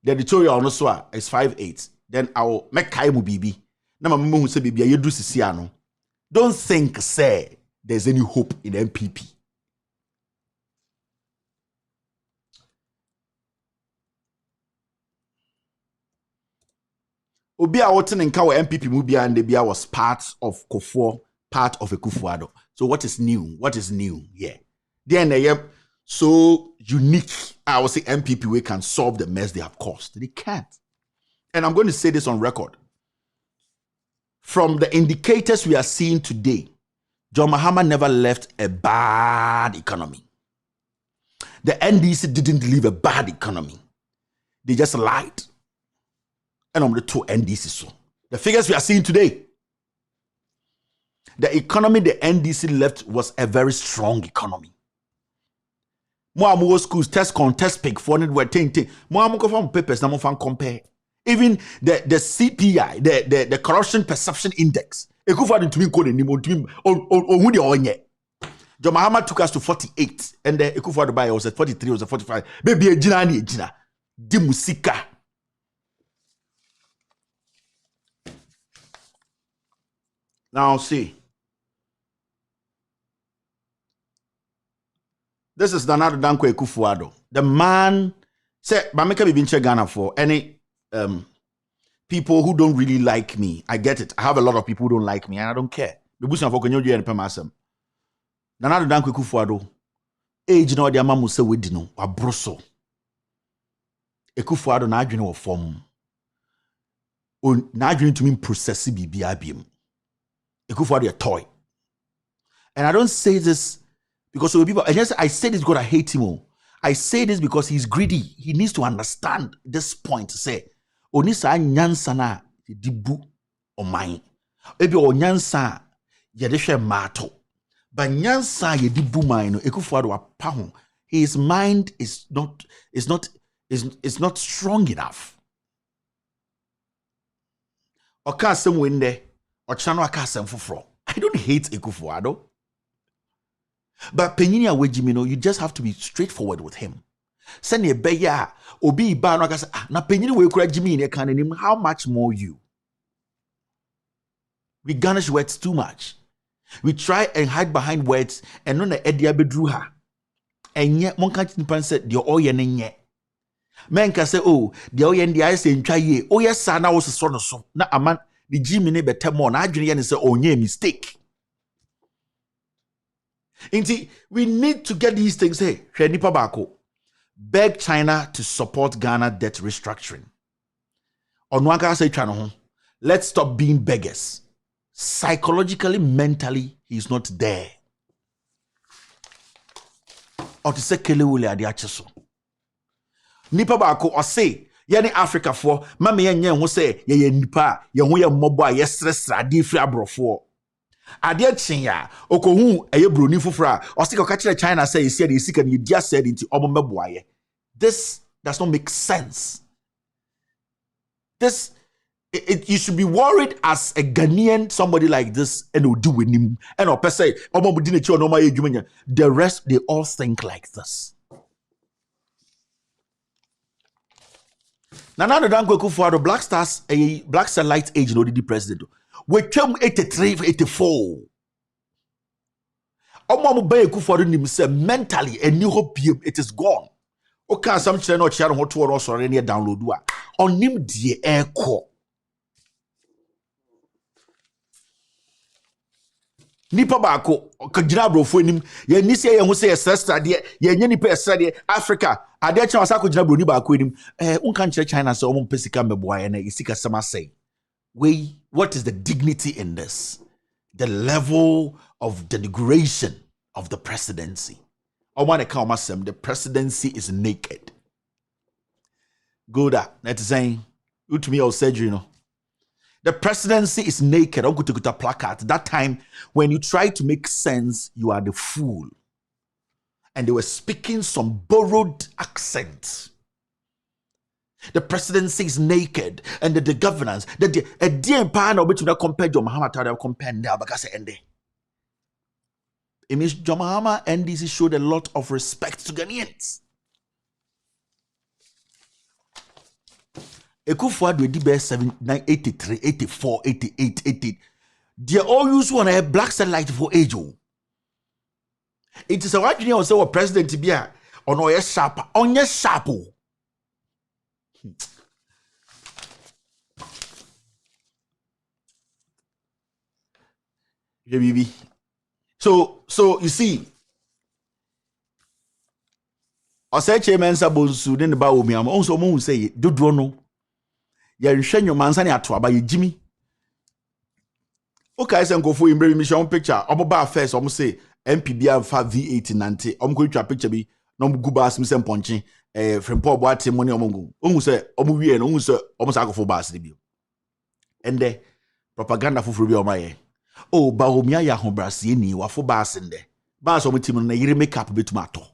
the editorial on is 5'8". Then I'll make Kaimu BB. Now my mom who say BB, you do Siciano. Don't think, say, there's any hope in MPP. Obia Wotan and Kawa MPP Mubia and Debia was part of Kofor, part of a Kufuado. So what is new? What is new? Yeah. Then they are so unique. I would say MPP we can solve the mess they have caused. They can't. And I'm going to say this on record. From the indicators we are seeing today, John Mahama never left a bad economy. The NDC didn't leave a bad economy. They just lied. And I'm the two NDC so. The figures we are seeing today, the economy the NDC left was a very strong economy. More schools, test pick, 400 were tainted. More from papers, no fan compare. Even the CPI, the corruption perception index, John Mahama took us to 48, and the Ekufuado buy was at 43, was at 45. Baby, a jina, di musika. Now see, this is Nana Dankwa Ekufuado. The man said, "Bameka bibinche Ghana for any people who don't really like me. I get it. I have a lot of people who don't like me, and I don't care. Nana Addo Dankwa Akufo-Addo age na odi amamu se wedi no wabroso Akufo-Addo na adwene wo form na adwene to me process bibia biem Akufo-Addo a toy. And I don't say this because people, and yes, I say this because I hate him all. I say this because he's greedy. He needs to understand this point. Say, Onisa nyansa na dibu omai. Ebi onyansa yedeshe mato. But nyansa yedibu maino. Akufo-Addo apahon. His mind is not strong enough. Okasem wende. Ochano akasem fufro. I don't hate Akufo-Addo. But Penyini Awejimi, you just have to be straightforward with him. Send a beya, obi ba no akasa, na Penyini we kura Jimmy ne kan anim, how much more you? We garnish words too much. We try and hide behind words and no na edia bedru ha. And yet mon kan tin pan said the oye ne nye. Men ka say oh, the oye ndi ay say ntwa ye. Oh yes sa na wo so no so. Na aman the Jimmy ne betem na adwene ye ne say onye mistake. Inti, we need to get these things. Hey, nipa bako. Beg China to support Ghana debt restructuring. Onwaka say China, let's stop being beggars. Psychologically, mentally, he's not there. Or to say kelewule adi acheso. Nipa bako or say, yani Africa for, mama yenye ho say, ye nipa, ye ho ye mobo ye stress adi free abrofo. Adia chinya okohu eye broni fufura osika ka kire China say isi the sika ni dia said into obomeboaye. This does not make sense. You should be worried as a Ghanaian, somebody like this, and will do with him. And or per se, the rest they all think like this. Nana Addo Dankwa Akufo-Addo Black Stars a Black Starlight age no the president. We came 83, 84. Omo Bay Akufo-Addo nim say mentally a new hope it is gone. Okay, some channel no share hot or also any download wa. On him die air core. Nipa bako kagina brofo nim ye ni say ye ho say sister de ye nya nipa esade Africa ade cha wasa kagina bro ni bako nim unkan kire China say omo pesika meboa ye na isika sama say. What is the dignity in this? The level of denigration of the presidency. I want to call myself the presidency is naked. Good at that's saying you to me or said you know. The presidency is naked. I'm going to get a placard. That time when you try to make sense, you are the fool. And they were speaking some borrowed accent. The presidency is naked, and the governance, the dear pan of which you compare John Mahama to compare there because ende. It means John Mahama and NDC showed a lot of respect to Ghanaians. Akufo-Addo di best 83, 84, 88, 88. They all use one a Black Starlight for age. It is a white junior say president to be a on your sharp on your sharp. So you see, I say chairman Sabonsu then about me. I'm also who say do no. You share your mansani at by Jimmy. Okay, I say go for him mission picture. I'm about first. I'm say MPB and V8090. I'm going to a picture be no go bas me sem ponchi. From Paul Boate money omongo. Omu say omu wie no omu say omu sa go for bas bi. Ende propaganda fufuru bi omaye. Oh, Baumia ya hobrasi ni wa for bas ende. Bas omu tim na yire makeup betumato.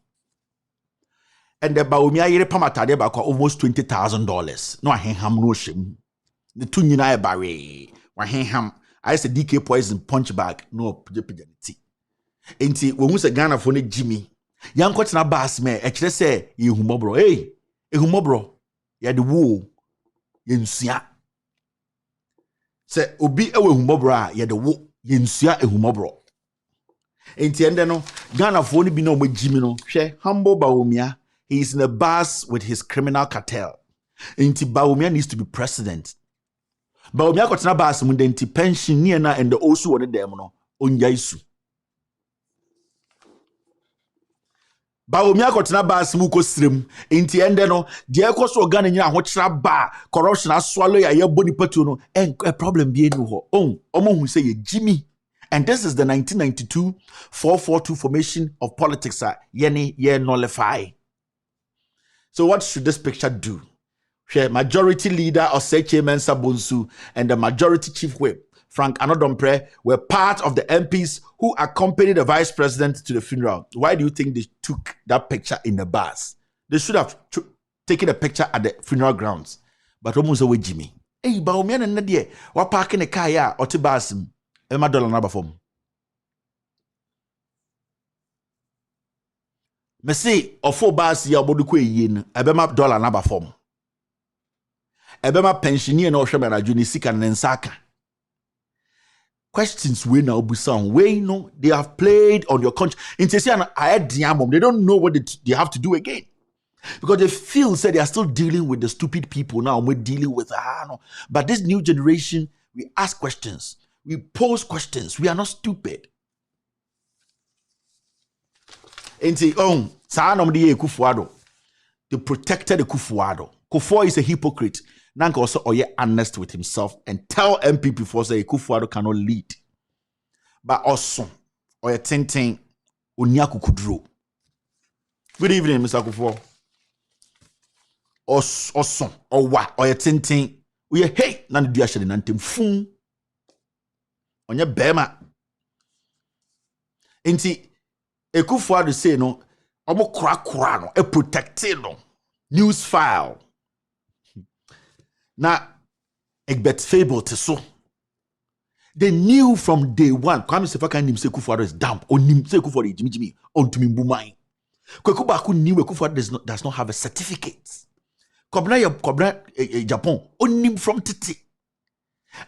And the Baumia yire pamatade ba kwa almost $20,000. No ahenham no shim. The two nyina e bare. Wa henham. I say DK poison punch bag no pidipidity. Enti wo hu se Ghana fo ne Jimmy. Yankotena bass me e kire se ehumobro. Hey, ehumobro. Ya de wo yensua. Se obi ewe ehumobro a ya de wo yensua ehumobro. Enti ende no Ghana fo ne bi na o Jimmy no hwe humble Baumia. He is in a bus with his criminal cartel. Inti Baumia needs to be president. Baumia kotena bus mu denti pension ni na and the also one dem no onya isu. Baumia kotena ba smuko srem enti ende no de ekoso Ghana nyina ho kira ba corruption aswallow ya yeboni patu no a problem bi enu ho omo hu say ye Jimmy. And this is the 1992 442 formation of politics ye nullify. So what should this picture do? Majority leader Oseche Mensah Bonsu and the majority chief whip Frank Anodompre were part of the MPs who accompanied the vice president to the funeral. Why do you think they took that picture in the bus? They should have taken a picture at the funeral grounds. But almost away Jimmy. Hey, Baumia and Nadia, what parking a car ya or Tibasim? Emma dollar number form. Me say or 4 bars ya bodukwe yin, ebema dollar number form. Ebema pensioner no shema juni sika nensaka. Questions we now busan we know they have played on your conscience. They don't know what they have to do again. Because they feel they are still dealing with the stupid people now. We're dealing with but this new generation, we ask questions, we pose questions, we are not stupid. And say, they protected the Kufuado. Kufuor is a hypocrite. Nanka also honest with himself and tell MPP for say Kufuor cannot lead. But also Oye Tintin Onyaku Kudro. Good evening, Mr. Kufuor. Oson Oye Tintin. Oye hey nan dia shede nantem fun. Onye bema. Enti Kufuor say no omo kura no e protected no news file. Now, Egbert Fable to so. They knew from day one. Kwame Sefaka nim say Kufuor is damp. Or nim say Kufuor is Jimmy. On to me bumai. Kwekubaku knew Kufuor does not have a certificate. Kobna Japan. On nim from Titi.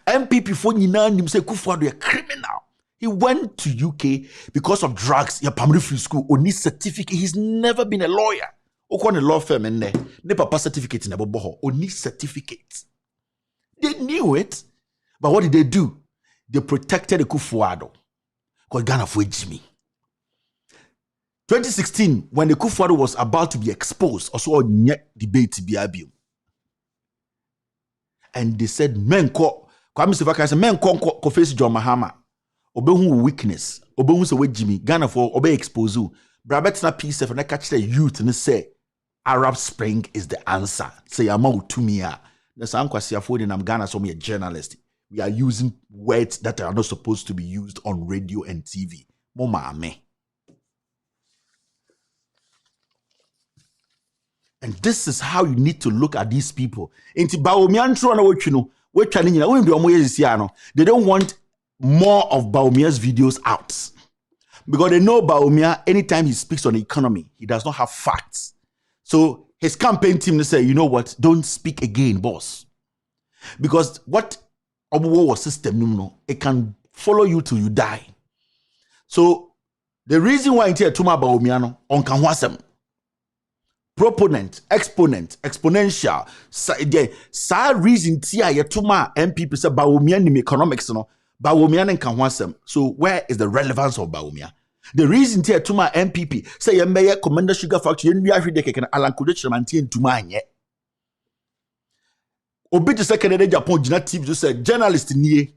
MPP for Nina nim say Kufuor is a criminal. He went to UK because of drugs. Ya primary free school. On his certificate. He's never been a lawyer. Okwane law firm in there. Ne papa certificate in a boho. Only certificates. They knew it. But what did they do? They protected the Kufuor. Because Ghana for Jimmy. 2016, when the Kufuor was about to be exposed, also debate to be abium. And they said, men ko Kwame Sefaka said, men ko face John Mahama. Obehu weakness. Obehu se we Jimmy. Ghana for obe expose you. Brabetna peace if I catch the youth and say Arab Spring is the answer. Say amount to me. The Sankwasi affording I'm Ghana, so me a journalist. We are using words that are not supposed to be used on radio and TV. Mama me. And this is how you need to look at these people. They don't want more of Baumia's videos out. Because they know Baumia, anytime he speaks on the economy, he does not have facts. So his campaign team say, you know what, don't speak again, boss. Because what Obuwo system, it can follow you till you die. So the reason why it's Tuma Baumia on Kanwasem, proponent, exponent, exponential, sa reason tia Tuma MPP say Baumia in economics no. Baumia and Kanwasem. So where is the relevance of Baumia? The reason here to my MPP say you may Commander Sugar Factory and we are ready to Alan Kudish maintain to mine yet. Obi the second day Japan TV just said journalist niye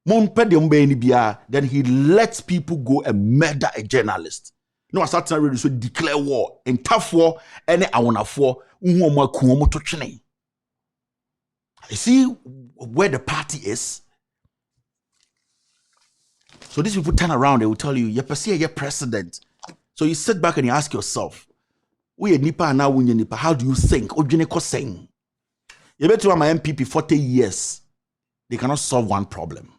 mon pede mbe bia. Then he lets people go and murder a journalist. No, I start to so declare war and tough war any awona for unwo kuomo to chene. You see where the party is. So these people turn around, they will tell you, you're president. So you sit back and you ask yourself, we nipa now we nipa, how do you think? Ojineko saying. You bet to my MPP 40 years, they cannot solve one problem.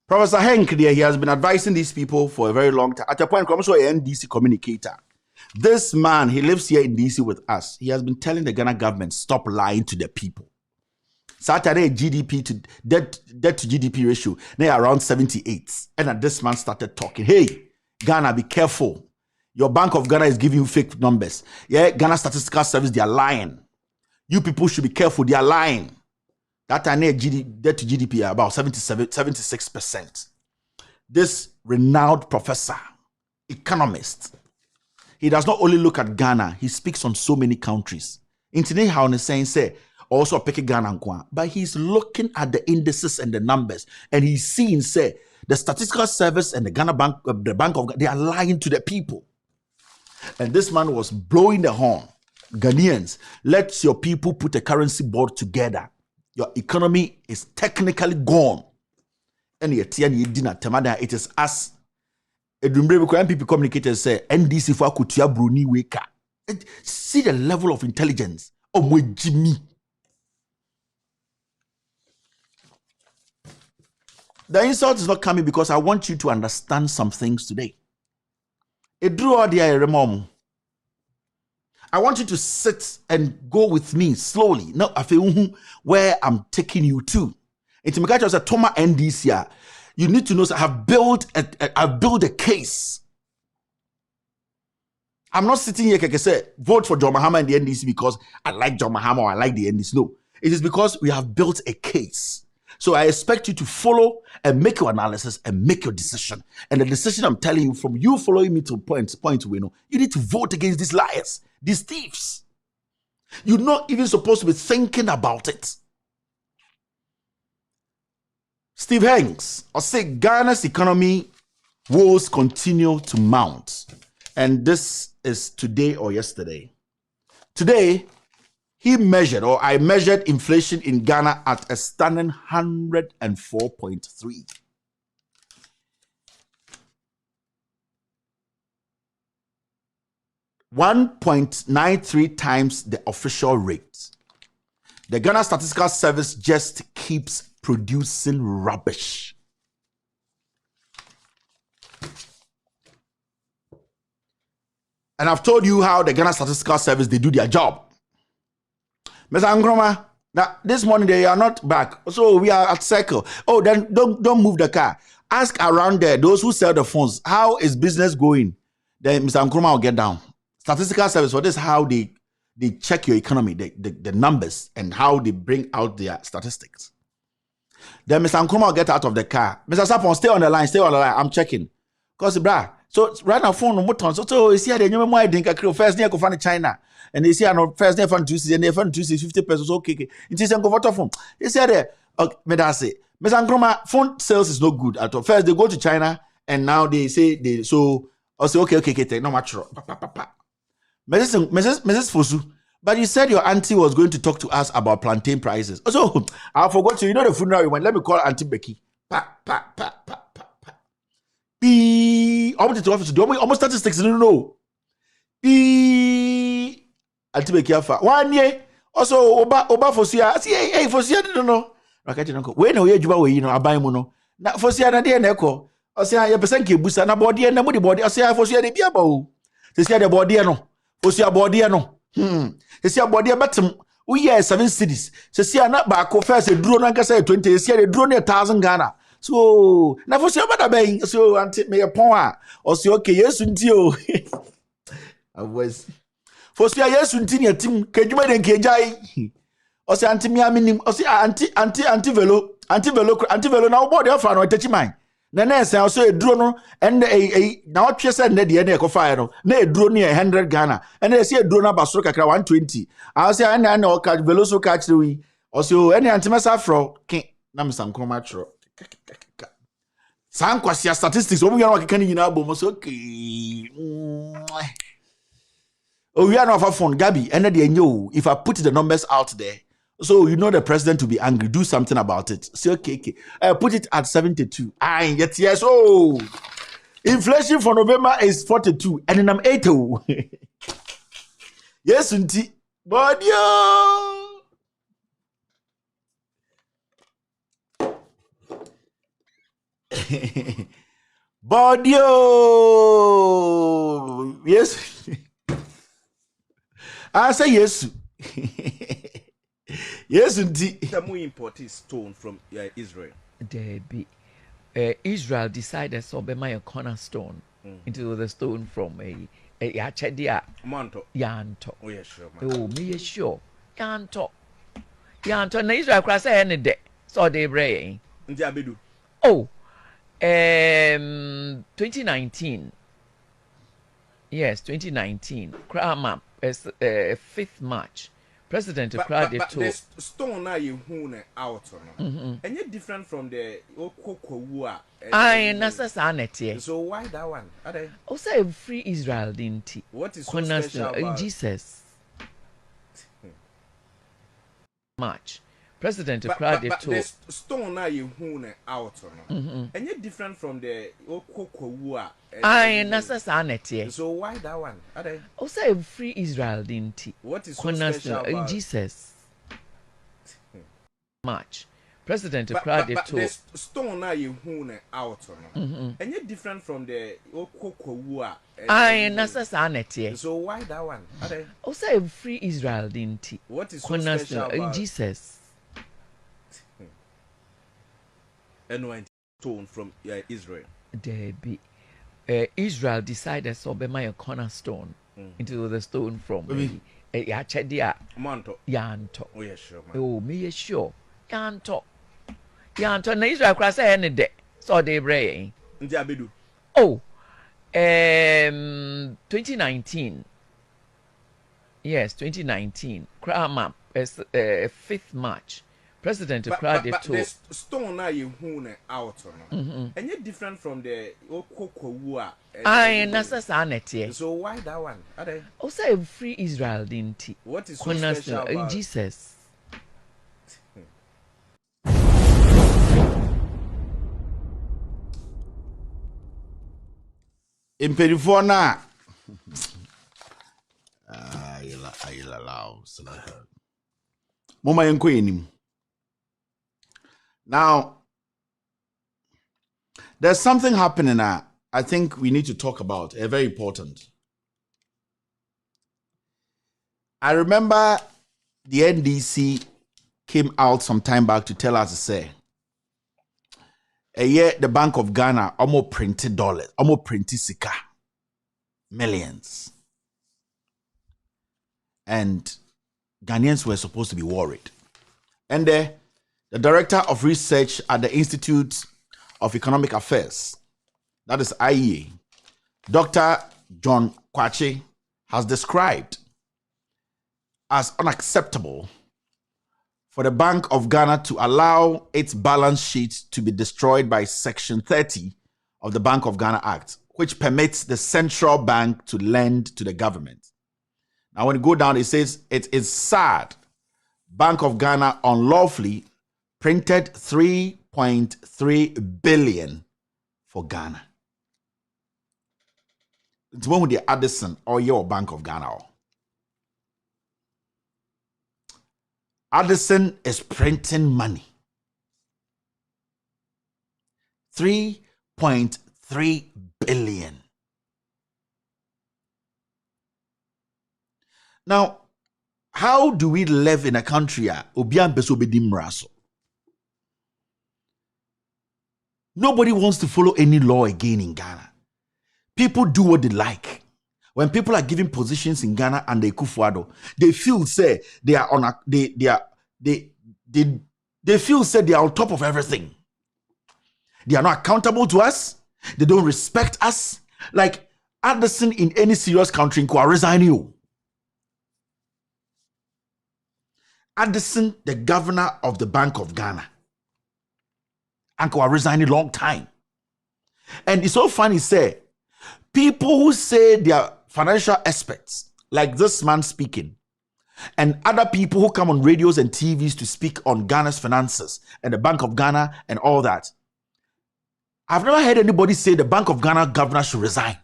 Professor Henk there, he has been advising these people for a very long time. At a point, I'm also an NDC communicator. This man, he lives here in DC with us. He has been telling the Ghana government, stop lying to the people. Saturday, GDP to debt to GDP ratio, they're around 78. And this man started talking, hey, Ghana, be careful. Your Bank of Ghana is giving you fake numbers. Yeah, Ghana Statistical Service, they are lying. You people should be careful, they are lying. That time debt to GDP about 76%. This renowned professor, economist, he does not only look at Ghana, he speaks on so many countries. In today, how on saying say also picking Ghana, but he's looking at the indices and the numbers, and he's seeing say the statistical service and the Ghana Bank, the Bank of Ghana, they are lying to the people. And this man was blowing the horn. Ghanaians, let your people put a currency board together. Your economy is technically gone. And it is us. MPP communicators say NDC for Kutia Bruni Weka. See the level of intelligence. Oh my Jimmy. The insult is not coming because I want you to understand some things today. It drew out the mom. I want you to sit and go with me slowly. Now, I feel where I'm taking you to. It's because of Toma NDC. You need to know that I've built a case. I'm not sitting here like I say, vote for John Mahama and the NDC because I like John Mahama or I like the NDC. No, it is because we have built a case. So I expect you to follow and make your analysis and make your decision. And the decision I'm telling you, from you following me to point you know, you need to vote against these liars, these thieves. You're not even supposed to be thinking about it. Steve Hanks, I say Ghana's economy woes continue to mount. And this is today or yesterday. Today, I measured inflation in Ghana at a stunning 104.3. $1.93 times the official rate. The Ghana Statistical Service just keeps producing rubbish. And I've told you how the Ghana Statistical Service, they do their job. Mr. Nkrumah, now this morning they are not back. So we are at circle. Oh, then don't move the car. Ask around there, those who sell the phones, how is business going? Then Mr. Nkrumah will get down. Statistical Service, for this how they check your economy, the numbers, and how they bring out their statistics. Then Mr. Nkrumah will get out of the car. Mr. Sapon, stay on the line. I'm checking. Because, so right now, phone no so you see, the new more drink a first near go find China. And they see first near fund Tuesday, and they fund Tuesday 50 pesos. Okay. It is a go phone. You see there, Mr. Nkrumah, phone sales is not good at all. First, they go to China, and now they say I say, okay, no matter. Mrs. Fosu, but you said your auntie was going to talk to us about plantain prices. So I forgot to, the funeral we went. Let me call Auntie Becky. Almost statistics, no. Auntie Becky afa. 1 year. Also, Oba Fosia. See, hey, Fosia, don't know. When no, you abuy mono. Na Fosia na de neko. I say, I percent busa na body and the body. I say, Fosia de biabo. They say the body no. Fosia body no. They say body betum. We are 7 cities. So see, not back first a drone and say 20. See, a drone 1,000 Ghana. So now for sure, but I so until me a point or say okay, yes, until I was for sure, yes, until your team can you make KJ or say anti me, I mean, or say anti velo now body of an touch mine. Nene say also a drone and a now just said the end of fire. Ne drone near 100 Ghana and they see a drone about 120. I'll say I know catch veloso catch the we also any anti-massa fro can't nam some chromatro. Some question statistics. We are not can you know okay. Oh, we are not for phone, Gabby. And then you if I put the numbers out there. So you know the president to be angry. Do something about it. Say okay. Put it at 72. Yet yes. Oh, inflation for November is 42, and then I'm 80. Yes, unti. But yo. But yo. Yes. I say yes. Yes, indeed. We imported stone from Israel. There be Israel decided to be my cornerstone into the stone from a Yachedia Manto. Yanto. Oh, yes, sure. Oh, me sure. Yanto. Yeah, Anton Israel cross any day. So they bray. Njabedu. Oh, 2019. Yes, 2019. Crama 5th March. President crowd but the stone now you hune out no. And yet different from the okokowua. I nasa sanete. So why that one? Are they? Oh, say free Israel didn't. What is so special about Jesus? March. President crowd but the stone now you hune out no. And yet different from the okokowua. I nasa sanete. So why that one? Are they? Oh, say free Israel didn't. What is so special about Jesus? March. President crowd but the stone now you hune out no. And yet different from the okokowua. I nasa sanete. So why that one? Are they? Oh, say free Israel didn't. What is so special about Jesus? And stone from Israel. There be. Israel decided so be my cornerstone into the stone from Yachedia Manto. Yanto. Oh yeah, sure. Oh, me sure. Yanto. Yanto na Israel cross any day. So they bray. Njabedu. Oh, 2019. Yes, 2019. Crama 5th March. President crowd but the stone now you hune out no. And yet different from the okokowua. I nasa sanete. So why that one? Are they? Oh, say free Israel didn't. What is so special about Jesus? Imperifor na ayila lao moma yenko enim. Now, there's something happening I think we need to talk about, very important. I remember the NDC came out some time back to tell us to say, the Bank of Ghana almost printed dollars, almost printed sika, millions. And Ghanaians were supposed to be worried. And the director of research at the Institute of Economic Affairs, that is IEA, Dr. John Kwache, has described as unacceptable for the Bank of Ghana to allow its balance sheet to be destroyed by Section 30 of the Bank of Ghana Act, which permits the central bank to lend to the government. Now, when you go down, it says it is sad Bank of Ghana unlawfully printed 3.3 billion for Ghana. It's one with the Addison or your Bank of Ghana. Addison is printing money. 3.3 billion. Now, how do we live in a country nobody wants to follow any law again in Ghana. People do what they like. When people are given positions in Ghana and they kufuado, they feel say they are on they feel say they are on top of everything. They are not accountable to us. They don't respect us. Like Addison in any serious country could resign you. Addison, the governor of the Bank of Ghana, and could resign a long time. And it's so funny, say people who say they are financial experts, like this man speaking, and other people who come on radios and TVs to speak on Ghana's finances and the Bank of Ghana and all that. I've never heard anybody say the Bank of Ghana governor should resign.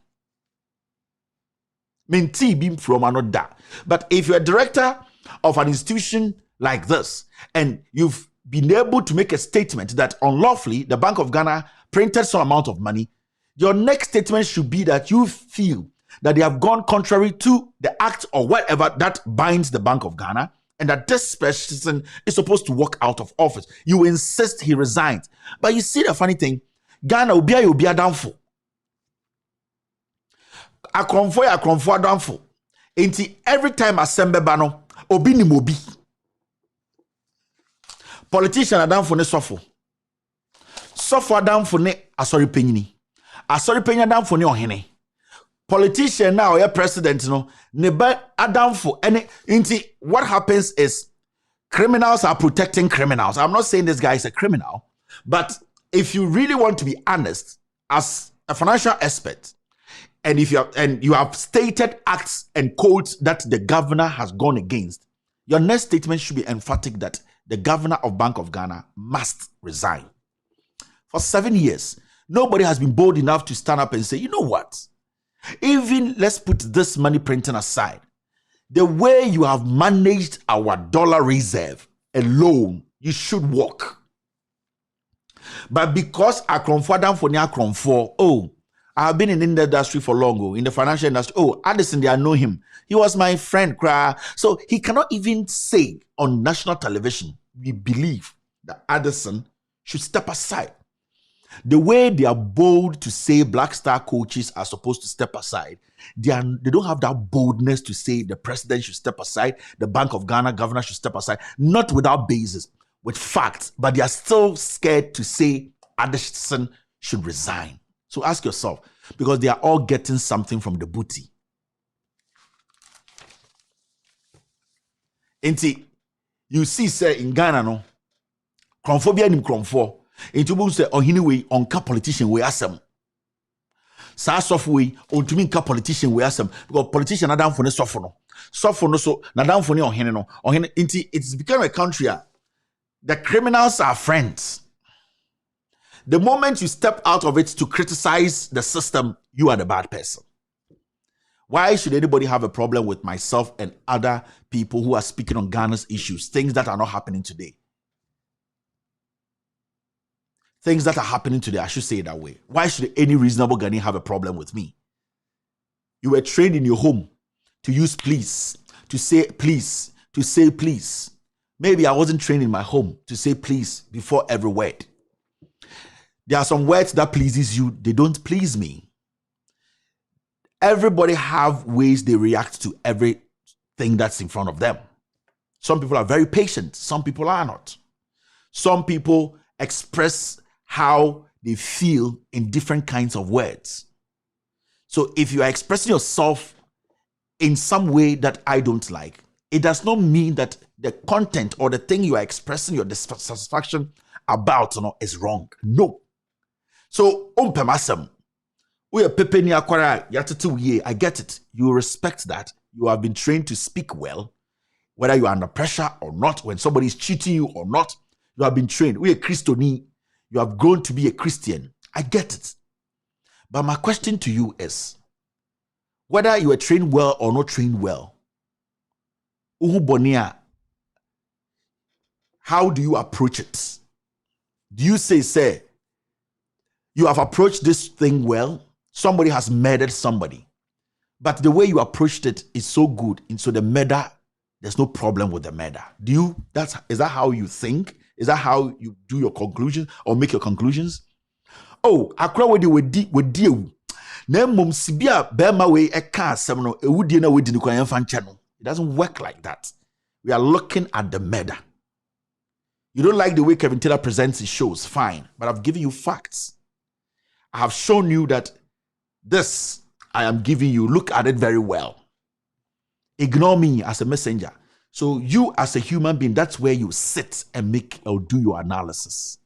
Menti being from another. But if you're a director of an institution like this, and you've been able to make a statement that unlawfully the Bank of Ghana printed some amount of money, your next statement should be that you feel that they have gone contrary to the act or whatever that binds the Bank of Ghana, and that this person is supposed to walk out of office. You insist he resigns. But you see the funny thing, Ghana will be downfall. Akromfo downfall. Every time Assembly bano, obi ni mobi. Politician adam for ne sofo. Sofo adam for ne asori penyini. Asori penya adam for ne ohene. Politician now your president no ne ba adam for any inti. What happens is criminals are protecting criminals. I'm not saying this guy is a criminal, but if you really want to be honest as a financial expert, and if you have stated acts and codes that the governor has gone against, your next statement should be emphatic that the governor of Bank of Ghana must resign. For 7 years, nobody has been bold enough to stand up and say, you know what? Even let's put this money printing aside. The way you have managed our dollar reserve alone, you should work. But because I've been in the industry for long, in the financial industry. Oh, Addison, I know him. He was my friend, so he cannot even say on national television, we believe that Addison should step aside. The way they are bold to say Black Star coaches are supposed to step aside, they don't have that boldness to say the president should step aside, the Bank of Ghana governor should step aside, not without basis, with facts, but they are still scared to say Addison should resign. So ask yourself, because they are all getting something from the booty. Inti, you see, say in Ghana, no, Kronphobia nim Kronfo. Inti bu say on way on ka politician we asem. Sa software on to mean ka politician we asem because politician adam for ne sofo no. Sofo no so na adam for ne ohene no. Ohene inti it's become a country. The criminals are friends. The moment you step out of it to criticize the system, you are the bad person. Why should anybody have a problem with myself and other people who are speaking on Ghana's issues, things that are not happening today? Things that are happening today, I should say it that way. Why should any reasonable Ghanaian have a problem with me? You were trained in your home to use please, to say please, to say please. Maybe I wasn't trained in my home to say please before every word. There are some words that pleases you, they don't please me. Everybody have ways they react to everything that's in front of them. Some people are very patient, some people are not. Some people express how they feel in different kinds of words. So if you are expressing yourself in some way that I don't like, it does not mean that the content or the thing you are expressing your dissatisfaction about is wrong. No. So, umpemasem, we are pepeni akwara yatatu ye. I get it. You respect that. You have been trained to speak well, whether you are under pressure or not, when somebody is cheating you or not. You have been trained. We are Christoni. You have grown to be a Christian. I get it. But my question to you is, whether you are trained well or not trained well, Uhubonia, how do you approach it? Do you say, you have approached this thing well, somebody has murdered somebody, but the way you approached it is so good, and so the murder, there's no problem with the murder. Is that how you think? Is that how you do your conclusions or make your conclusions? Oh, akra with deal. Nemum sibia bema we eka semno ewudie na wedi ni kwa yemfa nche no. It doesn't work like that. We are looking at the murder. You don't like the way Kevin Taylor presents his shows, fine, but I've given you facts. I have shown you that this I am giving you, look at it very well. Ignore me as a messenger. So you as a human being, that's where you sit and make or do your analysis.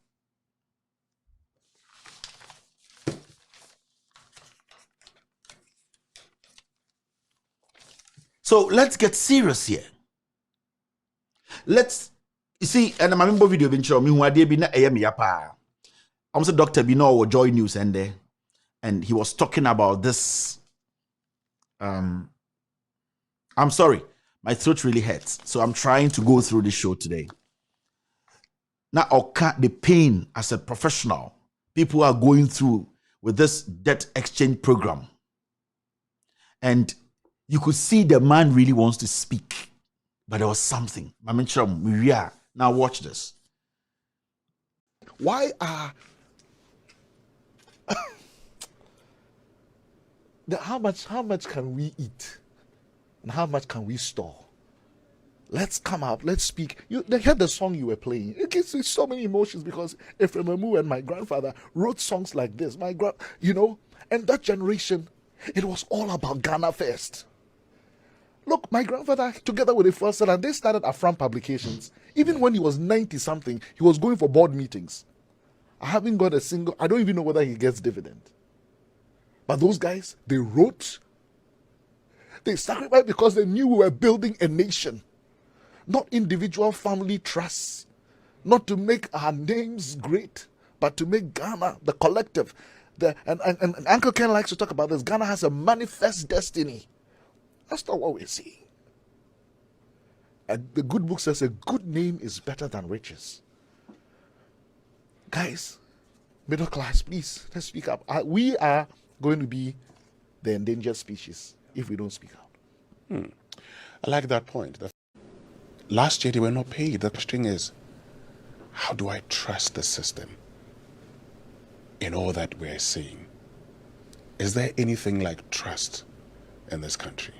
So let's get serious here. You see, and I'm a video venture me who be na yapa. I'm a doctor Bino or Joy News and he was talking about this. I'm sorry, my throat really hurts, so I'm trying to go through this show today. Now, the pain as a professional, people are going through with this debt exchange program, and you could see the man really wants to speak, but there was something. Now watch this. Why are how much can we eat and how much can we store? Let's come out. Let's speak. They heard the song you were playing. It gives me so many emotions because Efremamu and my grandfather wrote songs like this. And that generation, it was all about Ghana first. Look, my grandfather, together with the first son, and they started Afram Publications. Even when he was 90-something, he was going for board meetings. I don't even know whether he gets dividend. But those guys, they wrote, they sacrificed because they knew we were building a nation. Not individual family trusts. Not to make our names great, but to make Ghana, the collective. And Uncle Ken likes to talk about this. Ghana has a manifest destiny. That's not what we're seeing. And the good book says a good name is better than riches. Guys, middle class, please, let's speak up. We are going to be the endangered species if we don't speak out. I like that point. Last year they were not paid. The question is, how do I trust the system in all that we're seeing? Is there anything like trust in this country?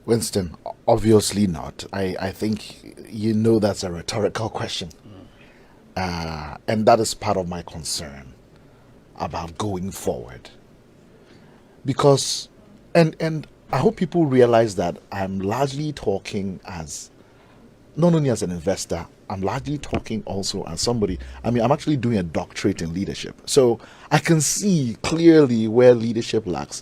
Winston, obviously not. I think that's a rhetorical question. And that is part of my concern about going forward. Because, and I hope people realize that I'm largely talking as, not only as an investor, I'm largely talking also as somebody. I'm actually doing a doctorate in leadership. So I can see clearly where leadership lacks.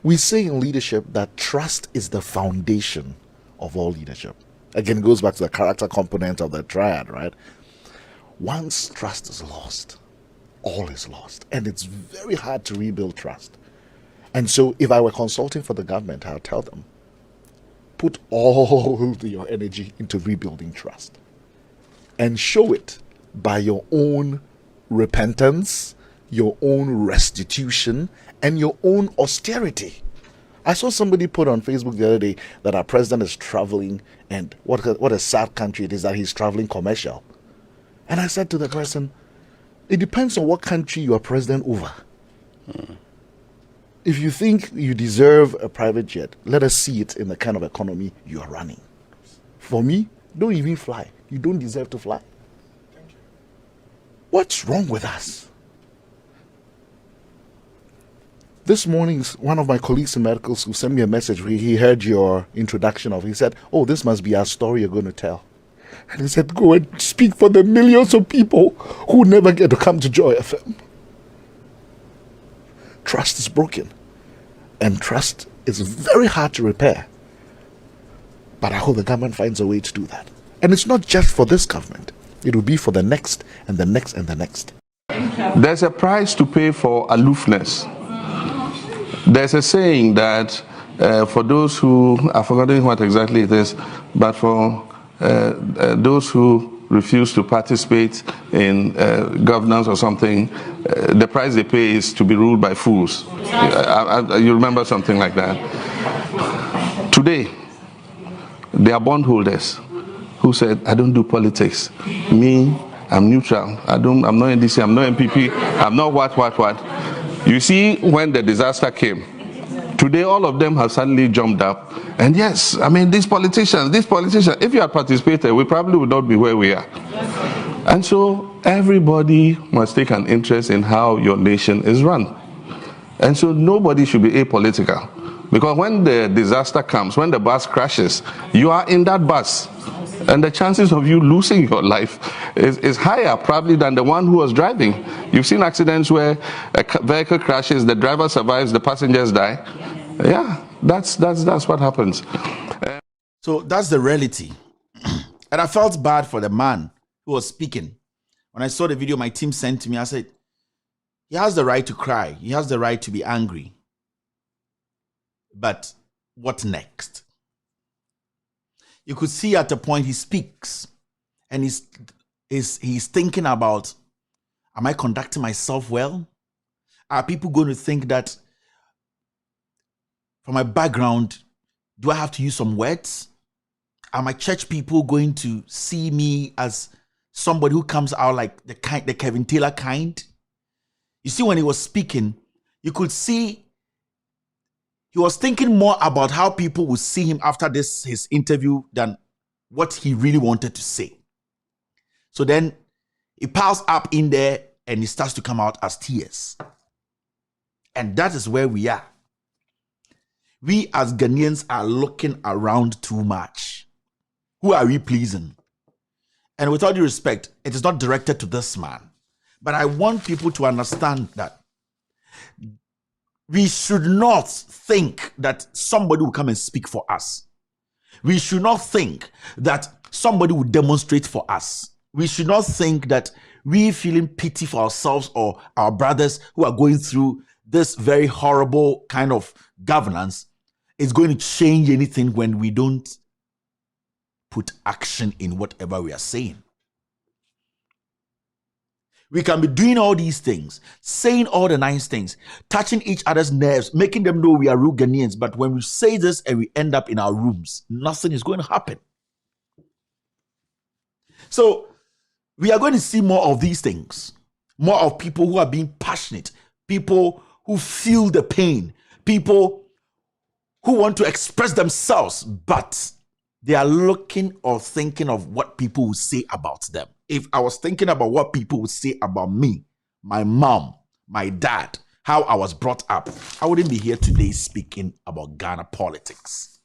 We say in leadership that trust is the foundation of all leadership. Again, it goes back to the character component of the triad, right? Once trust is lost, all is lost. And it's very hard to rebuild trust. And so if I were consulting for the government, I'll tell them, put all your energy into rebuilding trust. And show it by your own repentance, your own restitution, and your own austerity. I saw somebody put on Facebook the other day that our president is traveling, and what a sad country it is that he's traveling commercial. And I said to the person, it depends on what country you are president over. If you think you deserve a private jet, let us see it in the kind of economy you are running. For me, don't even fly. You don't deserve to fly. What's wrong with us? This morning, one of my colleagues in medical school sent me a message where he heard your introduction of it. He said, oh, this must be our story you're going to tell. And he said, go and speak for the millions of people who never get to come to Joy FM. Trust is broken. And trust is very hard to repair. But I hope the government finds a way to do that. And it's not just for this government. It will be for the next and the next and the next. There's a price to pay for aloofness. There's a saying that for those who, I've forgotten what exactly it is, but for those who refuse to participate in governance or something, the price they pay is to be ruled by fools. You remember something like that? Today, there are bondholders who said, I don't do politics. Me, I'm neutral. I'm not NDC, I'm not MPP, I'm not what. You see, when the disaster came, today all of them have suddenly jumped up. And yes, these politicians, if you had participated, we probably would not be where we are. And so everybody must take an interest in how your nation is run. And so nobody should be apolitical. Because when the disaster comes, when the bus crashes, you are in that bus. And the chances of you losing your life is higher probably than the one who was driving. You've seen accidents where a vehicle crashes, the driver survives, the passengers die. Yeah, that's what happens. So that's the reality. And I felt bad for the man who was speaking. When I saw the video my team sent to me, I said, he has the right to cry. He has the right to be angry. But what next? You could see at the point he speaks and he's thinking about, am I conducting myself well? Are people going to think that from my background, do I have to use some words? Are my church people going to see me as somebody who comes out like the Kevin Taylor kind? You see, when he was speaking, you could see He was thinking more about how people would see him after his interview than what he really wanted to say. So then he piles up in there and it starts to come out as tears. And that is where we are. We as Ghanaians are looking around too much. Who are we pleasing? And with all due respect, it is not directed to this man. But I want people to understand that we should not think that somebody will come and speak for us. We should not think that somebody will demonstrate for us. We should not think that we feeling pity for ourselves or our brothers who are going through this very horrible kind of governance is going to change anything when we don't put action in whatever we are saying. We can be doing all these things, saying all the nice things, touching each other's nerves, making them know we are real Ghanaians. But when we say this and we end up in our rooms, nothing is going to happen. So we are going to see more of these things, more of people who are being passionate, people who feel the pain, people who want to express themselves, but they are looking or thinking of what people will say about them. If I was thinking about what people would say about me, my mom, my dad, how I was brought up, I wouldn't be here today speaking about Ghana politics.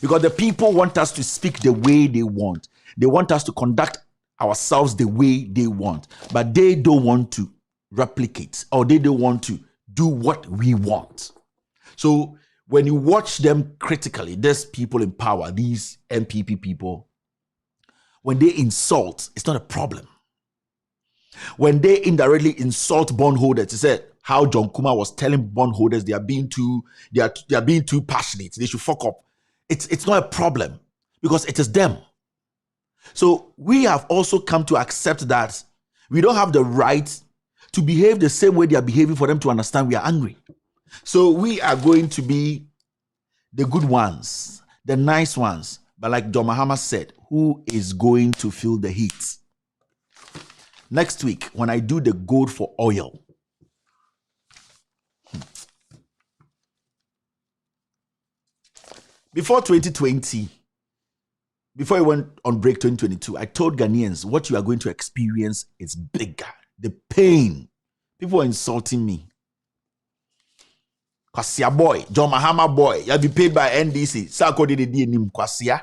Because the people want us to speak the way they want. They want us to conduct ourselves the way they want. But they don't want to replicate, or they don't want to do what we want. So when you watch them critically, there's people in power, these MPP people, when they insult, it's not a problem. When they indirectly insult bondholders, they said how John Kuma was telling bondholders they are being too passionate, they should fuck up. It's not a problem because it is them. So we have also come to accept that we don't have the right to behave the same way they are behaving for them to understand we are angry. So we are going to be the good ones, the nice ones. But like John Mahama said, who is going to feel the heat? Next week, when I do the gold for oil, before 2020, before I went on break 2022, I told Ghanaians what you are going to experience is bigger. The pain. People were insulting me. Kwasia boy, John Mahama boy, you'll be paid by NDC. Sako de nim Kwasia.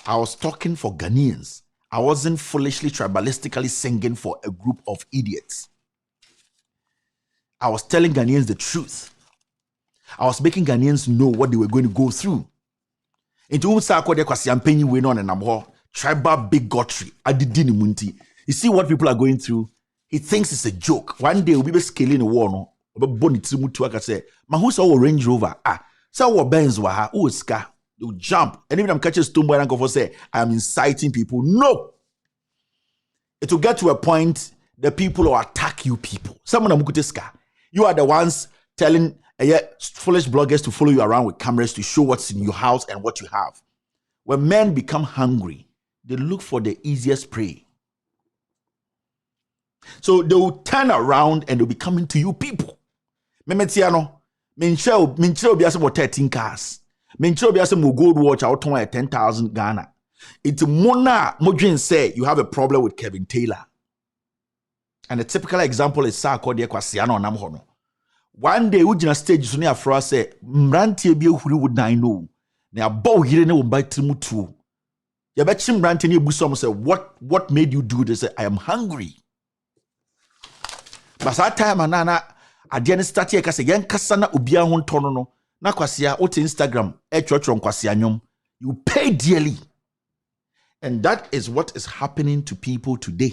I was talking for Ghanaians. I wasn't foolishly, tribalistically singing for a group of idiots. I was telling Ghanaians the truth. I was making Ghanaians know what they were going to go through. Into Sako de Kwasia penny win on and I'm tribal bigotry. You see what people are going through? He thinks it's a joke. One day we'll be scaling a war. No, but Bonnie to I say, "Ma who's our Range Rover? So our Benz waha? Who is car? You jump, and even I'm catching stone boy and go for say I am inciting people. No, it will get to a point the people will attack you. People, someone amukuteska. You are the ones telling foolish bloggers to follow you around with cameras to show what's in your house and what you have. When men become hungry, they look for the easiest prey. So they will turn around and they'll be coming to you people. Memetiano, Minchel Biasam 13 cars. Minchel Biasam gold watch out at 10,000 Ghana. It's Mona Mojin say you have a problem with Kevin Taylor. And a typical example is Sako de Kwasiano Namhono. One day, we stage Sonia Fra say, Mranti be who would I know. Now, bow here no by Timutu. You bet him Brantini Busom say, what made you do this? I am hungry. But that time, Anana, I didn't start here because young Cassana Ubia won tono. Na Kwasia, what Instagram, Echotron Kwasianyum. You pay dearly. And that is what is happening to people today.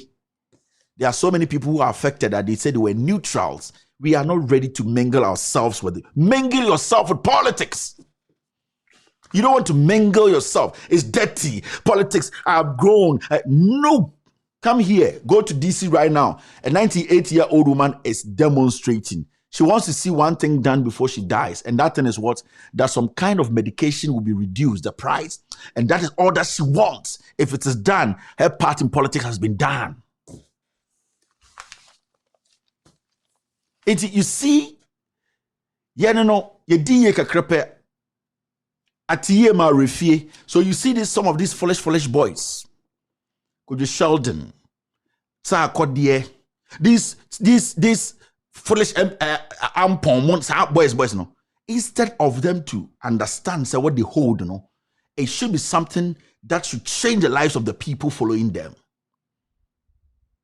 There are so many people who are affected that they said they were neutrals. We are not ready to mingle ourselves with it. Mingle yourself with politics. You don't want to mingle yourself. It's dirty. Politics are grown. No. Come here. Go to DC right now. A 98-year-old woman is demonstrating. She wants to see one thing done before she dies. And that thing is what? That some kind of medication will be reduced, the price. And that is all that she wants. If it is done, her part in politics has been done. You see, no, ye di ye kakrepe. Atiye ma refie. So you see this, some of these foolish boys. Could you Sheldon? Sa kodie. These foolish ampon boys no. Instead of them to understand say what they hold, no, it should be something that should change the lives of the people following them.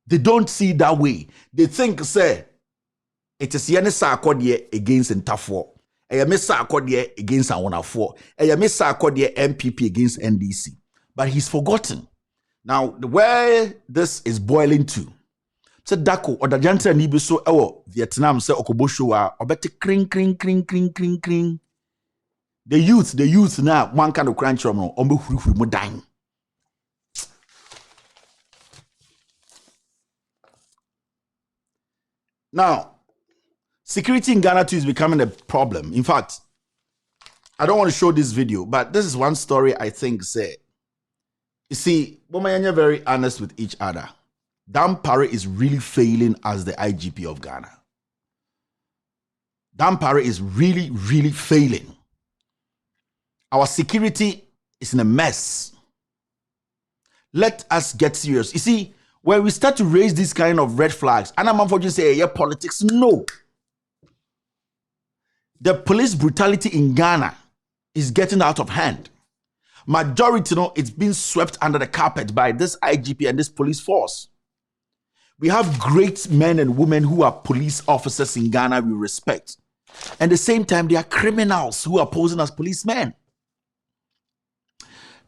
They don't see it that way. They think say it is yene sa kodie against Ntafo. Eya me sa kodie against Awonafo. Eya me sa kodie MPP against NDC. But he's forgotten. Now, where this is boiling to, so Dako or the Jantra Nibi so Vietnam say Okoboshoa or better kring. The youth now one kind of crunch from on dying. Now, security in Ghana too is becoming a problem. In fact, I don't want to show this video, but this is one story I think say. You see, Bomayanya very honest with each other. Dan Parry is really failing as the IGP of Ghana. Dan Parry is really failing. Our security is in a mess. Let us get serious. You see, when we start to raise these kind of red flags, and I'm unfortunately say, yeah, politics, no. The police brutality in Ghana is getting out of hand. Majority, it's been swept under the carpet by this IGP and this police force. We have great men and women who are police officers in Ghana we respect. And at the same time, they are criminals who are posing as policemen.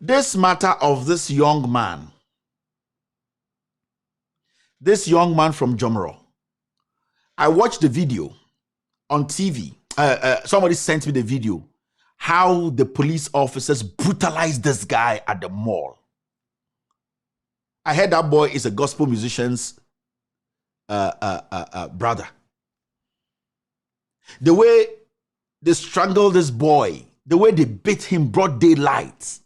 This matter of this young man from Jomoro, I watched the video on TV. Somebody sent me the video. How the police officers brutalized this guy at the mall. I heard that boy is a gospel musician's brother. The way they strangled this boy, the way they beat him broad daylight.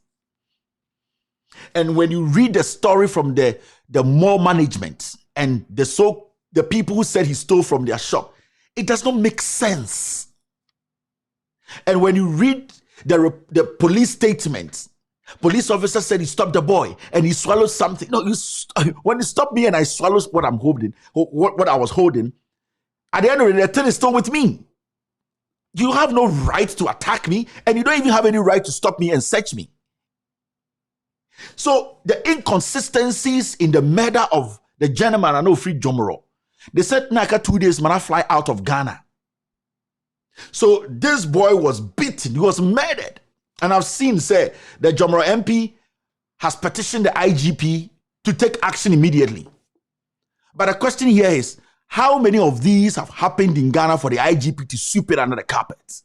And when you read the story from the mall management and the people who said he stole from their shop, it does not make sense. And when you read the police statement, police officer said he stopped the boy and he swallowed something. No, when he stopped me and I swallowed what I'm holding, what I was holding, at the end of the day, the thing is still with me. You have no right to attack me, and you don't even have any right to stop me and search me. So the inconsistencies in the murder of the gentleman, I know Free Jomoro, they said Naka 2 days, man, I fly out of Ghana. So this boy was beaten, he was murdered. And I've seen, say, the Jomoro MP has petitioned the IGP to take action immediately. But the question here is, how many of these have happened in Ghana for the IGP to sweep it under the carpet?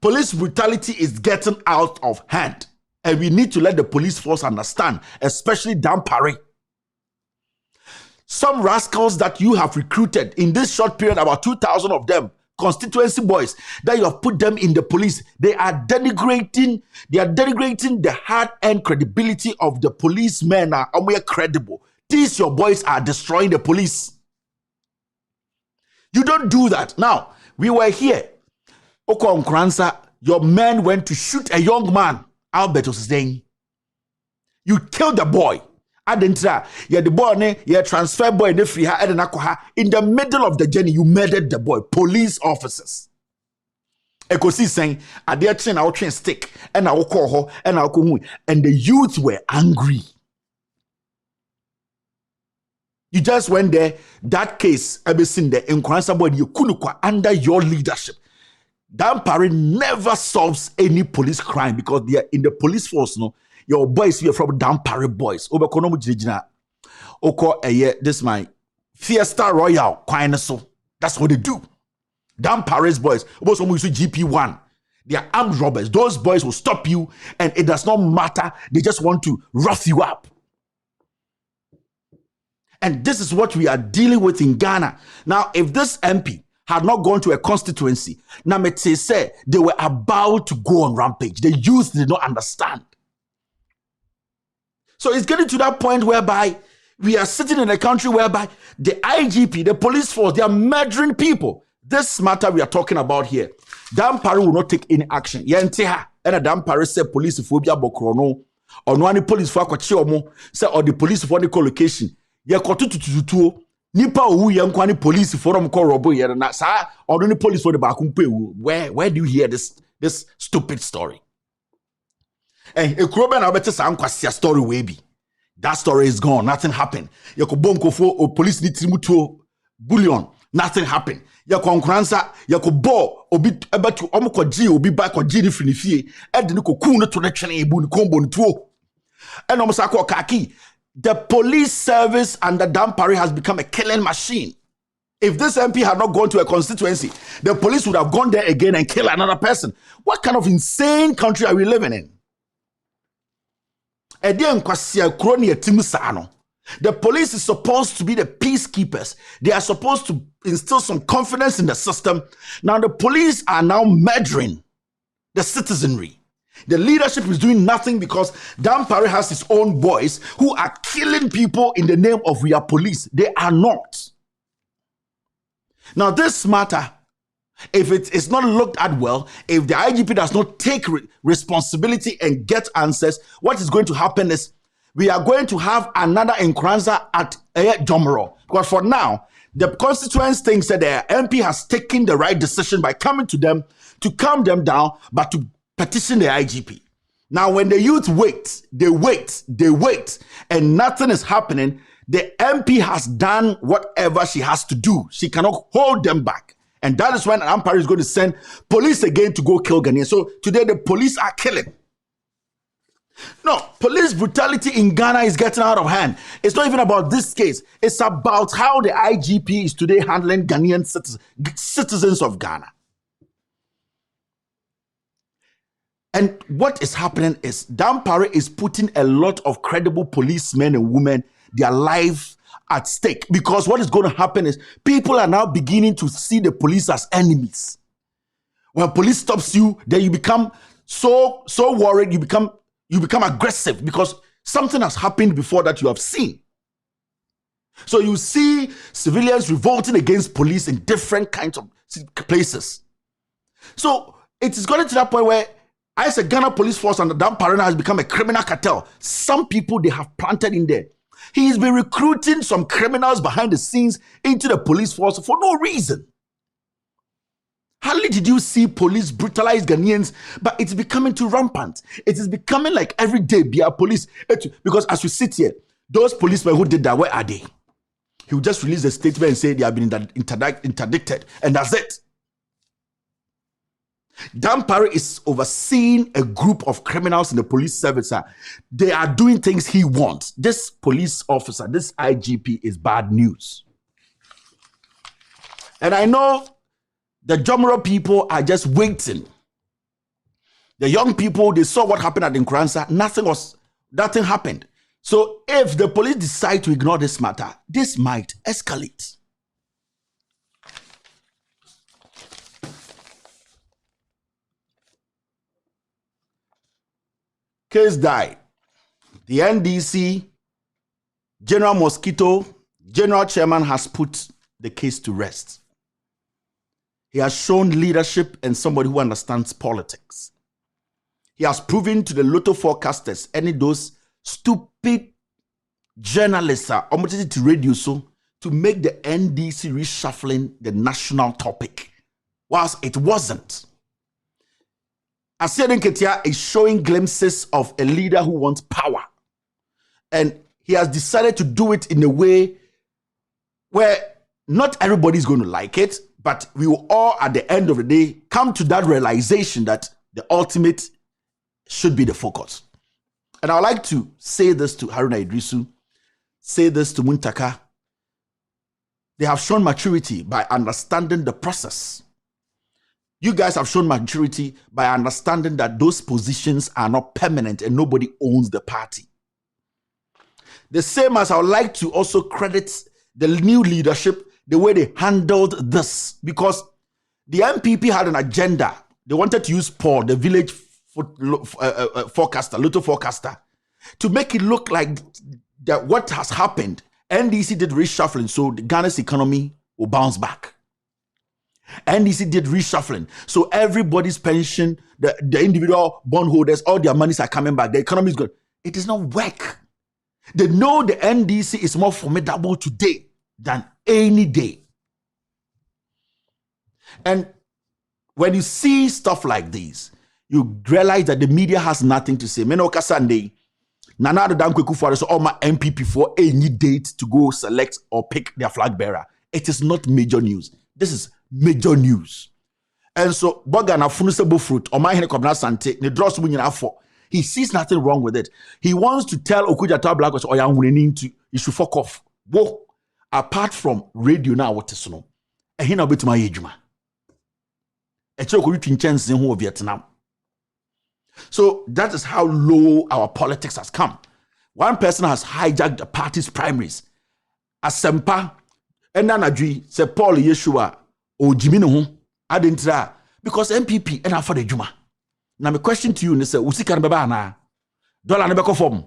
Police brutality is getting out of hand. And we need to let the police force understand, especially Dan Parry. Some rascals that you have recruited in this short period, about 2,000 of them, constituency boys, that you have put them in the police, they are denigrating the hard-earned credibility of the policemen. Are credible. These your boys are destroying the police. You don't do that. Now, we were here. Oko Nkransa, your men went to shoot a young man. Albert was saying, you killed the boy. Adentra, the boy, transfer boy in the middle of the journey, you murdered the boy. Police officers. Ekosi saying, I dare train our train stick, and I will call her, and I'll come. And the youth were angry. You just went there. That case, I've seen there in Kwansabod, you couldn't under your leadership. Dan Parry never solves any police crime because they are in the police force. No, your boys here from Dan Parry boys. Obekonomu Jijina. Oko this my Fiesta Royal so. That's what they do. Dan Parry's boys. Also, we GP1. They are armed robbers. Those boys will stop you, and it does not matter. They just want to rough you up. And this is what we are dealing with in Ghana. Now, if this MP had not gone to a constituency, Namete said they were about to go on rampage. The youth did not understand. So it's getting to that point whereby we are sitting in a country whereby the IGP, the police force, they are murdering people. this matter we are talking about here, Dampare will not take any action. Yenteha, and a Dampare said police phobia bokrono, or no any police for kwachi say or the police for the location. Ye kotutututu, nipa who yankwani police forum call robo here na sa or any police for the bakumpe. Where do you hear this stupid story? And a kroben abete sa ankwasia story we be. That story is gone. Nothing happened. You could bonko for or police need to bullion. Nothing happened. You concurrenza. You could bo obi about to omko G obi back or G finifie. Ed no kuna to the channel bun combo two. And omsako kaki. The police service under Dampare has become a killing machine. If this MP had not gone to a constituency, the police would have gone there again and killed another person. What kind of insane country are we living in? The police is supposed to be the peacekeepers. They are supposed to instill some confidence in the system. Now the police are now murdering the citizenry. The leadership is doing nothing because Dampare has his own boys who are killing people in the name of we are police. They are not. Now this matter, if it is not looked at well, if the IGP does not take responsibility and get answers, what is going to happen is we are going to have another Nkranza at Jomoro. Because for now, the constituents think that the MP has taken the right decision by coming to them to calm them down, but to petition the IGP. Now, when the youth wait, and nothing is happening, the MP has done whatever she has to do. She cannot hold them back. And that is when Dampare is going to send police again to go kill Ghanaians. So today the police are killing. No, police brutality in Ghana is getting out of hand. It's not even about this case. It's about how the IGP is today handling Ghanaian citizens of Ghana. And what is happening is Dampare is putting a lot of credible policemen and women, their life at stake, because what is going to happen is people are now beginning to see the police as enemies. When police stops you, then you become so worried, you become aggressive because something has happened before that you have seen. So you see civilians revolting against police in different kinds of places. So it is going to that point where as a Ghana police force under Dampare has become a criminal cartel. Some people they have planted in there. He's been recruiting some criminals behind the scenes into the police force for no reason. Hardly did you see police brutalize Ghanaians, but it's becoming too rampant. It is becoming like every day be a police. Because as we sit here, those policemen who did that, where are they? He will just release a statement and say they have been interdicted, and that's it. Dampare is overseeing a group of criminals in the police service. They are doing things he wants. This police officer, this IGP is bad news. And I know the Jomoro people are just waiting. The young people, they saw what happened at Nkranza. Nothing happened. So if the police decide to ignore this matter, this might escalate. Case died. The NDC, General Mosquito, General Chairman has put the case to rest. He has shown leadership and somebody who understands politics. He has proven to the Lotto forecasters, any those stupid journalists are almost to radio so to make the NDC reshuffling the national topic, whilst it wasn't. Asiaden Ketia is showing glimpses of a leader who wants power. And he has decided to do it in a way where not everybody is going to like it, but we will all, at the end of the day, come to that realization that the ultimate should be the focus. And I would like to say this to Haruna Idrisu, say this to Muntaka. They have shown maturity by understanding the process. You guys have shown maturity by understanding that those positions are not permanent and nobody owns the party. The same as I would like to also credit the new leadership, the way they handled this, because the MPP had an agenda. They wanted to use Paul, the village forecaster, Lotto forecaster, to make it look like that what has happened, NDC did reshuffling, so the Ghana's economy will bounce back. NDC did reshuffling. So everybody's pension, the individual bondholders, all their monies are coming back. The economy is good. It does not work. They know the NDC is more formidable today than any day. And when you see stuff like this, you realize that the media has nothing to say. Menoka Sunday, Nana Dankweku for all my MPP for any date to go select or pick their flag bearer. It is not major news. This is major news. And so, Bogana Funusable fruit, or my Henekobna Sante, the draws for. He sees nothing wrong with it. He wants to tell Okujata Black or young winning to you should fuck off. Whoa. Apart from radio now, what is no? And he now bit my ejuma. A choke between chance in who Vietnam. So that is how low our politics has come. One person has hijacked the party's primaries. Asempa, and Nanadri, se Paul Yeshua, or Jimino, Adentra, because MPP and after the Juma. Now, my question to you is: Usika Babana, Dollar Nebeko form,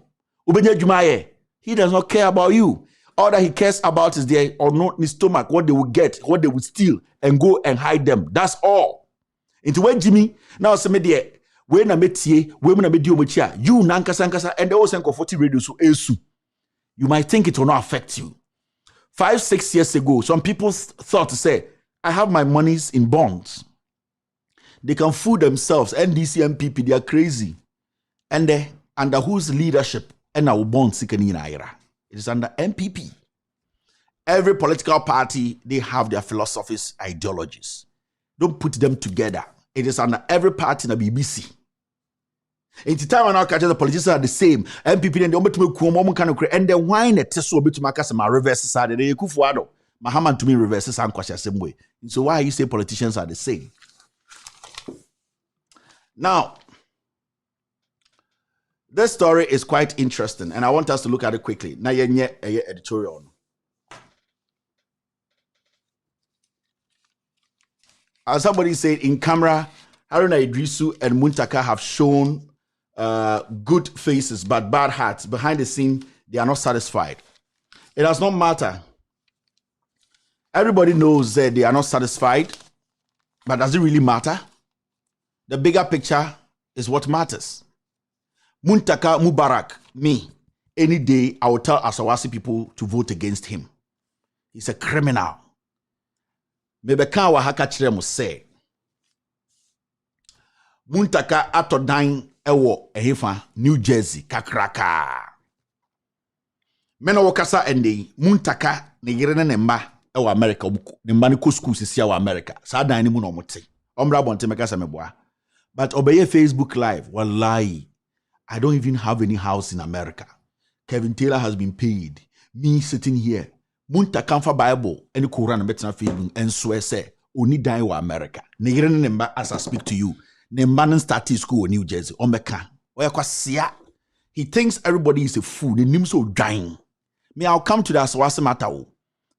Ubenya Jumaye. He does not care about you. All that he cares about is their or not in his stomach, what they will get, what they will steal, and go and hide them. That's all. Into when Jimmy now some media. When I met ye, women I met you, you Nankasa, and they also 40 radio so esu. You might think it will not affect you. 5-6 years ago, some people thought to say, I have my monies in bonds. They can fool themselves. NDC MPP, they are crazy. And they under whose leadership and our bonds in Ira. It is under MPP. Every political party, they have their philosophies, ideologies. Don't put them together. It is under every party in the BBC. In the time when I catch the politicians are the same, MPP and the Ometume and the wine at Tesso bit to Macasama reverse side, the Kufuado, Mahaman to me reverses and question same way. So why you say politicians are the same? Now, this story is quite interesting, and I want us to look at it quickly. Now, editorial. As somebody said in camera, Haruna Idrisu and Muntaka have shown good faces but bad hearts. Behind the scene, they are not satisfied. It does not matter. Everybody knows that they are not satisfied, but does it really matter? The bigger picture is what matters. Muntaka Mubarak, me, any day I will tell Asawasi people to vote against him. He's a criminal. Mebeka wa haka chire mo say Muntaka atodan ewo ehefa New Jersey kakraka. Mena wokasa ende Muntaka ne yire ne mba ewo America ne mba ne school sisi wa America. Sa dan ni mu no mote. Omra bonte meka se meboa. But obeye Facebook live wallahi I don't even have any house in America. Kevin Taylor has been paid. Me sitting here Muntaka for Bible any Quran betina Facebook and swear say oni dan wa America. Ne yire ne mba as I speak to you. Ne mba started school in New Jersey. Omeka. Oya. He thinks everybody is a fool. The name so dying. Me, I'll come to the Asawasi matter.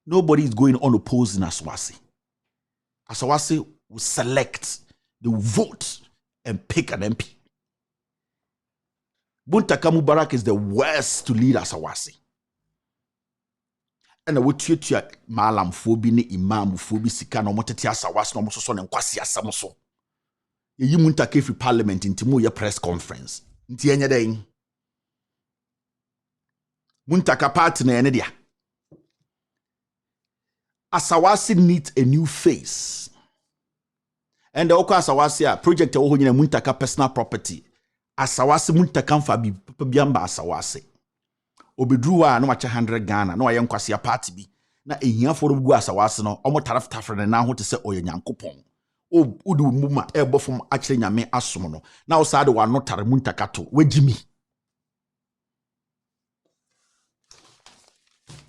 Nobody is going unopposed in Asawasi. Asawasi will select, they will vote and pick an MP. Muntaka Mubarak is the worst to lead Asawasi. And I would treat you malam phobi ni imam phobi sika no moteti Asawasi no moso ne nkwasi asamoso. Ye Muntaka fi parliament intimo ye press conference. Nti enye den. Muntaka party na ene dia. Asawasi needs a new face. And the Oko Asawasi project e wo nyina Muntaka personal property. Asawasi Muntaka mfa bi biamba Asawasi. Obedruwa no wacha 100 Ghana no aye nkwase a party bi na ehia foro gu Asawasi no omo taraf tafre na ho te se oyanyankopon. Udu muma ebofum akire nyame asom no na wo saade wa no tare Muntaka to wagimi.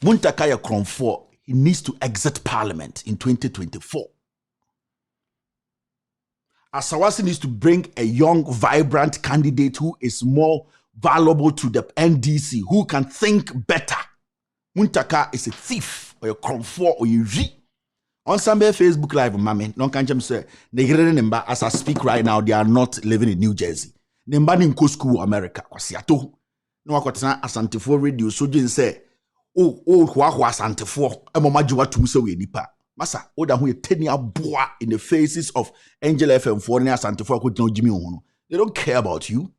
Muntaka ya kronfo, he needs to exit parliament in 2024. Asawasi needs to bring a young, vibrant candidate who is more valuable to the NDC, who can think better. Muntaka is a thief, or a kronfo, or a G. On some Facebook Live, mame, non can't say, as I speak right now, they are not living in New Jersey. Nemba in school America, kwasiato. No wakotana asantifo radio, so say, oh, who asantefo, emoma juwa tumse we nipa. Masa, oda who teni aboa in the faces of Angel FM for any asante for Jimmy Ono. They don't care about you.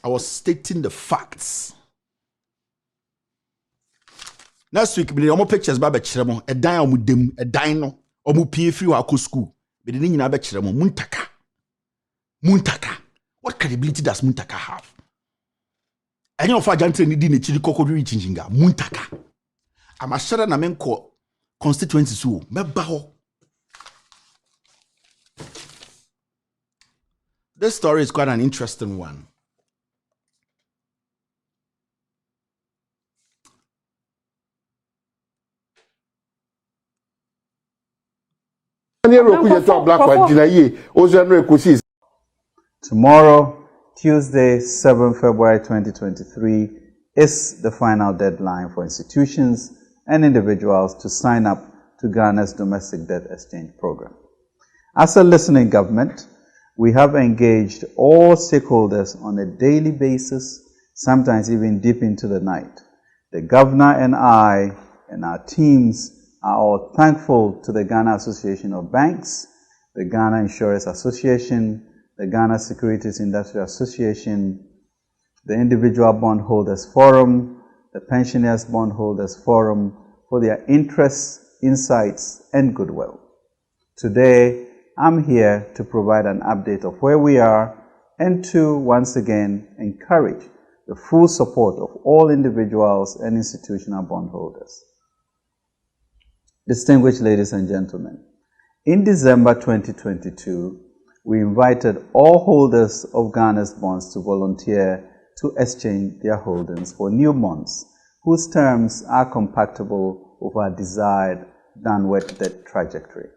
I was stating the facts. Next week, we have pictures by Bechiremo, a dine with them, a dino, or mu PFU or school. But the name of Bechiremo, Muntaka. Muntaka. What credibility does Muntaka have? And you know, for Jantre, ni dine chili cocoa chinginga, Muntaka. I'm a shara na menko constituency so, mebaho. This story is quite an interesting one. Tomorrow, Tuesday, 7 February 2023, is the final deadline for institutions and individuals to sign up to Ghana's domestic debt exchange program. As a listening government, we have engaged all stakeholders on a daily basis, sometimes even deep into the night. The governor and I and our teams are all thankful to the Ghana Association of Banks, the Ghana Insurance Association, the Ghana Securities Industry Association, the Individual Bondholders Forum, the Pensioners Bondholders Forum for their interests, insights, and goodwill. Today, I'm here to provide an update of where we are and to, once again, encourage the full support of all individuals and institutional bondholders. Distinguished ladies and gentlemen, in December 2022, we invited all holders of Ghana's bonds to volunteer to exchange their holdings for new bonds whose terms are compatible with our desired downward debt trajectory.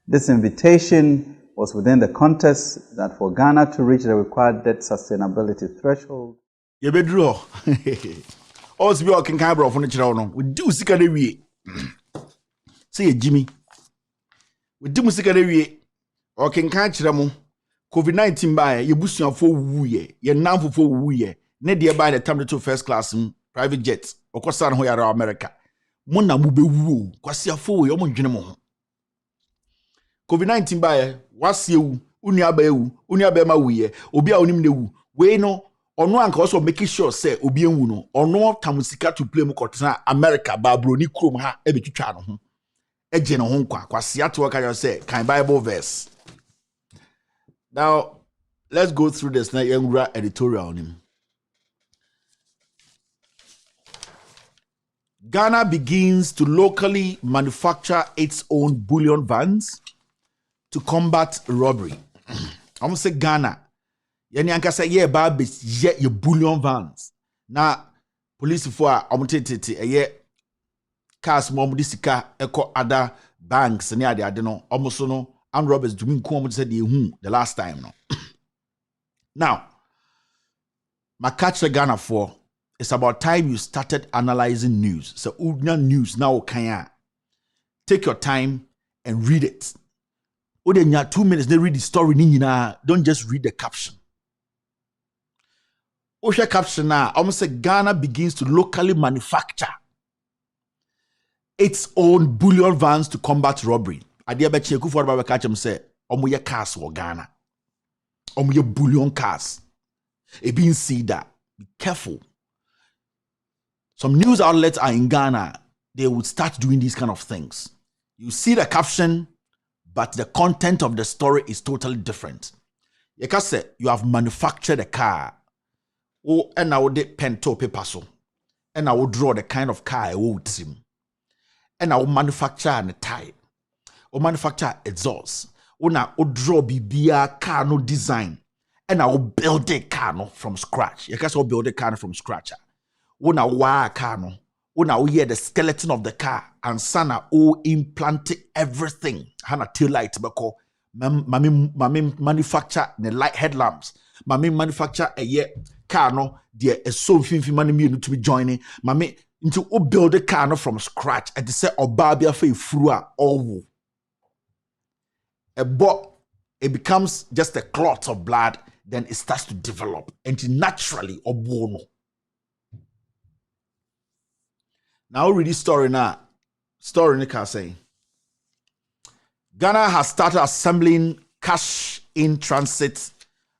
This invitation was within the context that for Ghana to reach the required debt sustainability threshold. You be draw. Also, we can kind of on we do sick of the way. Say Jimmy. We do sick of the way. Or can catch them. COVID-19 by you boost your 4 wooye, your number 4 wooye, near by the time to first class private jets, or Cosan Hoyara America. Mona mube woo, Quasia 4 your general. COVID-19 by was you, Uniabeu, Uniabema wooye, Obia Onimde, we no, or no uncle also making sure say Obia Uno, or no Tamusika to play Mokotana America, Babroni Krum ha, ebitu channel. A general honkwa, Quasia to work say, kind Bible verse. Now, let's go through this editorial on him. Ghana begins to locally manufacture its own bullion vans to combat robbery. I'm going to say Ghana. Yani anka say yeah ba ye bullion vans. Na police for omtete ye cars mo disika eko other banks ne ade no omoso no and robbers do mean come said the last time no. Now, my catch Ghana for it's about time you started analyzing news. So news now can take your time and read it. Oh, then you have 2 minutes, they read the story. Don't just read the caption. Osha caption now, almost say Ghana begins to locally manufacture its own bullion vans to combat robbery. Adia bechi ekufor ba catch him say omo ye cars wo Ghana. Omo ye bullion cars. E being see that. Be careful. Some news outlets are in Ghana. They would start doing these kind of things. You see the caption, but the content of the story is totally different. You can say you have manufactured a car. Oh, and I would pen to paper so. And I would draw the kind of car I would trim. And I will manufacture a type. Or manufacture exhaust. Or now draw BBA car no design. And I will build a car no from scratch. You can build a car from scratch. Or now wire car no. Or now hear the skeleton of the car and sana o implant everything. Hana tail light bako. Mami manufacture the light headlamps. Mami manufacture a year car no. There is so finfi money me to be joining. Mami into o build a car no from scratch. And they say obabia fe frua owu. But it becomes just a clot of blood, then it starts to develop into naturally obono. Now read this story now. Story Nika saying Ghana has started assembling cash-in-transit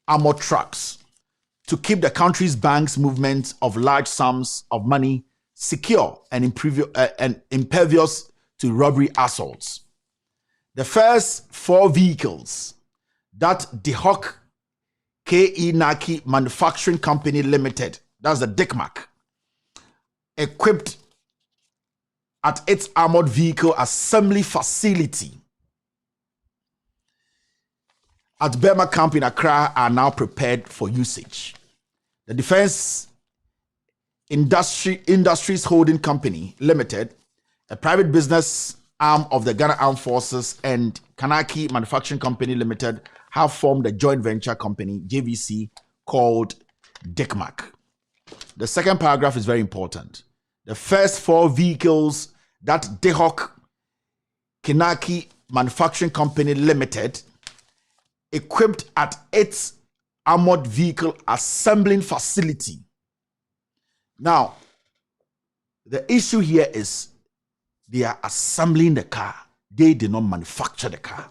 armored trucks to keep the country's banks' movement of large sums of money secure and impervious to robbery assaults. The first 4 vehicles that the Hawk K.E. Naki Manufacturing Company Limited, that's the DICMAC, equipped at its armored vehicle assembly facility at Burma Camp in Accra are now prepared for usage. The Defense Industries Holding Company Limited, a private business arm of the Ghana Armed Forces, and Kanaki Manufacturing Company Limited have formed a joint venture company, JVC, called DICMAC. The second paragraph is very important. The first 4 vehicles that Dehok Kinaki Manufacturing Company Limited equipped at its armored vehicle assembling facility. Now, the issue here is they are assembling the car. They did not manufacture the car.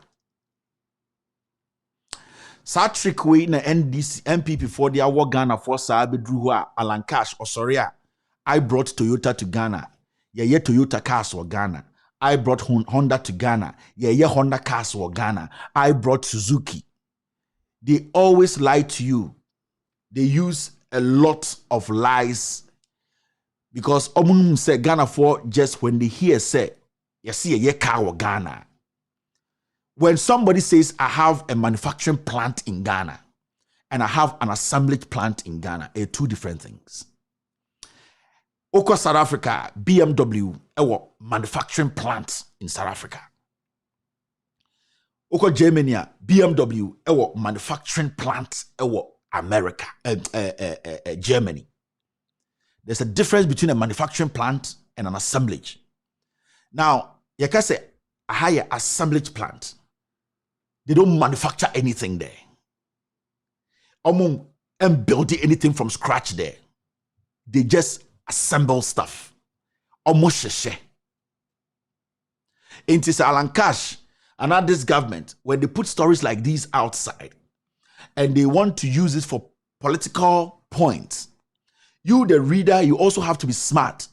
Satrick way na NDC MPP for the award Ghana for Sabedruha Alan Cash or Soria. I brought Toyota to Ghana. Yeah, Toyota cars were Ghana. I brought Honda to Ghana. Yeah, Honda cars were Ghana. I brought Suzuki. They always lie to you. They use a lot of lies because Omunum say Ghana for just when they hear say, you see a car or Ghana. When somebody says, I have a manufacturing plant in Ghana and I have an assemblage plant in Ghana, are 2 different things. Oko South Africa, BMW, manufacturing plant in South Africa. Oko Germany, BMW, manufacturing plant in America, Germany. There's a difference between a manufacturing plant and an assemblage. Now, you can say a higher assemblage plant. They don't manufacture anything there. And build anything from scratch there. They just assemble stuff. Almost sheshe. It is Alan Cash and not this government, when they put stories like these outside and they want to use it for political points, you, the reader, you also have to be smart.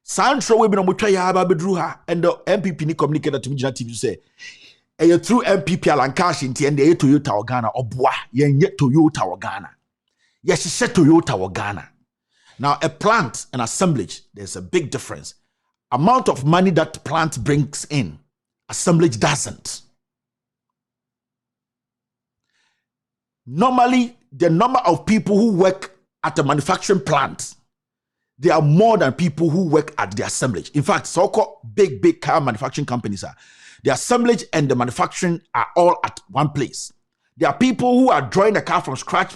Sandro we and the MPP ni communicated to me TV say, through MPP Alan Cash in the Toyota or Ghana or bois, yet Toyota or Ghana. Yes, she said Toyota or Ghana. Now, a plant and assemblage, there's a big difference. Amount of money that plant brings in, assemblage doesn't. Normally, the number of people who work at a manufacturing plant, they are more than people who work at the assemblage. In fact, so-called big car manufacturing companies are. The assemblage and the manufacturing are all at one place. There are people who are drawing the car from scratch,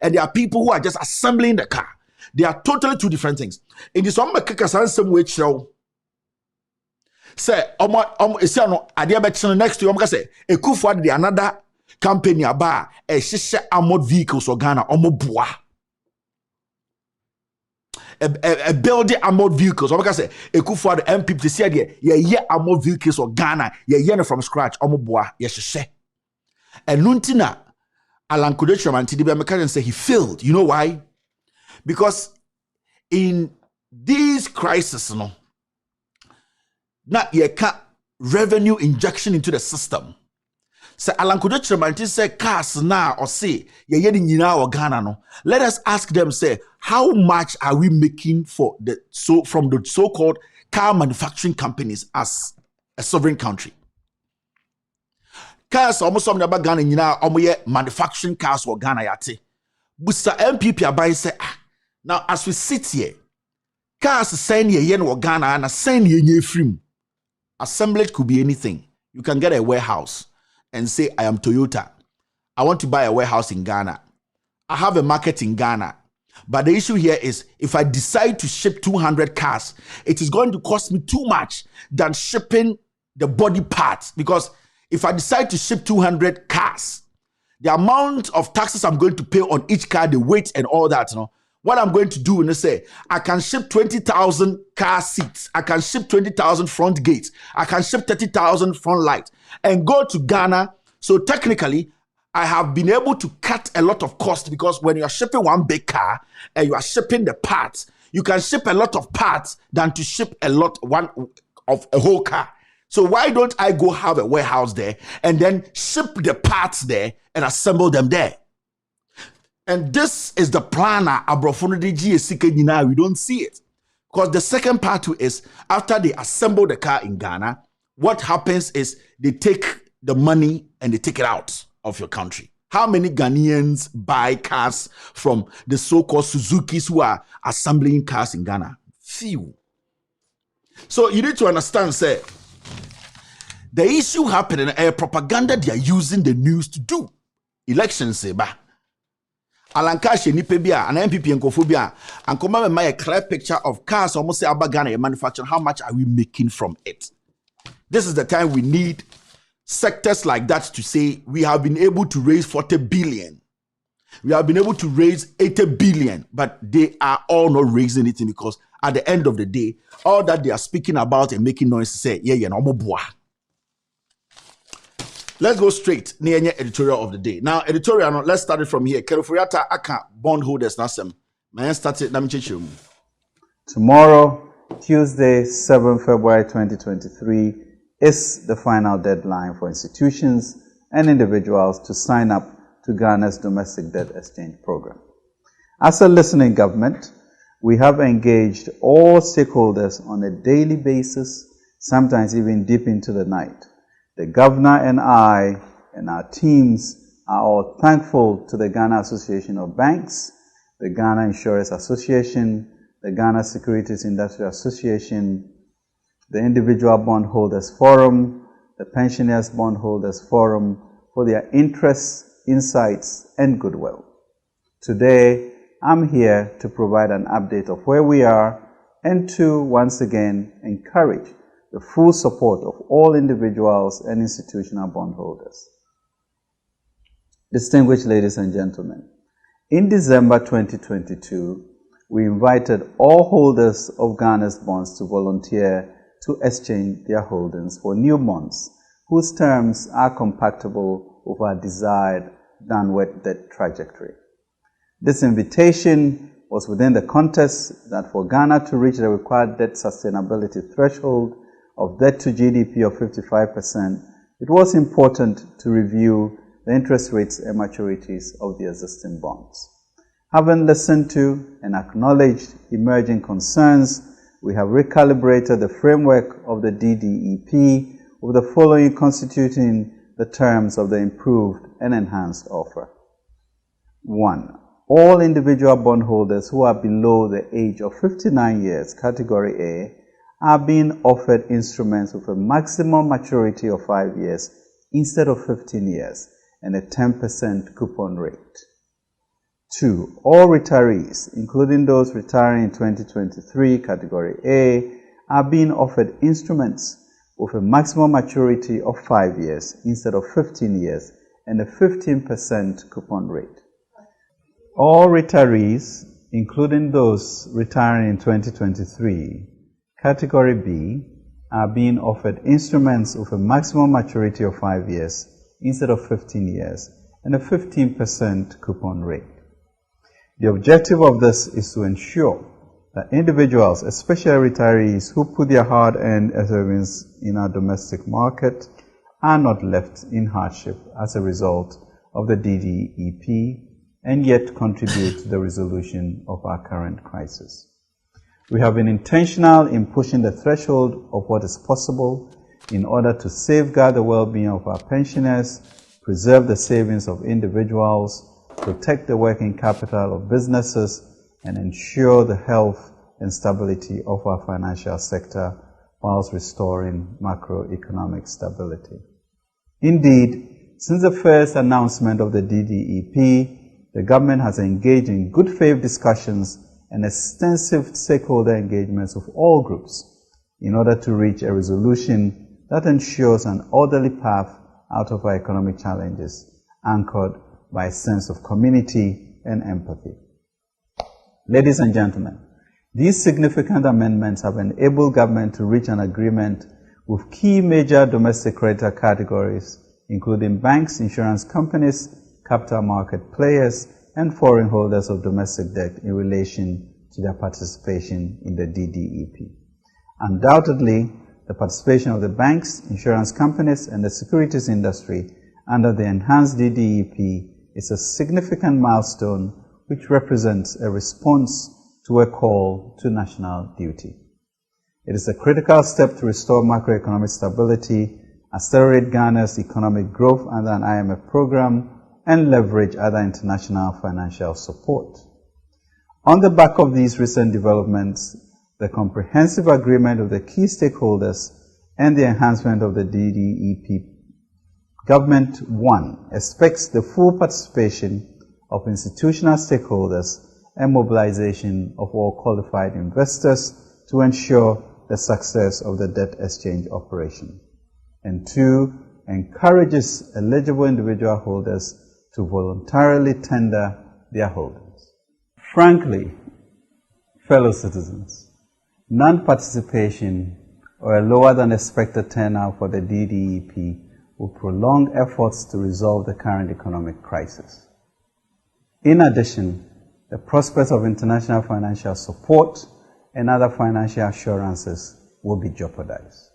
and there are people who are just assembling the car. They are totally 2 different things. In this one, some way show. Say, next to you, say, a coup for the another company about a shisha armored vehicles or Ghana, bois. A building armored vehicles. Or say, a coup for the MPP to say, yeah, armored vehicles or Ghana, yeah, from scratch, bois, yes, and Nuntina, Alan Kudecho and TDB American say he failed. You know why? Because in these crises, not yet revenue injection into the system. So Alan Kudecho and say cars now or say or Ghana no. Let us ask them say how much are we making from the so-called car manufacturing companies as a sovereign country? Cars almost some about Ghana manufacturing cars or Ghana yate. Busa MPP abai say now as we sit here, cars send ye or Ghana and send ye free. Assemblage could be anything. You can get a warehouse and say I am Toyota. I want to buy a warehouse in Ghana. I have a market in Ghana. But the issue here is if I decide to ship 200 cars, it is going to cost me too much than shipping the body parts, because if I decide to ship 200 cars, the amount of taxes I'm going to pay on each car, the weight and all that, What I'm going to do is say, I can ship 20,000 car seats. I can ship 20,000 front gates. I can ship 30,000 front lights and go to Ghana. So technically, I have been able to cut a lot of cost because when you are shipping one big car and you are shipping the parts, you can ship a lot of parts than to ship one of a whole car. So why don't I go have a warehouse there and then ship the parts there and assemble them there? And this is the plan. We don't see it. Because the second part too is after they assemble the car in Ghana, what happens is they take the money and they take it out of your country. How many Ghanaians buy cars from the so-called Suzukis who are assembling cars in Ghana? Few. So you need to understand, say, the issue happening, propaganda they are using the news to do. Elections, say, bah. Alankashe nipe bia, an MPP and Kofobia, and come and make a clear picture of cars almost say about Ghana manufacturing. How much are we making from it? This is the time we need sectors like that to say we have been able to raise 40 billion. We have been able to raise 80 billion, but they are all not raising anything because at the end of the day, all that they are speaking about and making noise say, yeah, no more. Let's go straight near editorial of the day. Now, editorial, let's start it from here. Keroforiata Aka bondholders Nasem. May I start it? Tomorrow, Tuesday, 7 February 2023, is the final deadline for institutions and individuals to sign up to Ghana's domestic debt exchange program. As a listening government, we have engaged all stakeholders on a daily basis, sometimes even deep into the night. The governor and I and our teams are all thankful to the Ghana Association of Banks, the Ghana Insurance Association, the Ghana Securities Industry Association, the Individual Bondholders Forum, the Pensioners Bondholders Forum for their interests, insights, and goodwill. Today, I'm here to provide an update of where we are and to once again encourage the full support of all individuals and institutional bondholders. Distinguished ladies and gentlemen, in December 2022, we invited all holders of Ghana's bonds to volunteer to exchange their holdings for new bonds whose terms are compatible with our desired downward debt trajectory. This invitation was within the context that for Ghana to reach the required debt sustainability threshold of debt to GDP of 55%, it was important to review the interest rates and maturities of the existing bonds. Having listened to and acknowledged emerging concerns, we have recalibrated the framework of the DDEP with the following constituting the terms of the improved and enhanced offer. 1. All individual bondholders who are below the age of 59 years, Category A, are being offered instruments with a maximum maturity of 5 years instead of 15 years and a 10% coupon rate. 2. All retirees, including those retiring in 2023, Category A, are being offered instruments with a maximum maturity of 5 years instead of 15 years and a 15% coupon rate. All retirees, including those retiring in 2023, Category B, are being offered instruments with a maximum maturity of 5 years instead of 15 years and a 15% coupon rate. The objective of this is to ensure that individuals, especially retirees who put their hard-earned savings in our domestic market, are not left in hardship as a result of the DDEP and yet contribute to the resolution of our current crisis. We have been intentional in pushing the threshold of what is possible in order to safeguard the well-being of our pensioners, preserve the savings of individuals, protect the working capital of businesses, and ensure the health and stability of our financial sector whilst restoring macroeconomic stability. Indeed, since the first announcement of the DDEP, the government has engaged in good faith discussions and extensive stakeholder engagements with all groups in order to reach a resolution that ensures an orderly path out of our economic challenges, anchored by a sense of community and empathy. Ladies and gentlemen, these significant amendments have enabled government to reach an agreement with key major domestic creditor categories, including banks, insurance companies, capital market players, and foreign holders of domestic debt in relation to their participation in the DDEP. Undoubtedly, the participation of the banks, insurance companies, and the securities industry under the enhanced DDEP is a significant milestone which represents a response to a call to national duty. It is a critical step to restore macroeconomic stability, accelerate Ghana's economic growth under an IMF program, and leverage other international financial support. On the back of these recent developments, the comprehensive agreement of the key stakeholders and the enhancement of the DDEP, Government 1 expects the full participation of institutional stakeholders and mobilization of all qualified investors to ensure the success of the debt exchange operation. And 2, encourages eligible individual holders to voluntarily tender their holdings. Frankly, fellow citizens, non-participation or a lower than expected turnout for the DDEP will prolong efforts to resolve the current economic crisis. In addition, the prospects of international financial support and other financial assurances will be jeopardized.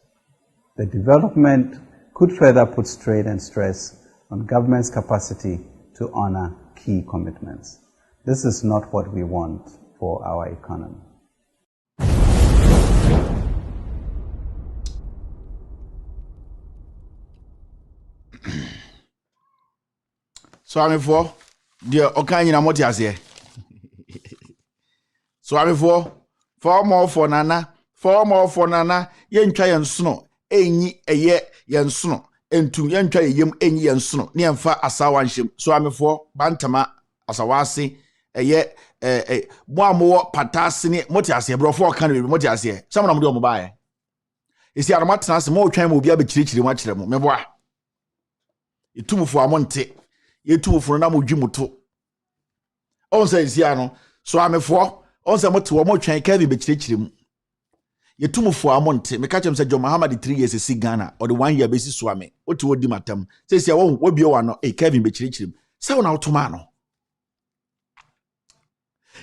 The development could further put strain and stress on government's capacity to honor key commitments. This is not what we want for our economy. So I'm for the Okanyina Motiasie. So I'm for 4 more for Nana, 4 more for Nana, yen try and snow, any a year yen snow. Entu yentwa yem enyi yensono ne yemfa asawa nhyem so amefo bantama asawase eye mo amowo patase ne motiase brofo kan we motiase samna mo de mo baaye esi aroma tenase mo twan mo bia be kirikiri mo akire mo meboa etumufo amonte yetumufo na mo dwimuto onsa esi ano so amefo onsa mote wo mo twan ka be kirikiri mo yetumufo amonte me catch him say John Muhammad 3 years esi Ghana or the 1 year besi swame oti wodi matam say say wo bia wa no Kevin be chirichirim say wona otoma no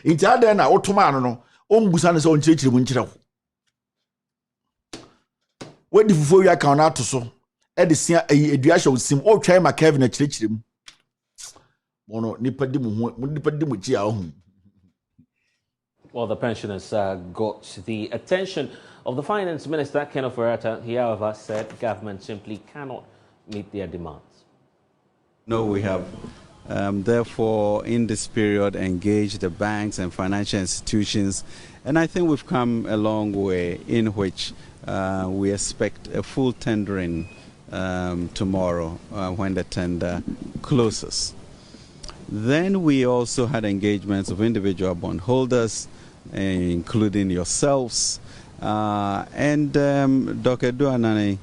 inti ada na otoma no ombusa no say on chirichirim nkyerɛ wodi fufo wi aka na ato so e de sia edua hye osim o twai ma Kevin na chirichirim mono nipa di mu chi a ohu. Well, the pensioners got the attention of the Finance Minister, Ofori Attah. He, however, said government simply cannot meet their demands. No, we have, therefore, in this period, engaged the banks and financial institutions. And I think we've come a long way in which we expect a full tendering tomorrow when the tender closes. Then we also had engagements of individual bondholders, including yourselves, and Dr. Duanani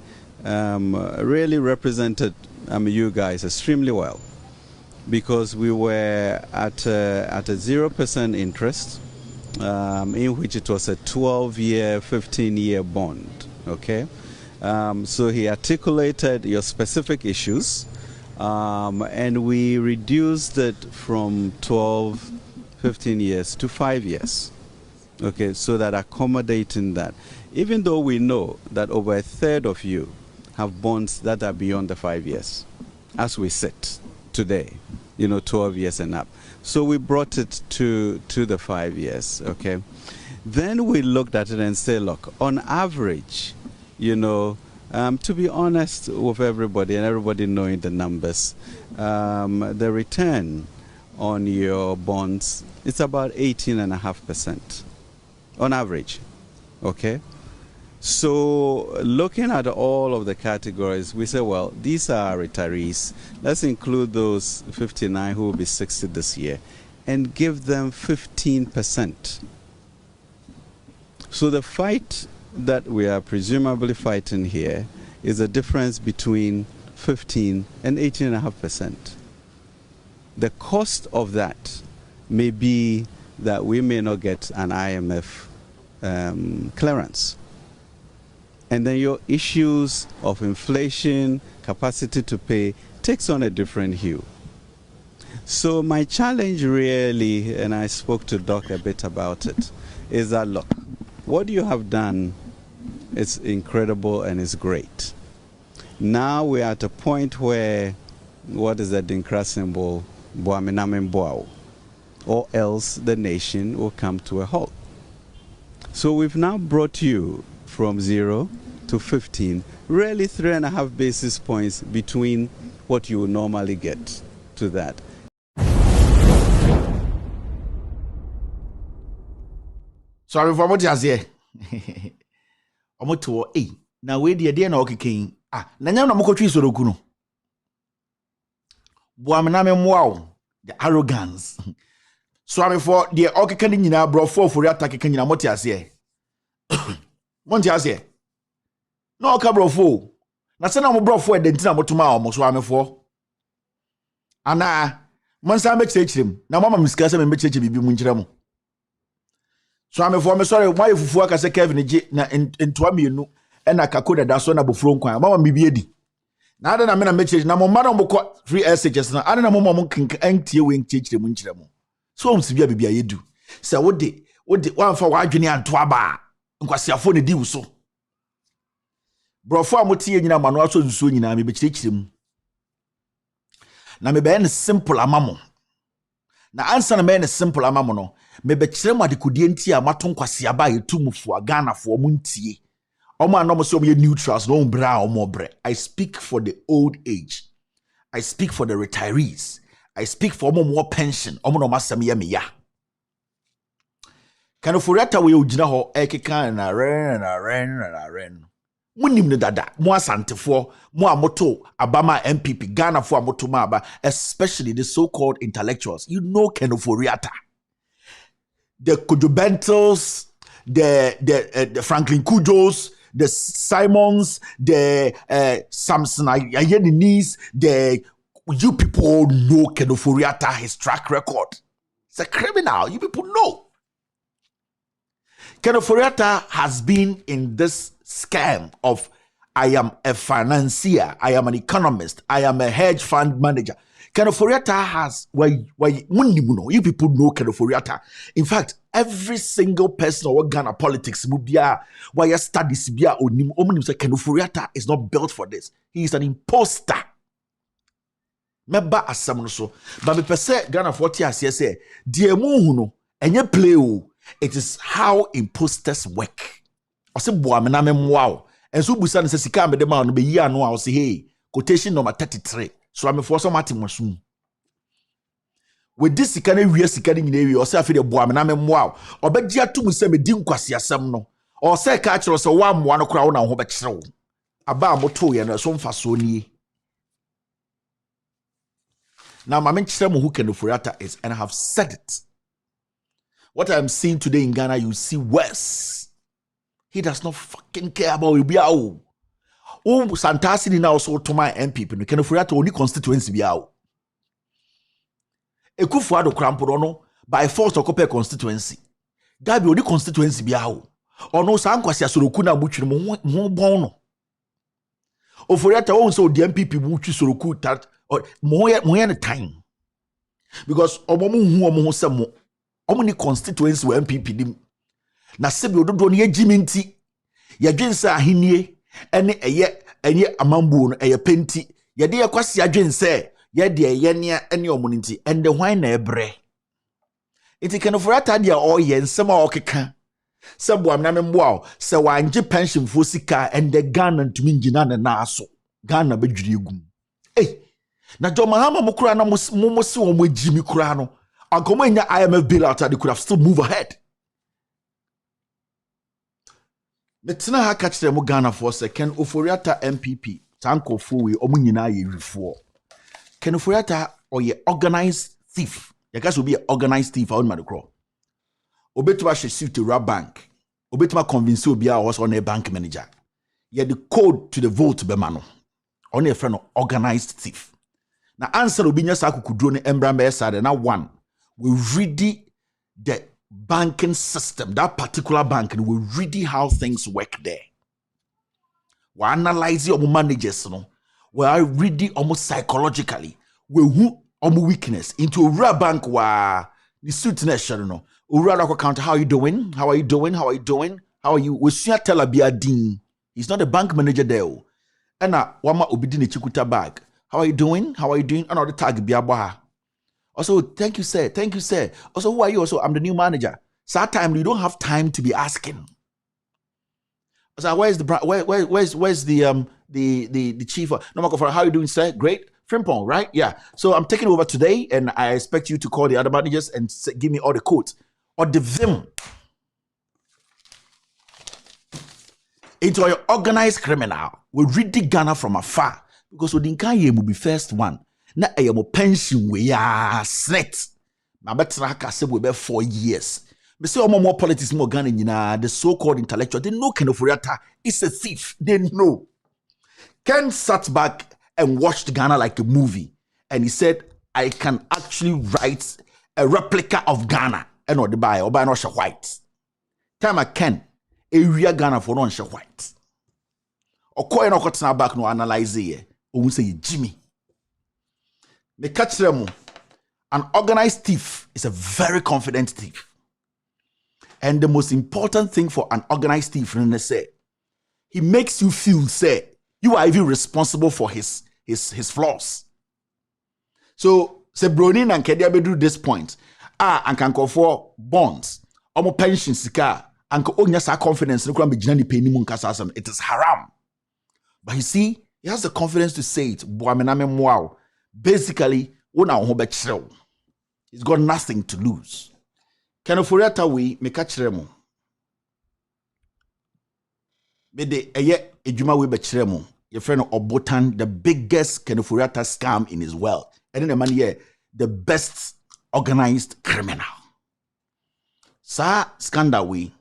really represented you guys extremely well, because we were at a 0% interest, in which it was a 12-year, 15-year bond. Okay, so he articulated your specific issues, and we reduced it from 12, 15 years to 5 years. Okay, so that accommodating that, even though we know that over a third of you have bonds that are beyond the 5 years, as we sit today, 12 years and up. So we brought it to the 5 years, okay? Then we looked at it and said, look, on average, to be honest with everybody and everybody knowing the numbers, the return on your bonds, it's about 18.5%. On average, okay? So looking at all of the categories, we say, well, these are retirees. Let's include those 59 who will be 60 this year and give them 15%. So the fight that we are presumably fighting here is a difference between 15 and 18.5%. The cost of that may be that we may not get an IMF clearance. And then your issues of inflation, capacity to pay, takes on a different hue. So my challenge really, and I spoke to Doc a bit about it, is that, look, what you have done is incredible and is great. Now we're at a point where, what is the Dinkra symbol? Boamenamenboao. Or else the nation will come to a halt. So we've now brought you from 0 to 15, really 3.5 basis points between what you would normally get to that. So I'm from what you say. I'm to now we dear na okeke ah na nya na mokotwi soroku no boamenamenboao, the arrogance. So I'm for the okeke ni nyina bro for attack nyina moti ase monti ase no oka bro for na se na mo bro for edentina motuma o mo so am for ana monsa me chirechirem na mama miska se me chirechire bibi mu nkyerem so I'm for me sorry why fufu aka se Kevin ji na entwa mienu ena kakoda da so na bofuro nkwan mama bibi edi na ada na me na me chirechire na mo ma na mo ko free SHS na ada na mo mo kinka antie we nkyerechire mu nkyerem so on sibia bibia yedu se wode wanfa wadwene anto aba nkwasiafo ne di wuso brofo amotie nyina mano aso nsuo nyina me bekirikire mu na me be ne simple amamo na answer na me ne simple amamo no me bekire mu adekodie nti a mato nkwase aba yetumfo Ghana fo mu ntie omo anom so me neutrals no bra omo bre. I speak for the old age, I speak for the retirees, I speak for more pension. Omo no masam ye me ya. Kind of forata we ugina ho ekeka na ren. Munim ne dada. Mo asantefo, mo amoto abama MPP Ghana fo amoto ma aba, especially the so-called intellectuals. You know kind of Attah. The Kujubentals, the Franklin Kujos, the Simons, the Samson Ayenis, the you people know Ken Ofori Attah, his track record. It's a criminal. You people know. Ken Ofori Attah has been in this scam of I am a financier, I am an economist, I am a hedge fund manager. Ken Ofori Attah has you people know Ken Ofori Attah. In fact, every single person or Ghana politics mubia why studies bia onim say Ken Ofori Attah is not built for this. He is an imposter. Meba asam no so but me pese Ghana 40 ase say die mu hu no enye play o. It is how imposters work. Ose boamenamenboao enso busa ne sika me de ma no be yi ano a ose hey quotation number 33 so am for so matimosum with this sika na wi sika ni nyina wi ose afi de boamenamenboao obegia tum se me di nkwase asam no ose ka kire so wa amwa no kra wo na ho be kire wo aba moto ye no so mfa so nie. Now, my mention who Ken Ofori Attah is, and I have said it. What I'm seeing today in Ghana, you see worse. He does not fucking care about Ibiao. Oh, Santasi now also to my MPP. Ken Ofori Attah only constituency Biao. Ekufuado Kramporono by force of compare constituency. Gabi only constituency Biao. Or no Sankwasi Sorokuna Buchi mo bono. Ofori Attah also the MPP Buchi Soroku that. Or more time because omo se mo omo ni constituency we MPP dim na sebi ododo ne agiminti ye dwense ahenie ene eye amambu no eye penti ye de yakwase adwense ye de eye ne ene omo nti ende hwan na ebre iti Ken Ofori Attah de o ye nsem a okeka se boamenamenboao se wanje pension fo sika ende Ghana ntumi ngina ne na aso Ghana bedwiri egum na jo mahama mukura na musi wo mwejimi kura no akomo nya IMF bailout they could have still move ahead. Metina ha ka kire mo Ghana for se Ken Ofori Attah MPP tanko fo we omo nyina ye rifo Ken Ofori Attah oye organized thief ya ka so be organized thief on madekro obetuma she suit to bank obetuma convince obi a was on a bank manager ye the code to the vote be mano on a friend of organized thief. Na answer obi nya sa kukudro ne embra me sa de na one we ready the banking system, that particular bank, and we read how things work there. We analyze your managers, we are reading almost psychologically. We who weakness into a bank where the suit nation, account. How are you doing? How are you doing? How are you doing? How are you? We should tell a Biadin. He's not a bank manager there. And wama obidini chikuta bag. How are you doing? How are you doing? Another tag biabaha. Also, thank you, sir. Thank you, sir. Also, who are you? Also, I'm the new manager. So that time you don't have time to be asking. So where's the chief? No, how are you doing, sir? Great. Frimpong, right? Yeah. So I'm taking over today, and I expect you to call the other managers and give me all the codes or the vim into your organized criminal. We read the Ghana from afar because we didn't will be first one. Na mo pension we are snet. My better say we be 4 years. Me say more politics more Ghana the so-called intellectual. They know Ken Ofori Attah is a thief. They know. Ken sat back and watched Ghana like a movie, and he said, "I can actually write a replica of Ghana." And or the buy or buy not white. Time I can area Ghana for non white. Or coin or cut back no analyze here. Or say Jimmy. Me catch them. An organized thief is a very confident thief. And the most important thing for an organized thief, say, he makes you feel, say, you are even responsible for his flaws. So, say Bronin and Kediabe do this point. And can go for bonds. Omo pension sika. And onya sa confidence. It is haram. But you see, he has the confidence to say it. Basically, he's got nothing to lose. Ken Ofori Attah we me catch them. Bede eye ejuma we be chiremu. Your friend Obotan, the biggest Ken Ofori Attah scam in his wealth. And then the man here, the best organized criminal. Sa scandal we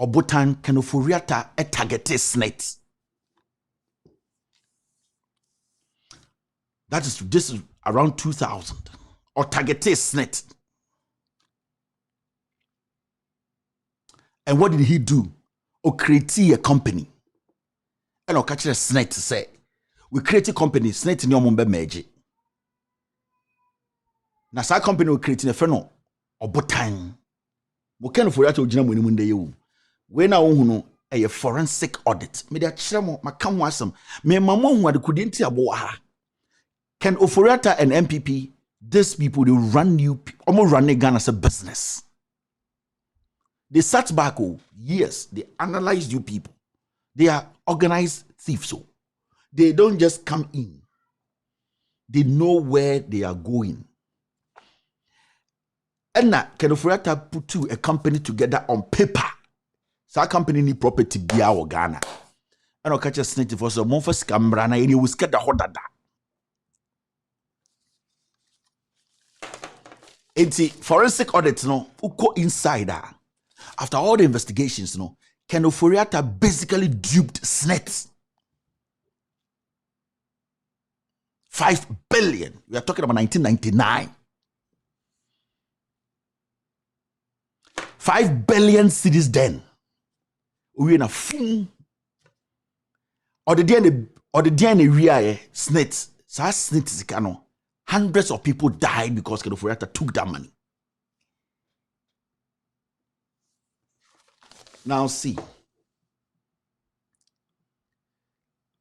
Obotan Ken Ofori Attah a targeted snake. This is around 2000 or targeted snake. And what did he do? Or create a company. And I'll catch a snake to say, we create a company, snake in your mumbe meji. Now, sa company will create a feno or botan. We can't afford that to jam when they you. When I own a forensic audit. Me da chamo, ma come wasam. Me mamon who had couldn't aboa. Ken Ofori Attah and MPP, these people, they run you, almost running Ghana as a business. They sat back, yes, they analyzed you people. They are organized thieves. So they don't just come in. They know where they are going. And now, Ken Ofori Attah put a company together on paper. So our company need property be our Ghana. And I'll catch a snake for some month for scambrana and you will get the hodada. It's forensic audit, uko insider. After all the investigations, Ken Ofori Attah basically duped SNET. 5 billion. We are talking about 1999. 5 billion cedis then. We in a fool. Or the DNA area SNET. So SNET is cano. Hundreds of people died because Ken Ofori Attah took that money. Now see.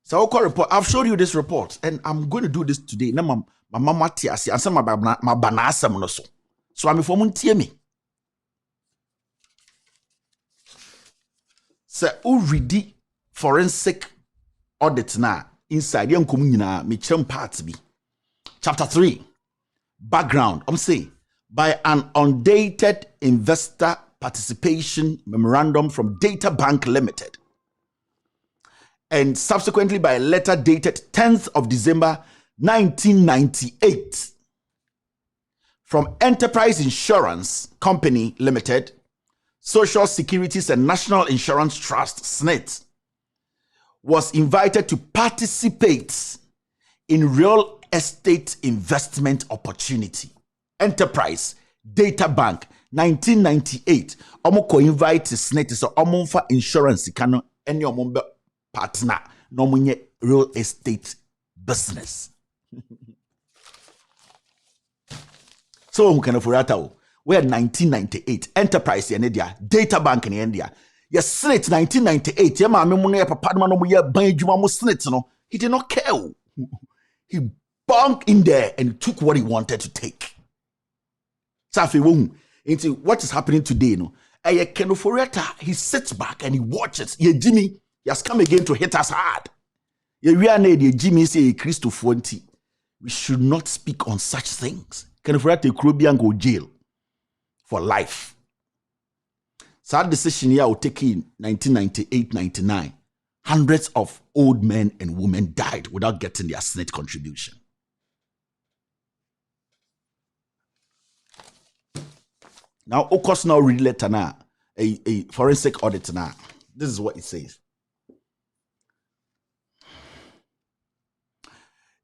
So I'll call report. I've showed you this report, and I'm going to do this today. Now my mama tiasi and some my banasa monoso. So I'm for me. So already forensic audit na inside young communina me parts be. Chapter 3. Background. I'm saying by an undated investor participation memorandum from Data Bank Limited and subsequently by a letter dated 10th of December 1998 from Enterprise Insurance Company Limited, Social Securities and National Insurance Trust, SNET, was invited to participate in real estate investment opportunity. Enterprise Data Bank 1998 omo ko invite Senate so omo fa insurance kano ene omo be partner no munye real estate business. So we can afford that. We had 1998 enterprise in India, data bank in India. Yes, Senate 1998. Yeah, my memory papa no mo ye ban adwuma mo Senate no. He did not care. He bunked in there and took what he wanted to take. Safi won into what is happening today no. Ken Ofori Attah, he sits back and he watches. Ye Jimmy, he has come again to hit us hard. Ye we are need Jimmy say Christo 20. We should not speak on such things. Ken Ofori Attah Kurobian go jail for life. So that decision here will take in 1998-99. Hundreds of old men and women died without getting their Senate contribution. Now, of course, now read letter now, a forensic audit now. This is what it says.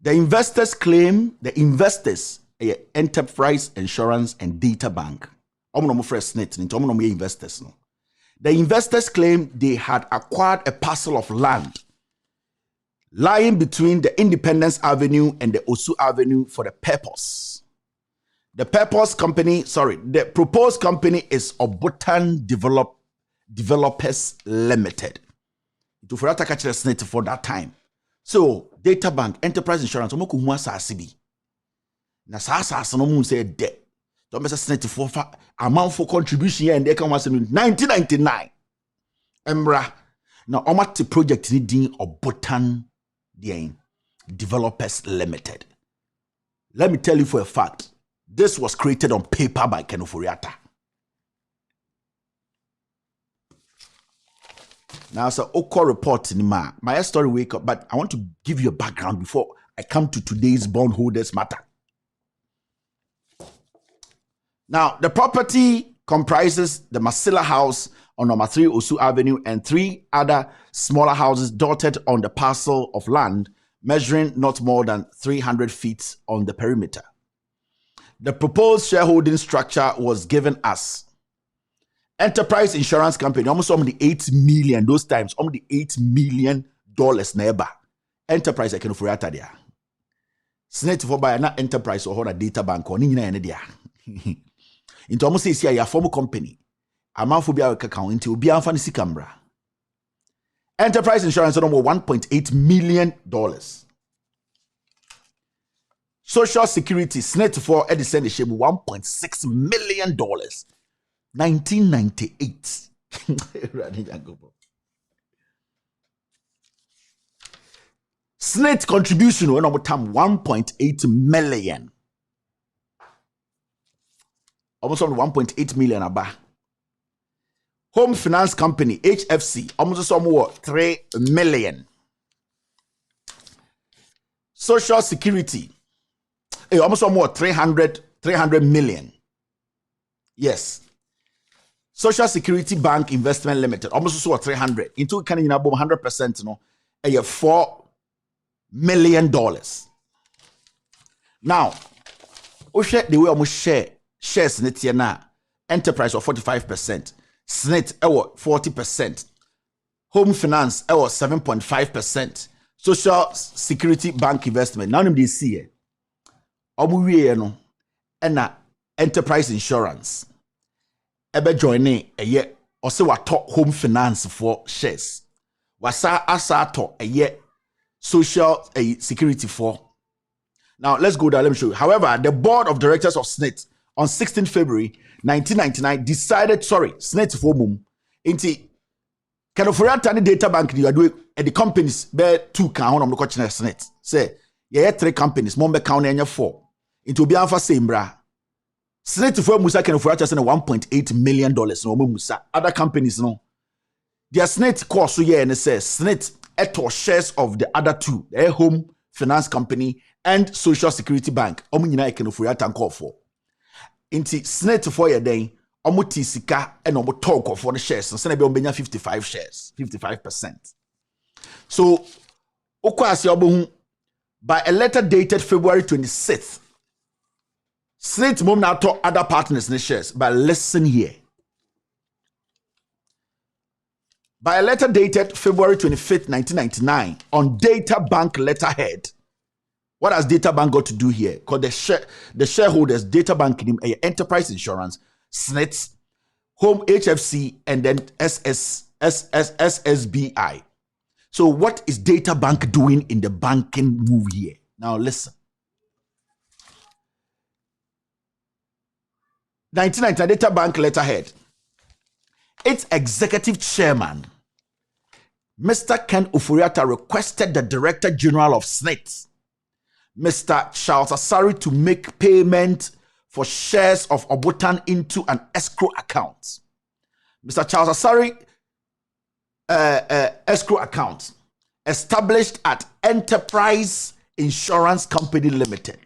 The investors, Enterprise Insurance and Data Bank. Investors. No. The investors claim they had acquired a parcel of land lying between the Independence Avenue and the Osu Avenue for the purpose. The proposed company is Obotan Developers Limited. To for that for that time. So, Data Bank, Enterprise Insurance, omo kuhua saasibi. Na saasa no mu say de. Don't mess Senate for amount for contribution here and they come was in 1999. Embra. Now, the project needing Obotan Developers Limited. Let me tell you for a fact. This was created on paper by Ken Ofori Attah. Now, so Oko report in my story wake up, but I want to give you a background before I come to today's bondholders matter. Now, the property comprises the Masila house on number 3 Osu Avenue and 3 other smaller houses dotted on the parcel of land measuring not more than 300 feet on the perimeter. The proposed shareholding structure was given as Enterprise Insurance Company, almost only 8 million, those times, only $8 million neighbor. Enterprise, I can Ofori Attah there. Senate for by an enterprise or a data bank or Nina there. Into almost say, a former company. A man for be our account into be a fancy camera. Enterprise Insurance number $1.8 million. Social Security, Senate for Edison $1.6 million. 1998. Senate contribution when over time 1.8 million. Almost on 1.8 million aba. Home Finance Company, HFC, almost somewhat 3 million. Social Security, almost somewhat 300 million. Yes. Social Security Bank Investment Limited, almost so 300. Into can you know 100%, no? $4 million. Now, we share the way almost shares net here now. Enterprise of 45%, Senate 40%, Home Finance 7.5%, Social Security Bank Investment. Now they see it. Omuwe no, and Enterprise Insurance. Ebe joining a year or say what talk Home Finance for shares. Wasa asa to a year Social Security for. Now let's go down. Let me show you. However, the board of directors of Senate on 16 February 1999 decided, Senate for mum into Ken Ofori Attah data bank you are doing at the companies bear 2 count on the question Senate. Say, yeah, 3 companies, Mombe count and 4. Into Bianfa Sembra. Senate for Musa Ken Ofori Attah send $1.8 million no Musa. Other companies no. Their Senate course so yeah and it says Senate eto shares of the other 2, the Home Finance Company and Social Security Bank. Omunyina Ken Ofori Attah call for. Inti Senate for your day, omuti sika and omu talk for the shares. So Senate be 55 shares, 55%. So by a letter dated February 26th, Snit mom now talk other partners in the shares, but listen here. By a letter dated February 25th, 1999, on Data Bank letterhead. What has Data Bank got to do here? Because the shareholders, Data Bank, Enterprise Insurance, SNITS, Home HFC, and then SSBI. So what is Data Bank doing in the banking move here? Now listen. 1999 Data Bank letterhead. Its executive chairman, Mr. Ken Ofori requested the Director General of SNIT, Mr. Charles Asari, to make payment for shares of Obotan into an escrow account. Mr. Charles Asari escrow account established at Enterprise Insurance Company Limited.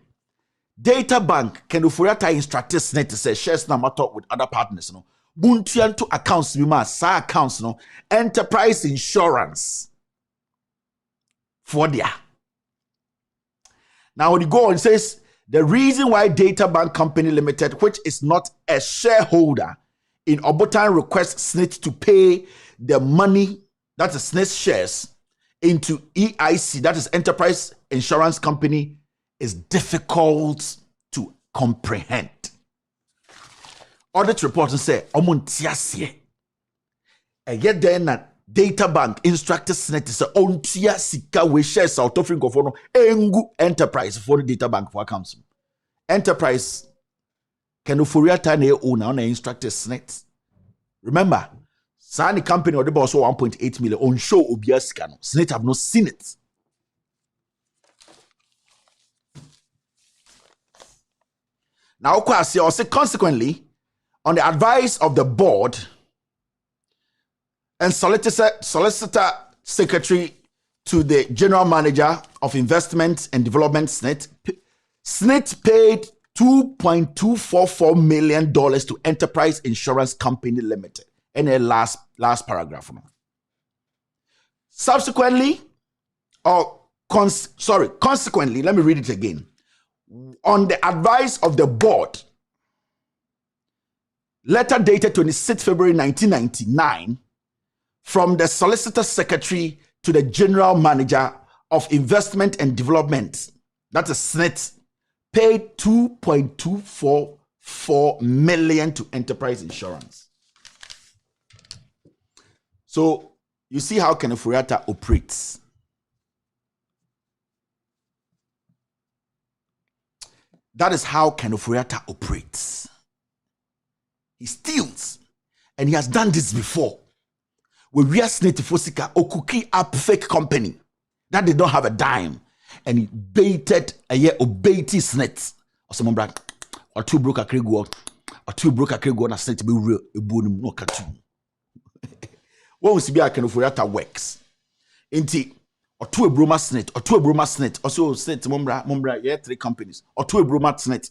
Data Bank Ken Ofori instructed SNIT to say shares na matter with other partners. No, buntian to accounts sa accounts no Enterprise Insurance for there. Now when you go on, it says the reason why Data Bank Company Limited, which is not a shareholder in Obotan, requests SNIT to pay the money, that is SNIT shares, into EIC, that is Enterprise Insurance Company, is difficult to comprehend. Audit report say omontiasie. And yet then Data Bank instructed SNIT to say ontia sika we share South Africa for no engu Enterprise for the Data Bank for accounts. Enterprise Ken Ofori ne owner on instructed SNIT. Remember, Sani company or the boss 1.8 million on show obia sika no. SNIT have not seen it. Now, consequently, on the advice of the board and solicitor secretary to the general manager of investment and development, SNIT paid $2.244 million to Enterprise Insurance Company Limited. And the last paragraph. Subsequently, consequently, let me read it again. On the advice of the board, letter dated 26 February 1999, from the solicitor secretary to the general manager of investment and development, that is SNIT, paid $2.244 million to Enterprise Insurance. So you see how Ken Ofori operates. That is how Ken Ofori operates. He steals. And he has done this before. We are SNIT Fosika or cookie up fake company that they don't have a dime. And he baited a year or baited SNIT. Or someone brand or two broker Krigo or two broker Krigo na SNIT be real a bonum no cartoon. What was be a Ken Ofori works? Inti or two broma SNIT or two broma SNIT also SNIT mumbra yeah 3 companies or two broma SNIT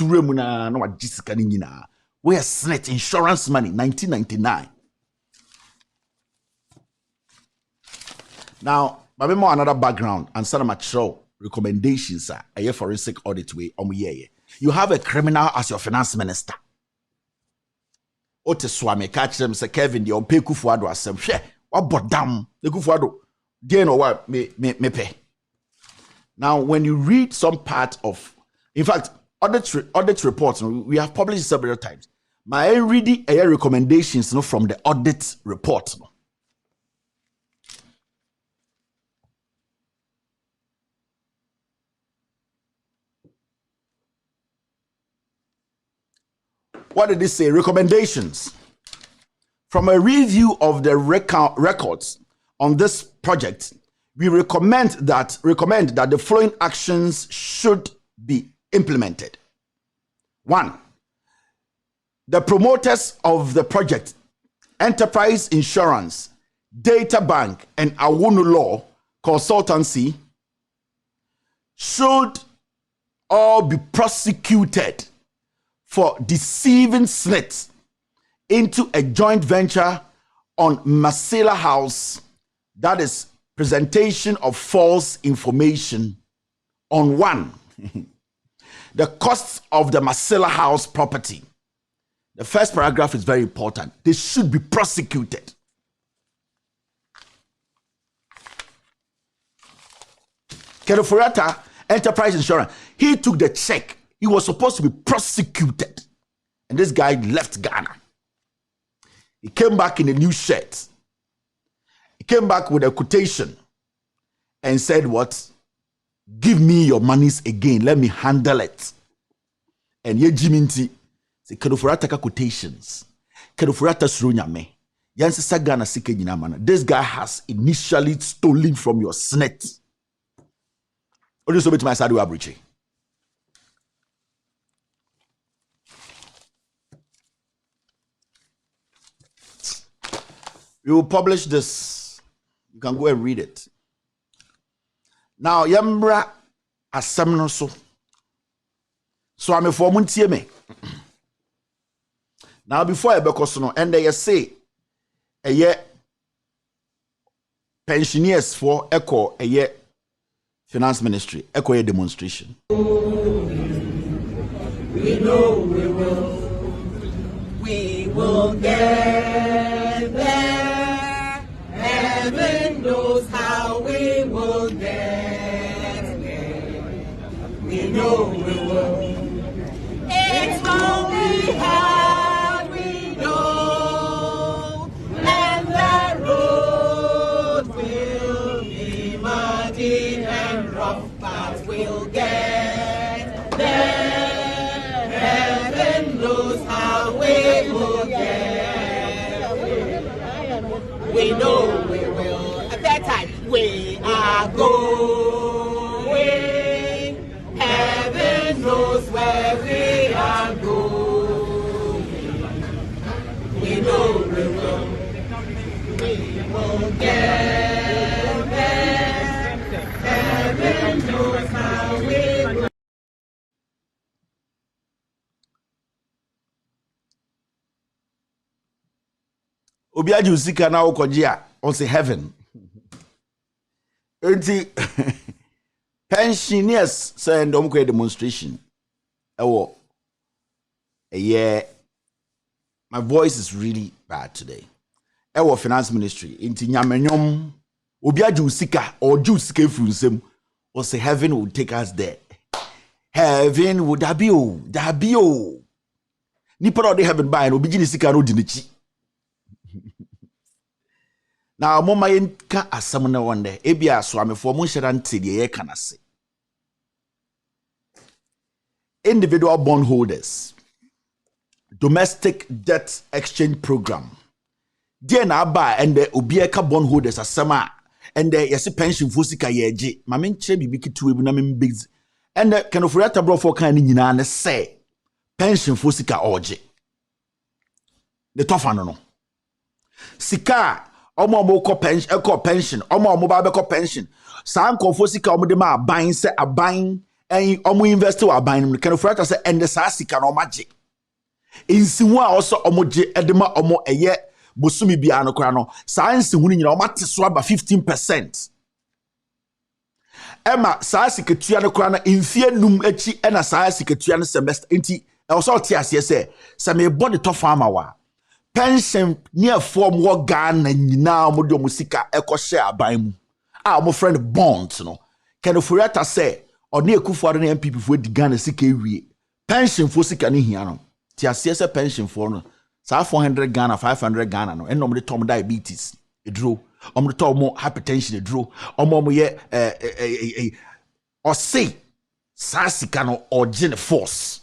remuna no Jessica nina. Where SNIT insurance money 1999. Now, but more another background and some mature recommendations are a forensic audit way you have a criminal as your finance minister. Ote swame catch them say Kevin the pay Kufuado asem hwe what bot down the Kufuado gain or what me pay. Now when you read some part of, in fact, audit reports we have published several times. My reading recommendations from the audit report. What did they say? Recommendations. From a review of the records on this project, we recommend that the following actions should be implemented. 1. The promoters of the project, Enterprise Insurance, Data Bank, and Awunu Law Consultancy, should all be prosecuted for deceiving SNIT into a joint venture on Masela House, that is presentation of false information on 1. the costs of the Masila House property. The first paragraph is very important. They should be prosecuted. Kenoforiata Enterprise Insurance, he took the check. He was supposed to be prosecuted. And this guy left Ghana. He came back in a new shirt. He came back with a quotation and said, what? Give me your monies again. Let me handle it. And ye Jiminti, the Kenoforiata quotations. Kenoforiata Srunyame. Yansisa Ghana Sike Jinamana. This guy has initially stolen from your Senate. Only so much my side abrichi. We will publish this. You can go and read it. Now, Yambra Asamno so I'm a form me. Now, before I bekosono, and they say a year pensioners for echo a year finance ministry, echo a demonstration. We know we will get there. Heaven knows how we will get there. We know we will. It's all we have, we know. And the road will be muddy and rough, but we'll get there. Heaven knows how we will get there. We know we will. At that time, we are going. Heaven knows where we are going. We know we will. We will get there. Heaven knows how we will. Obiaji usika na ukojia on say heaven. Enti pensioners say ndom ko demonstration. Ewo. Yeah. My voice is really bad today. Ewo finance ministry enti nyamenyom obiaji usika or ju usika frunsem or say heaven will take us there. Heaven would dabio. Nipa no dey heaven by no bigi ni sika no dinichi. Now, mama yenka asam na wonde ebia so amefo mo nhira nte de ye kana se. Individual bond holders, domestic debt exchange program. Dia na aba and the obieka bond holders asama and the yesi pension fo sika yeje. Ma me nche bibi kitu ebu na me big and the Kenoforiata bro for kan ni nyina ne say pension fo sika oje. The tough one no. Sika omo pension omo ba be pension san konfo sika omo de ma aban se aban en omo invest wa aban no Kenoforiata se ende sa sika no magye insihu a also omo je edema omo eye bosumi bia no kra no sa insihu ni nyina omo ateso aba 15%. Emma sa siketua no kra na infie num achi ena sa siketua no semester enti also tiase se me body to farmer wa pension near form wo Ghana nyina mo de mo sika eko share aban mu a mo friend bonds no Kenoforiata say oni ekufo ade na MPP fo di Ghana sika ewie pension fo sika ne hia no ti ase pension fo no sa 400 Ghana 500 Ghana no en no mo de tom diabetes edro omo de tom hypertension edro omo ye or say sa sika no origin force.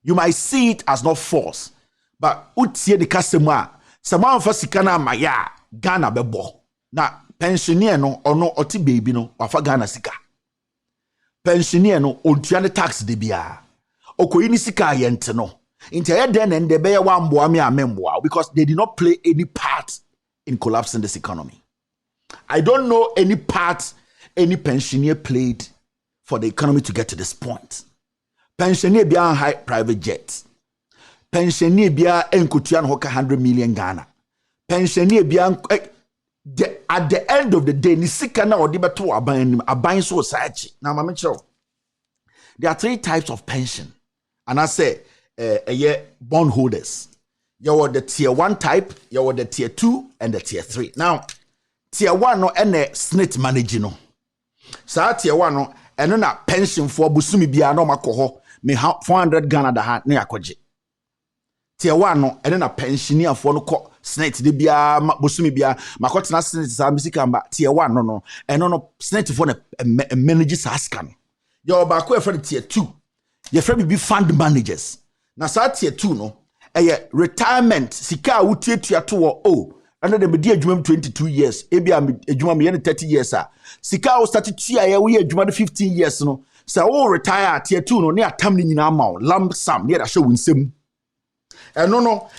You might see it as not force. But utie de kasema sama fa sika na maya Ghana bebo na pensioner no ono oti baby no wafa Ghana sika pensioner no ontua ne tax de bia okoyi ni sika yente no nti ya den and de be ya wamboa me amemboa because they did not play any part in collapsing this economy. I don't know any part any pensioner played for the economy to get to this point. Pensioner bia high private jets. Pensioner bia enkutua no hoka 100 million Ghana. Pensioner bia at the end of the day ni sika na odi beto aban so sachi. Na ma me chiro. there are 3 types of pension. And I say, bondholders. You are the tier 1 type, you are the tier 2, and the tier 3. Now, tier 1 no ene snit manage no. Sa tier 1 no eno na pension for busumi bia no makoho me 400 Ghana da ha na yakoje. Tier 1 no eno na pensioner for no ko snit de bia busumi bia makotena snit sa misika mba tier 1 no eno no snit for na manage sa scan. Yo ba ko e for tier 2. Ye for be fund managers. Na sa tier 2 no retirement sika wutietua to under the media adwuma 22 years ebi adwuma me 30 years sika wo start tua ye we adwuma 15 years no so wo retire tier 2 no ne atam ni nyina ma lump sum ne da hwe wunsem eno no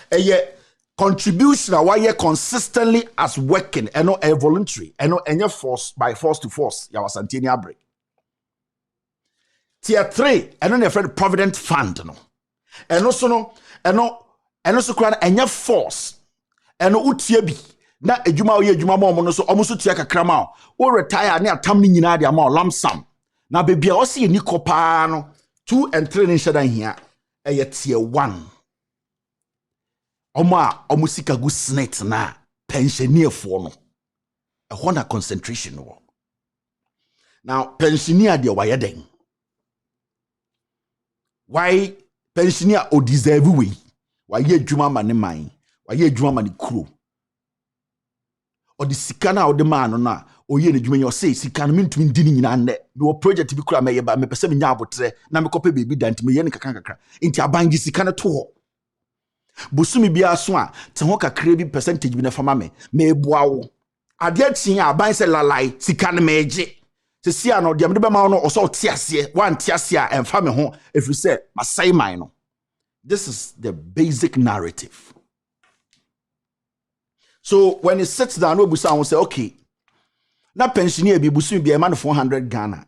contribution why consistently as working eno voluntary eno enye force by force to force ya wasanteni abre tier 3 eno ne friend provident fund no eno so no eno so kra enye force eno utie bi na adwuma wo ye adwuma ma omo so omo so tua kakra ma o retire ne atam ni nyina de ama lump sum na bebia o se ni kopa no 2 and 3 ne shada hia tier 1 omo sika go snit na pensioner for no na concentration no. Now pensioner de why den why pensioner o deserve we why ye adwuma ma ne man why ye adwuma ma ne kuro o di sika na o de man no na o ye ne adwuma yo say sika no mentumi ndi ni nyina nne me project bi kura me ye ba me pese me nya abotre na me kope baby dant me ye ne kakra nti abangi sika na to ho busumi bia so a te ho kakra bi percentage bi na fama me eboa wo ade atin aban se lalai sika na meje se sia no de me be ma no o so tiase wan tiase a emfa me ho if you say masai man no. This is the basic narrative. So when it sits down, we say, okay, now pensioner be busumi be a man 400 Ghana.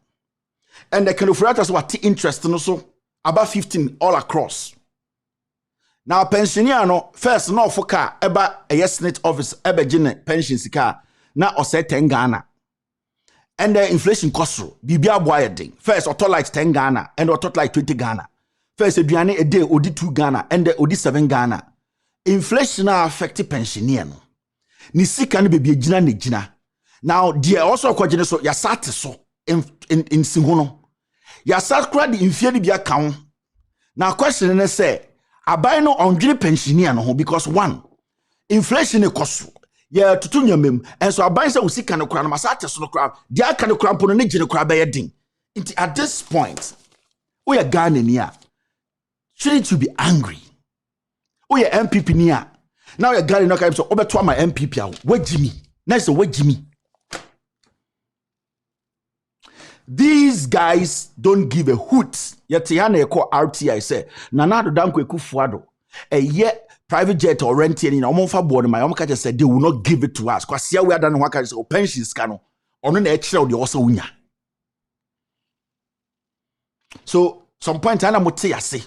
And the kind of writers what interest no so about 15 all across. Now pensioner no first no for car eba a senate office eba gene pension sika na o say 10 Ghana. And the inflation cost bibia boy ding. First auto like 10 Ghana and auto like 20 Ghana. First aduane a day odi 2 Ghana and the odi 7 Ghana. Inflation affect pensioner no. Ni sika no bebi agina na gina. Now there also kwagene so ya sate so in sinhono. Ya sat kra di infie ni bia kan. Now question ne say abai no ondwene pensioner no ho because 1 inflation e koso. Ya tutu nyamem and so abai say usika no kra no masate so no kra. Dia aka no kra mpo no ne gine kra ba ye din. At this point we are Ghana niya. Shouldn't you be angry? Oh, yeah, MPP niya. Now you're Ghana, no so over my MPP. Where Jimmy? Nice, where Jimmy? These guys don't give a hoot. Yet Tiana call RTI say, Nanado Danko Kufuado. A yet private jet or renting in Omonfa board, my Omka said they will not give it to us. Because here we are done what is pension scano. On an extra the also winya. So some point I am say.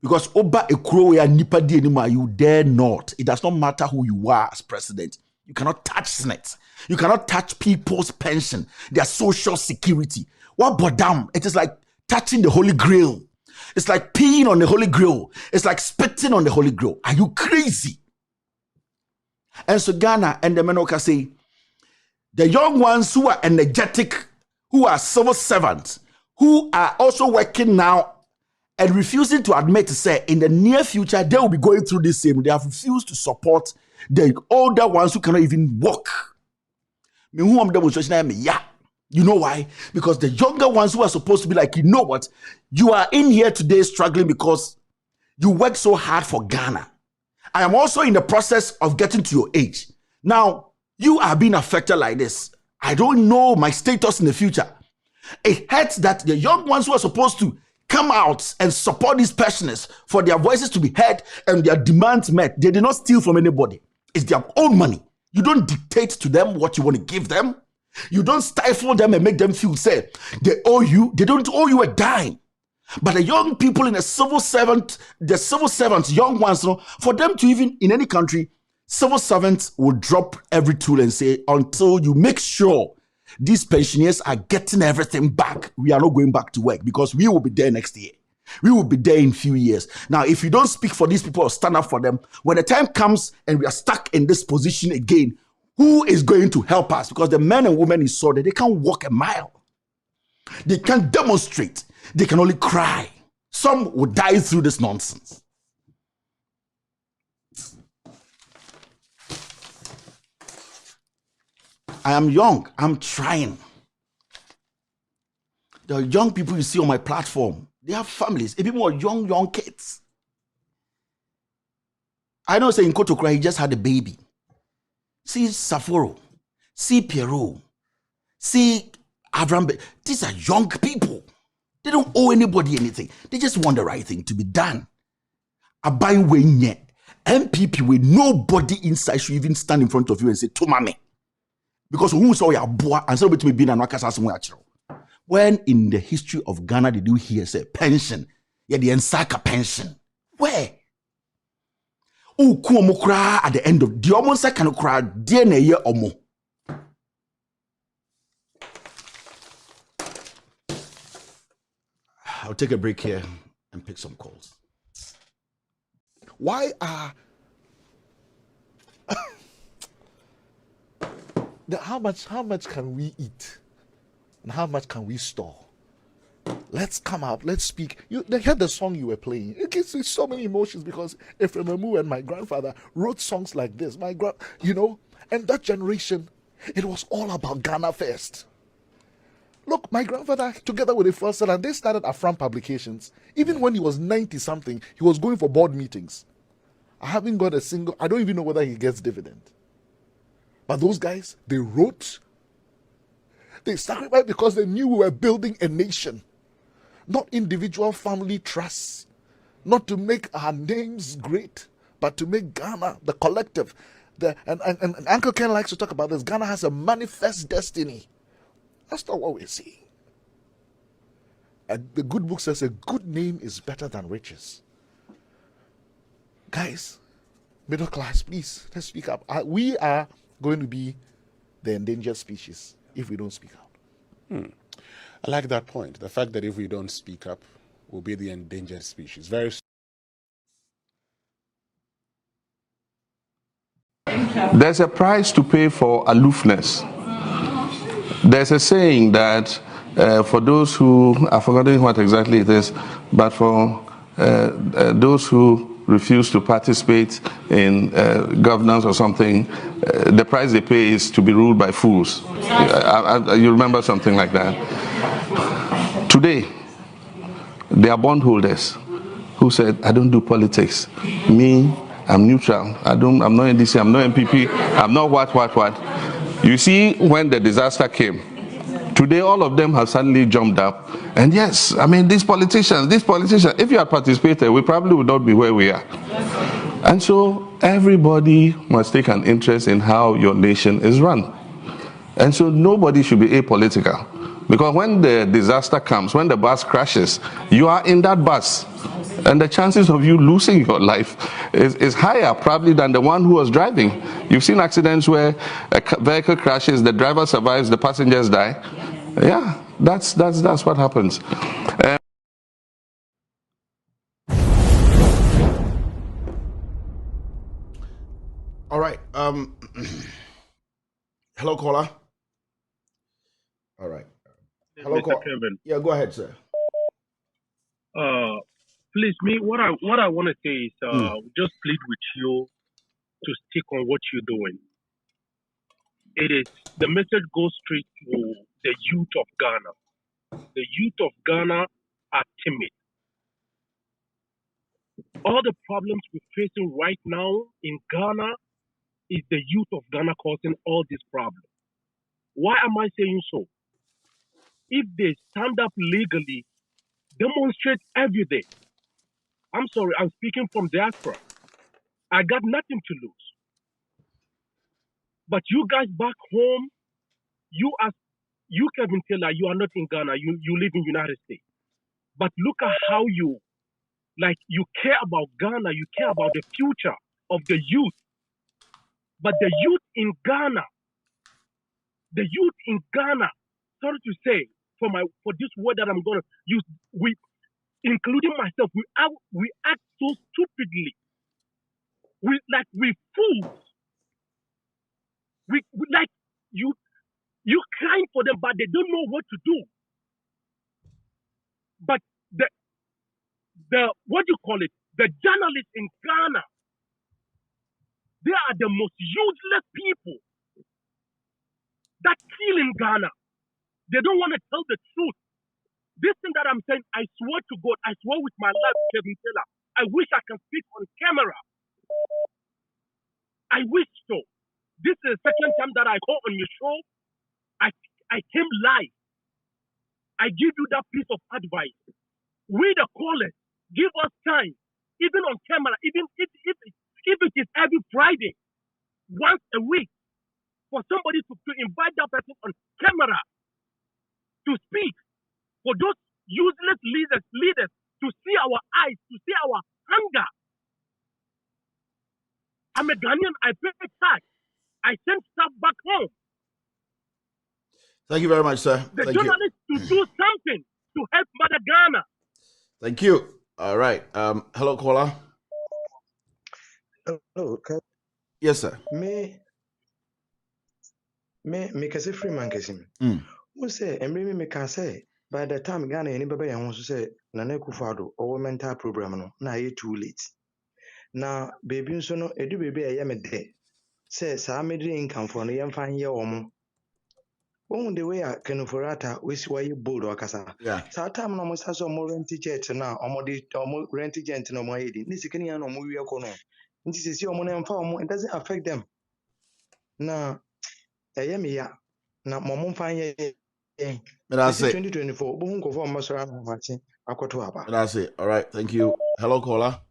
Because oba ekuro ya nipa di anymore, you dare not. It does not matter who you are as president. You cannot touch Senate. You cannot touch people's pension, their social security. What bodam? It is like touching the Holy Grail. It's like peeing on the Holy Grail. It's like spitting on the Holy Grail. Are you crazy? And so Ghana and the Menoka say, the young ones who are energetic, who are civil servants, who are also working now and refusing to admit to say in the near future they will be going through this same. They have refused to support the older ones who cannot even walk. You know why? Because the younger ones who are supposed to be like, you know what? You are in here today struggling because you work so hard for Ghana. I am also in the process of getting to your age. Now, you are being affected like this. I don't know my status in the future. It hurts that the young ones who are supposed to come out and support these pensioners for their voices to be heard and their demands met. They did not steal from anybody. It's their own money. You don't dictate to them what you want to give them. You don't stifle them and make them feel say they owe you. They don't owe you a dime. But the young people in the civil servants, young ones, for them to even in any country, civil servants will drop every tool and say until you make sure these pensioners are getting everything back. We are not going back to work because we will be there next year. We will be there in a few years. Now, if you don't speak for these people or stand up for them, when the time comes and we are stuck in this position again, who is going to help us? Because the men and women is so that they can't walk a mile. They can't demonstrate. They can only cry. Some will die through this nonsense. I am young. I'm trying. The young people you see on my platform, they have families. If people are young kids. I know saying Kotokra, he just had a baby. See Saforo. See Pierrot. See Abraham. These are young people. They don't owe anybody anything. They just want the right thing to be done. Abai wenye. MPP with nobody inside should even stand in front of you and say, Tomame. Because who saw your boy and said to me being an wakasa. When in the history of Ghana did you hear say pension? Yeah, the Ensaka pension. Where? Oh, kuomokra at the end of the almost second cry, dear na year or more. I'll take a break here and pick some calls. Why are how much can we eat and how much can we store? Let's come out, let's speak. They heard the song you were playing. It gives me so many emotions because Ephraim and my grandfather wrote songs like this. And that generation, it was all about Ghana first. Look, my grandfather, together with the first son, and they started Afram Publications. Even when he was 90-something, he was going for board meetings. I don't even know whether he gets dividend. But those guys, they wrote, they sacrificed because they knew we were building a nation. Not individual family trusts. Not to make our names great, but to make Ghana, the collective. And Uncle Ken likes to talk about this. Ghana has a manifest destiny. That's not what we're seeing. And the good book says a good name is better than riches. Guys, middle class, please, let's speak up. We are going to be the endangered species if we don't speak out. I like that point. The fact that if we don't speak up, we'll be the endangered species. There's a price to pay for aloofness. There's a saying that for those who, I've forgotten what exactly it is, but for those who refuse to participate in governance or something, the price they pay is to be ruled by fools. You remember something like that? Today, there are bondholders who said, I don't do politics. Me, I'm neutral. I'm not NDC, I'm not MPP, I'm not what. You see, when the disaster came, today all of them have suddenly jumped up. And yes, I mean, these politicians, if you had participated, we probably would not be where we are. And so everybody must take an interest in how your nation is run. And so nobody should be apolitical. Because when the disaster comes, when the bus crashes, you are in that bus. And the chances of you losing your life is higher probably than the one who was driving. You've seen accidents where a vehicle crashes, the driver survives, the passengers die. Yeah, that's what happens. All right. Hello, caller. All right. Hello, Mr. Kevin. Yeah, go ahead, sir. Please, what I want to say is just plead with you to stick on what you're doing. The message goes straight to the youth of Ghana. The youth of Ghana are timid. All the problems we're facing right now in Ghana is the youth of Ghana causing all these problems. Why am I saying so? If they stand up legally, demonstrate every day. I'm sorry, I'm speaking from diaspora. I got nothing to lose. But you guys back home, you Kevin Taylor, you are not in Ghana. You live in United States. But look at how you care about Ghana. You care about the future of the youth. But the youth in Ghana, the youth in Ghana, sorry to say, for this word that I'm gonna use, we, including myself, we act so stupidly. We fools. We like you crying for them, but they don't know what to do. But the what do you call it? The journalists in Ghana, they are the most useless people that kill in Ghana. They don't want to tell the truth. This thing that I'm saying, I swear to God, I swear with my life, Kevin Taylor, I wish I can speak on camera. I wish so. This is the second time that I call on your show. I came live. I give you that piece of advice. We the callers, give us time, even on camera, even if it is every Friday, once a week, for somebody to invite that person on camera to speak. For those useless leaders to see our eyes, to see our hunger. I'm a Ghanaian, I pay tax. I send stuff back home. Thank you very much, sir. The Thank you. journalists to do something to help Mother Ghana. Thank you. All right. Hello, caller. Hello. Yes, sir. Me kase free man kase. Who say emre me can say by the time Ghana any baba yan so say na na Akufo-Addo or mental program no na ye too late. Na baby nso no edu baby e ye me de. Say sa middle income for no yemfa nye omo. Won the way Ofori Attah we see why you bold wakasa. Yeah. Sa time no mo sa so mo rent jet na omo di omo rent jet no mo yedi. Ni sikini ya no mo wi ko no. Nti sisi omo na mfa omo, it doesn't affect them. Na me ya na mo mfa nye That's it. 2024 bo hun ko fo mo sora na machi akoto aba. That's it. All right. Thank you. Hello, caller.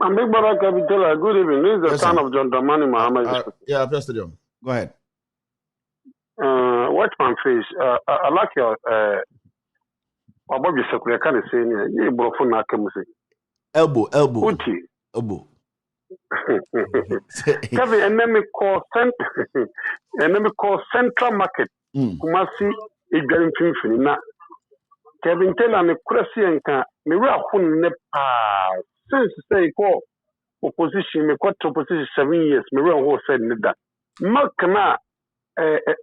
I'm Big Brother Capitella. Good evening. This is the Yes, son sir. of John Dramani Muhammad. Yeah, Pastor John. Go ahead. Watch my face. I like your about your secretary kind of saying you brought for na kemusi. Elbow. Uti. Elbow. Kevin, and then me call Central Market. Kumasi igari finfini na Kevin Taylor me kurasi enka me ra hun ne pa since say ko opposition me got opposition 7 years me ra ho said ne da mark na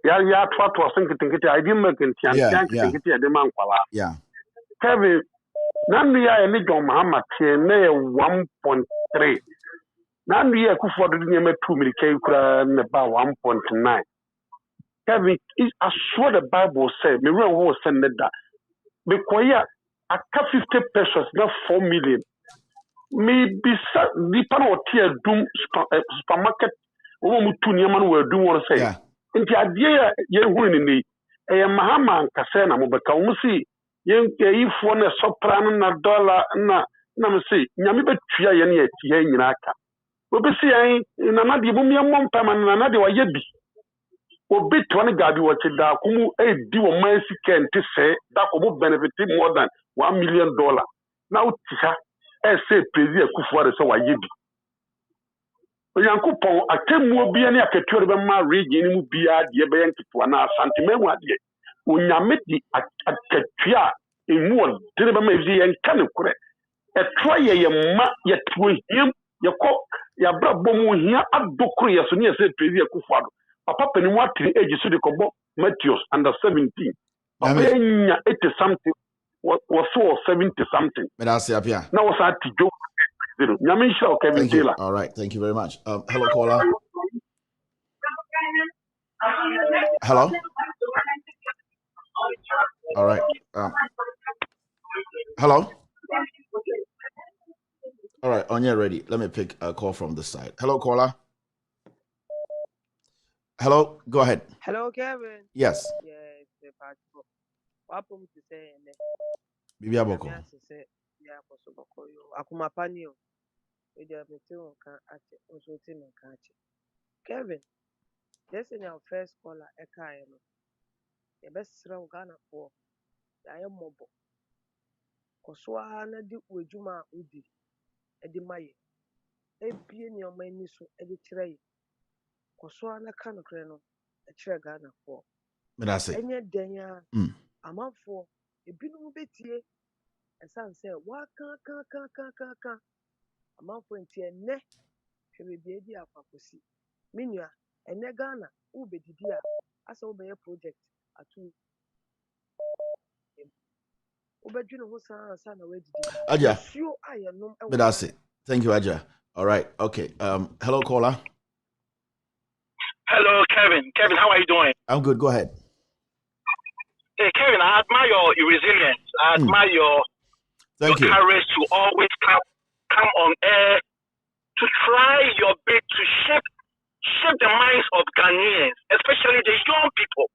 ya twatwa senkitikiti I didn't make ntiantiankitikiti ya de man kwala. Yeah. Kevin nanu ya ni John Mahama tie na 1.3 nanu ya Akufo-Addo ni me 2 milike kura ne ba 1.9. Kevin, I swear the Bible said, me real who send that. Because I cut 50 pesos, not 4 million. Maybe the panel tier doom supermarket. Woman to Niaman will do what say. In the idea, you're winning a Mahama and Casena Mobeka. We see, if one a soprano, na dollar, na see, Yamiba Tria Yeni in Aka. We be seeing in another Bumiam Paman and another Yebi. Obi 20 gabi wachi da kumu di wo man sika nti se da ko benefit more than $1 million. Now tiha say prezi Akufo-Addo so wa yebi. Oyankopon atemu obi ani aketuo be ma region mu bia de be yankipo na asante mewu ade. Onyame di aketua emu de be ma evi yanka ne kure. Etwa ye ma ye tuo hiem ye ko ya bra bomu hia adokuru ye so ne say prezi Akufo-Addo. Papa penny what age so the Kobo Matthews under 17. Papa 80 something was so 70 something. Now was at Joe. Kevin Taylor. All right, thank you very much. Hello, caller. Hello. All right. Hello. All right, on your ready. Let me pick a call from this side. Hello, caller. Hello, go ahead. Hello, Kevin. Yes. Yes, the passport. Welcome to say, Bibi Aboko. Yeah, Akuma Panio. With the material can actually also team and catch. Kevin, this is our first caller, Ekaino. The best round Ghana for I am mobile. Koswana di Ujuma Udi, Edimaye. A piano many so edit tray. Koswana Kanokrano. ɛkyerɛ Ghana for. But that's it. Ɛnyɛ den a amanfoɔ ebinom betie ɛsan sɛ waka amanfoɔ nti ɛnɛ hwɛ beebi edi akwakosi. Minua ɛnɛ Ghana wobɛdidi a asɛ wobɛyɛ project ato wobɛdwene ho saa ansa na wadidi. Aja. Nsuo a yɛnom ɛwɔ But that's it. Thank you, Aja. All right. Okay. Hello, caller. Hello, Kevin. Kevin, how are you doing? I'm good. Go ahead. Hey, Kevin, I admire your resilience. I admire your courage to always come on air to try your best to shape the minds of Ghanaians, especially the young people.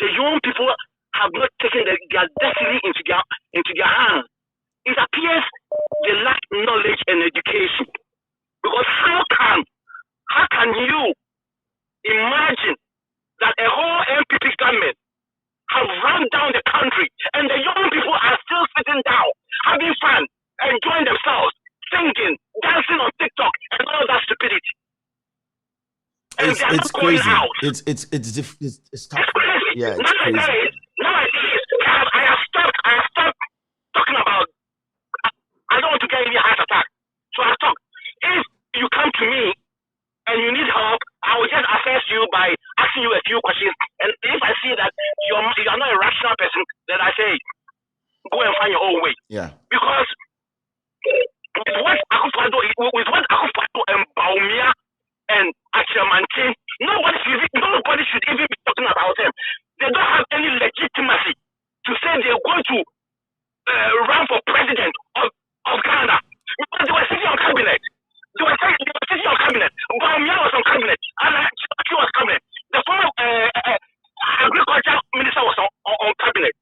The young people have not taken their destiny into their hands. It appears they lack knowledge and education. Because how can you imagine that a whole MPP government have run down the country and the young people are still sitting down, having fun, enjoying themselves, singing, dancing on TikTok, and all that stupidity. And they are It's not going crazy. out. It's tough. Crazy. Yeah, it's crazy. Nowadays, I have stopped talking about. I don't want to get any heart attack, so I stop. If you come to me and you need help, I will just assess you by asking you a few questions. And if I see that you are not a rational person, then I say, go and find your own way. Yeah. Because with what Akufo-Addo and Bawumia and Achiamantin, nobody should even be talking about them. They don't have any legitimacy to say they're going to run for president of Ghana. Because they were sitting on cabinet. They were sitting on cabinet. Bawumia was on cabinet. And Achi was cabinet. The former agriculture minister was on cabinet.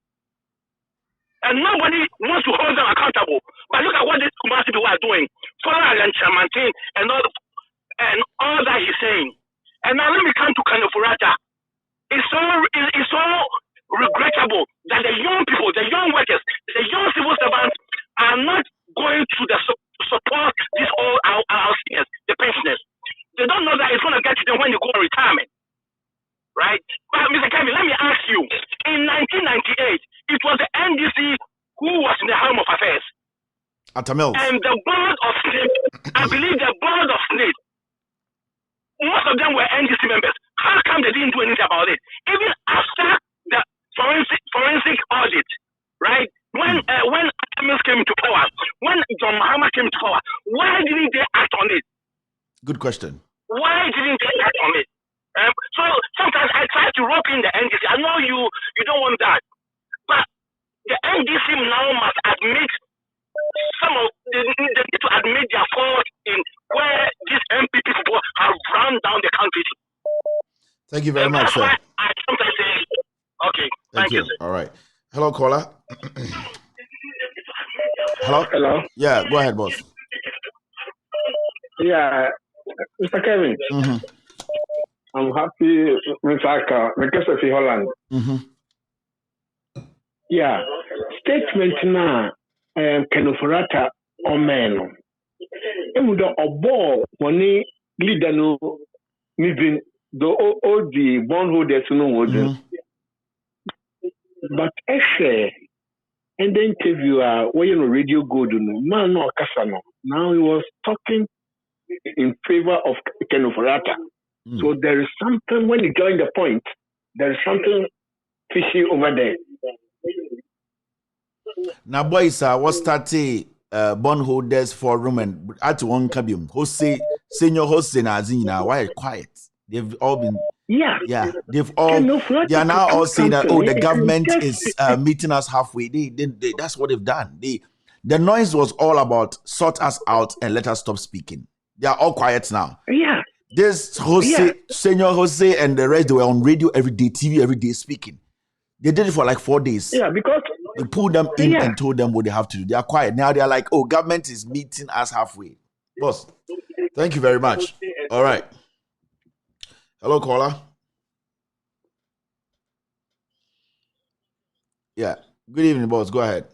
And nobody wants to hold them accountable. But look at what these Kumasi people are doing. Following and Chamantin and all that he's saying. And now let me come to Kanofurata. It's so regrettable that the young people, the young workers, the young civil servants are not going to support these all our seniors, the pensioners. They don't know that it's going to get to them when they go on retirement. Right? But Mr. Kevin, let me ask you. In 1998, it was the NDC who was in the helm of affairs. Attah Mills. And the board of Snake, I believe the board of Snake, most of them were NDC members. How come they didn't do anything about it? Even after the forensic audit, right? When Attah Mills came into power, when John Mahama came into power, why didn't they act on it? Good question. Why didn't they act on it? So sometimes I try to rope in the NDC. I know you don't want that, but the NDC now must admit they need to admit their fault in where these MPP people have run down the country. Thank you very much, sir. I sometimes say, okay, thank you, sir. All right. Hello, caller. Hello. Hello. Yeah, go ahead, boss. Yeah, Mr. Kevin. Mm-hmm. I'm happy, Mr. Aka, because of Holland. Mm-hmm. Yeah, statement na Kanofurata Omeno. Emudo obo woni leader no nibin the bondholders no would. But and the interviewer when radio go do no man no kasano. Now he was talking in favor of Kanofurata. So there is something, when you join the point, there is something fishy over there. Now, boys, what started bondholders forum and at one cabium, Jose, Senior Jose, Nazina, why quiet? They've all been, they've all, they are now all saying that, the government is meeting us halfway. That's what they've done. The noise was all about sort us out and let us stop speaking. They are all quiet now. Yeah. This Jose, Senior Jose, and the rest, they were on radio every day, TV every day speaking. They did it for like 4 days. Yeah, because they pulled them in and told them what they have to do. They are quiet. Now they are like, government is meeting us halfway. Boss, thank you very much. All right. Hello, caller. Yeah. Good evening, boss. Go ahead.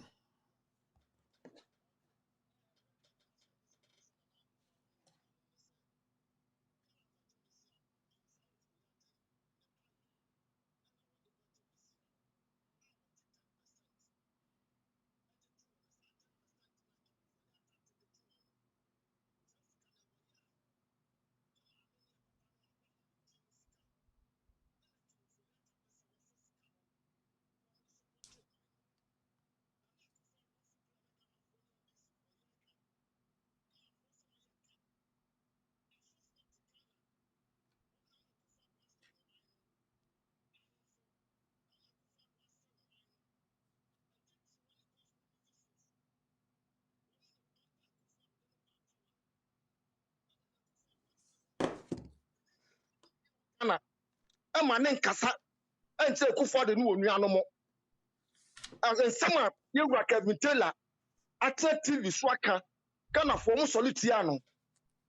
Ghana ama ne nkasa ente Akufo de no onua no mo ensema yewura Kevin Taylor Attah TV so aka Ghana fo mo solitia no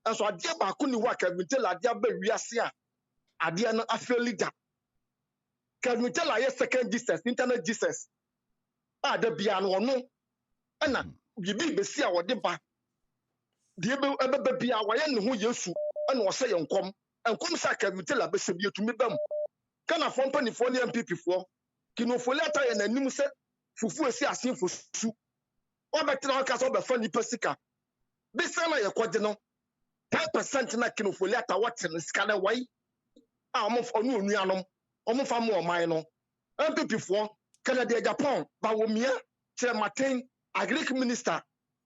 enso ade ba ko ni wa Kevin Taylor ade ba wiase a ade no afel leader Kevin Taylor yes second Jesus internet Jesus da bia no no na bibi besi a wode ba de ebe bia wa ye ne ho Yesu na wo se ye nkom sa Kevin Taylor be se bi etumi bam Ghana fo mpanifo ne MPP fo kinofoli Attah ye nanim se fufu esi asen fosu obetra ka so be fa ni pasika bisa na ye kwode no 10% na kinofoli Attah wote ne sika na wai a omo onu onuanom omo fa mo oman no MPP fo Canada Japan ba wo mia che maten agric minister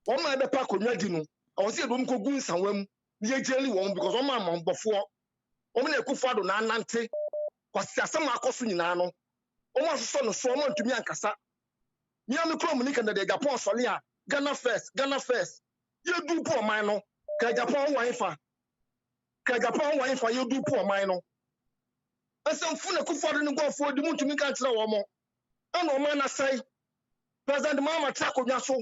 omo ebe pa konwa di no o se do mko gun sanwam ye jeli won because omo amambofo omo na Akufo do na anante kwasi asem akoso nyina no omo asoso no so omo ntumi ankasa nia me krom ni Canada Japan sole a Ghana first ye du po oman no ka Japan wan fa ye du po oman no asem fu na Akufo do no gofo di ntumi kan kire wo mo ana oman na sai President Mama Trakonwa so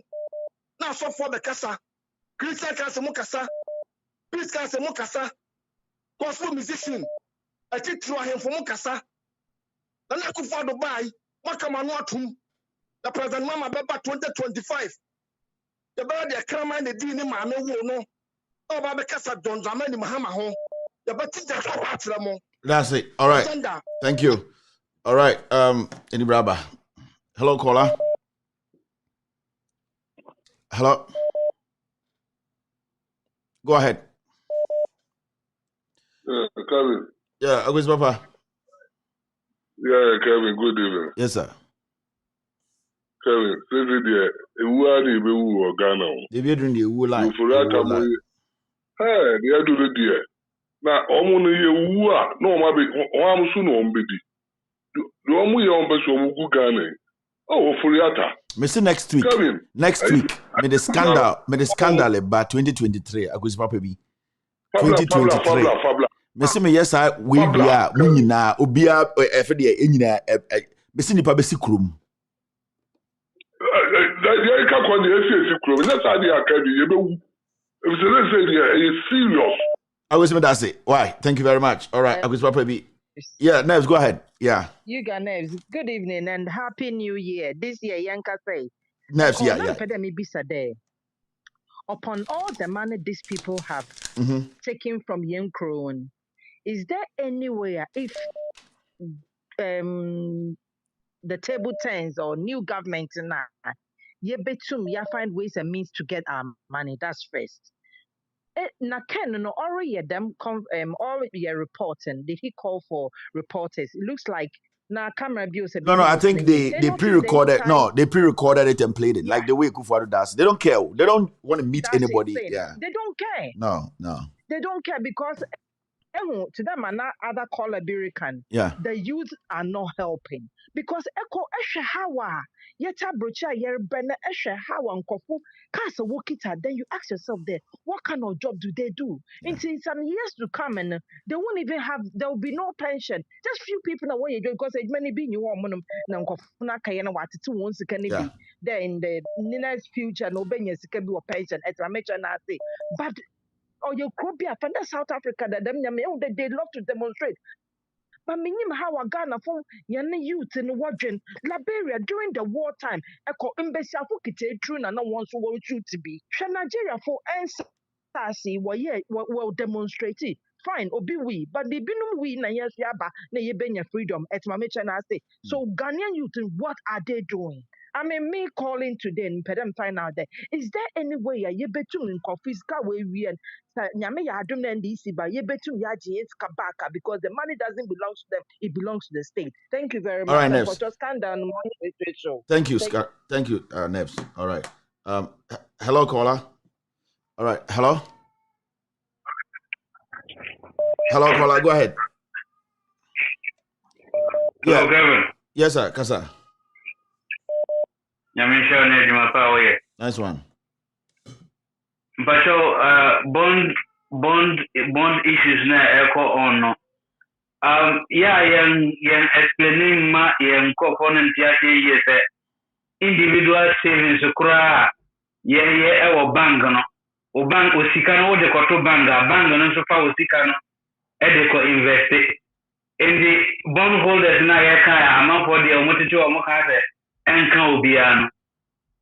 na asofo be kasa Christian kasa mu kasa peace kasa mu kasa gospel musician atitru ahemfo mu kasa na Akufo do bai makama no atum the President Mama beba 2025 the baba de krama na di ni ma na wo no o ba be kasa John Dramani Mahama ho the beti ja so atra mo. That's it. All right. Thank you. All right. Any braba. Hello, caller. Hello. Go ahead. Kevin. Yeah, August Papa. Yeah, Kevin, good evening. Yes, sir. Kevin, this is the Uwadi Bewu Ghana. They be doing the Uwu line. Hey, they are doing the now, Omo ye Uwa, no, maybe Omo soon on baby. Do Omo ye on Besu Omu Ghana. Oh, Ofori Attah. Mr. Next week. Kevin, next week. Me the scandal about 2023. August Papa be 2023. Mr. Me yes, I we are Munina, Obia, FD, Enina, Mr. Nipa Bessi Krum. I can't call the SAC Krum. That's how they are carrying. If it's serious. I was that's it. Why? Thank you very much. All right, August Papa be. Yeah, Neves, go ahead. Yeah. You got Neves. Good evening and happy new year. This year, Yanka say. Neves, yeah. Upon all the money these people have taken from Young Crown, is there anywhere if the table turns or new government now, you find ways and means to get our money? That's first. Na Ken no already them already reporting. Did he call for reporters? It looks like na camera views. No, I think they pre-recorded. No, they pre-recorded it and played it like the way Akufo does. They don't care. They don't want to meet anybody. Yeah, they don't care. No, they don't care because to them and other color American. Yeah, the youth are not helping because Echo Esha Hawa Yeta Brocha Yerbena Esha Hawa and Kofu Casa Wokita. Then you ask yourself there, what kind of job do they do? In some years to come, and they won't even have. There will be no pension. Just few people know what you do because it many be you want them. Nankofuna Kayana what it once can be there in the next future. No Benya can be a pension. As I mentioned, I say, but. Or you could be up under South Africa that they love to demonstrate. But minim how Ghana for young youth in watching Liberia during the wartime. Echo embassy afukite true na no one so want you to be. Nigeria for answer well demonstrate. Fine, obi we, but the binum we na yes yaba na ye benya freedom at my mention I say. So Ghanaian youth, what are they doing? I mean, me calling today and pedam find out there. Is there any way you betum in confisca way we and Nyame ya adum and DC ba ye betum ya it's kabaka because the money doesn't belong to them, it belongs to the state. Thank you very much. All right, for just stand down show. Thank you, Scott. Thank you, Neves. All right. Hello, caller. All right, hello. Hello, caller. Go ahead. Hello, Kevin. Yes, sir. Kasa. Nice one. But bond issues na echo on Yeah, young explaining my young component yes, individual savings kura our bank no o bank osika no de koto bank no so fa osika no e de ko invest in the bond holders na ya kan ama for the omotiti o mo ka se enkan obia no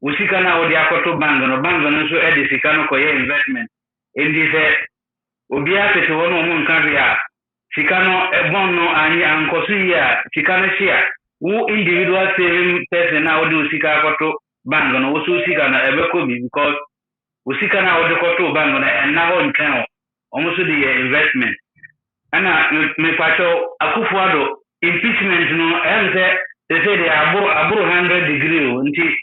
osika na o de akoto bank no so e de sika no ko investment in the obia se so no mo nkan ya sika no e bond no ani ankoso ya sika no share wo individual saving person na o de osika akoto bank no wo so osika na ebe ko bi because osika na o de koto bank no and na ho nkan almost the investment ana me pacho akufuado impeachment no em say they say they aburo 100 degree nti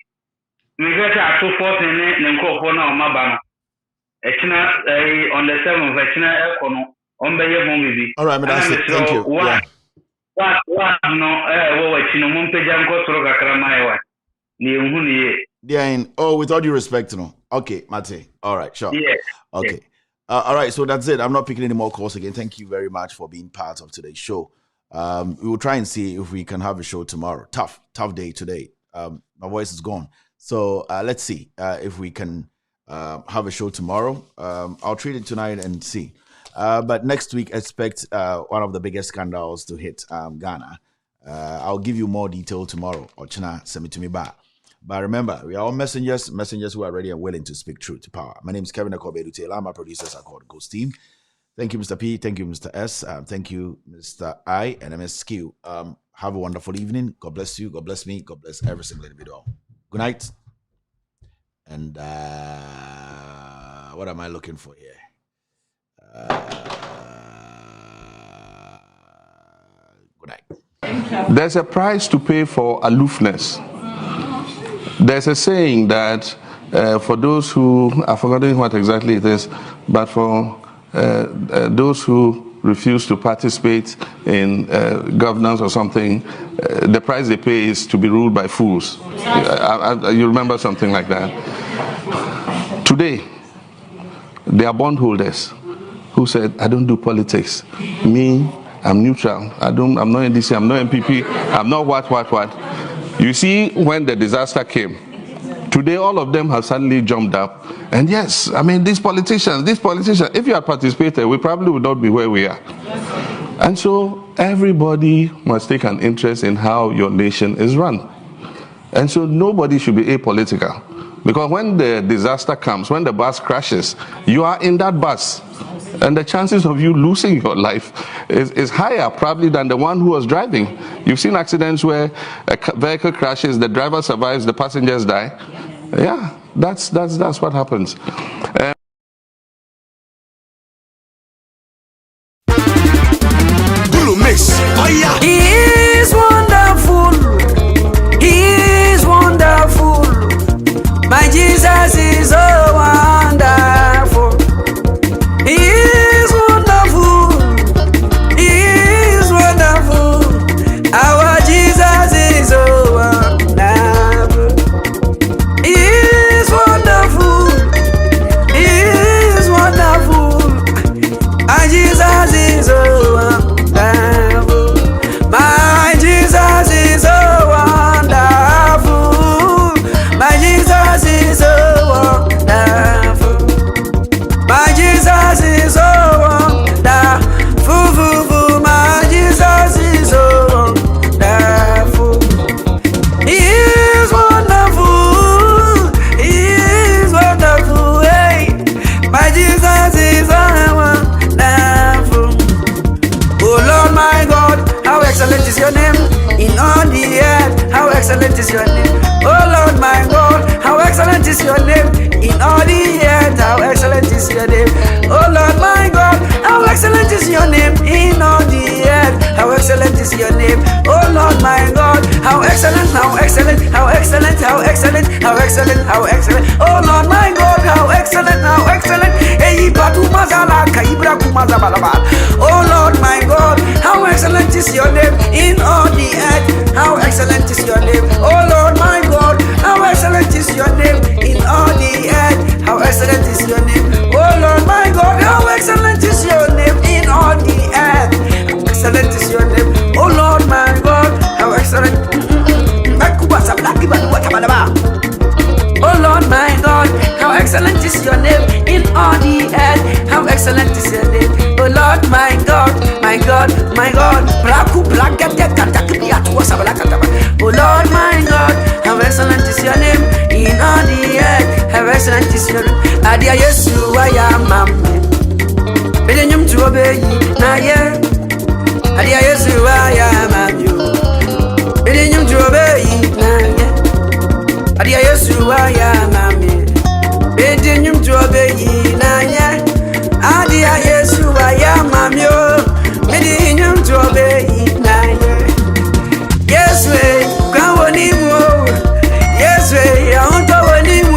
me get ato 40 ne nkofo na o maba no echina on the 7th echina ekono on beye mo bibi all right, that's it. Thank you. Yeah. What no wo echino mo mpeja nkosoro kakra mai wa ni ehunu ye with all due respect, okay, Mate. All right, sure. Yeah. Okay. Yeah. All right, so that's it. I'm not picking any more calls again. Thank you very much for being part of today's show. We will try and see if we can have a show tomorrow. Tough day today. My voice is gone. So let's see if we can have a show tomorrow. I'll treat it tonight and see. But next week, expect one of the biggest scandals to hit Ghana. I'll give you more detail tomorrow. Ochina, send it to me back. But remember, we are all messengers who are ready and willing to speak truth to power. My name is Kevin Akobe-Dutela. My producers are called Ghost Team. Thank you, Mr. P. Thank you, Mr. S. Thank you, Mr. I and MSQ. Have a wonderful evening. God bless you. God bless me. God bless every single individual. Good night. And what am I looking for here? Good night. There's a price to pay for aloofness. There's a saying that for those who, I've forgotten what exactly it is, but for those who refuse to participate in governance or something, the price they pay is to be ruled by fools. You remember something like that? Today, there are bondholders who said, I don't do politics. Me, I'm neutral. I'm not NDC, I'm not MPP, I'm not what. You see, when the disaster came, today all of them have suddenly jumped up. And yes, I mean, these politicians, if you had participated, we probably would not be where we are. And so everybody must take an interest in how your nation is run. And so nobody should be apolitical. Because when the disaster comes, when the bus crashes, you are in that bus. And the chances of you losing your life is higher probably than the one who was driving. You've seen accidents where a vehicle crashes, the driver survives, the passengers die. Yeah, that's what happens. He is wonderful. He is wonderful. My Jesus is so wonderful. He is wonderful. He is wonderful. Our Jesus is so wonderful. He is wonderful. He is wonderful. Our Jesus is so wonderful. My Jesus is so wonderful. My Jesus is so wonderful. My Jesus is so wonderful. My Jesus is so wonderful. He is wonderful. He is wonderful. Hey, my Jesus is so wonderful. Oh Lord my God, how excellent is your name in all the earth. How excellent is your name. Oh Lord my God, how excellent is your name in all the earth. How excellent is your name. Oh Lord my God, how excellent is your name in all the earth. How excellent is your name. Oh Lord my God, how excellent, how excellent, how excellent, how excellent, how excellent, how excellent. Oh Lord my God, how excellent, how excellent. Oh Lord my God, how excellent is your name in all the earth. How excellent is your name. Oh Lord my God, how excellent is your name in all the earth. How excellent is your name. Oh Lord my God, how excellent is your name in all the earth. How excellent is your excellent is your name in all the earth. How excellent is your name. Adia Yesu, I am mammy. Bidding him to obey, na yeah. Adia Yesu, I am mammy. Bidding him to obey, na yeah. Adia Yesu, I am mammy. Bidding him to obey, na yeah. Adia Yesu, I am mammy. Bidding him to obey, na yeah. Yes, way, come on him. Yes, way, I want to win him.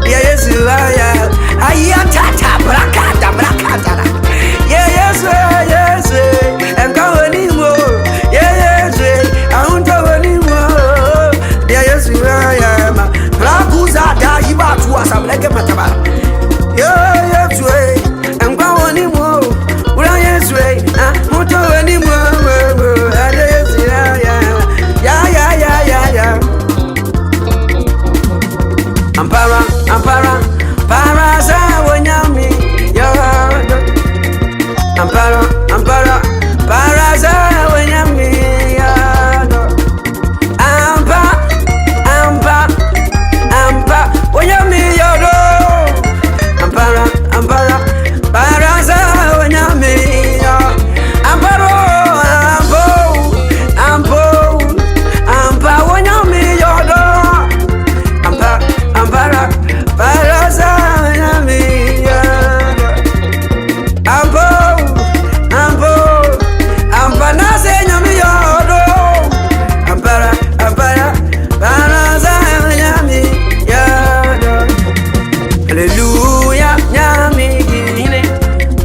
Yes, I am Attah, Brakata. Yes, way, and come on him. Yes, way, I want to win him. Yes, I am Brakuza, Iba to us, I'm like a mataba. Yes, way, and come on him. Yes, way, I want to win him. Ampara, paraza wanyami, yado. Ampara, paraza wanyami, yado. Ampa, wanyami, yado. Ampara, paraza wanyami, yado. Ampa, wanyami, yado. Ampara, paraza wanyami, yado. Ampa, nase nyami, yado. Ampara, paraza wanyami, yado. Hallelujah, nyami dine.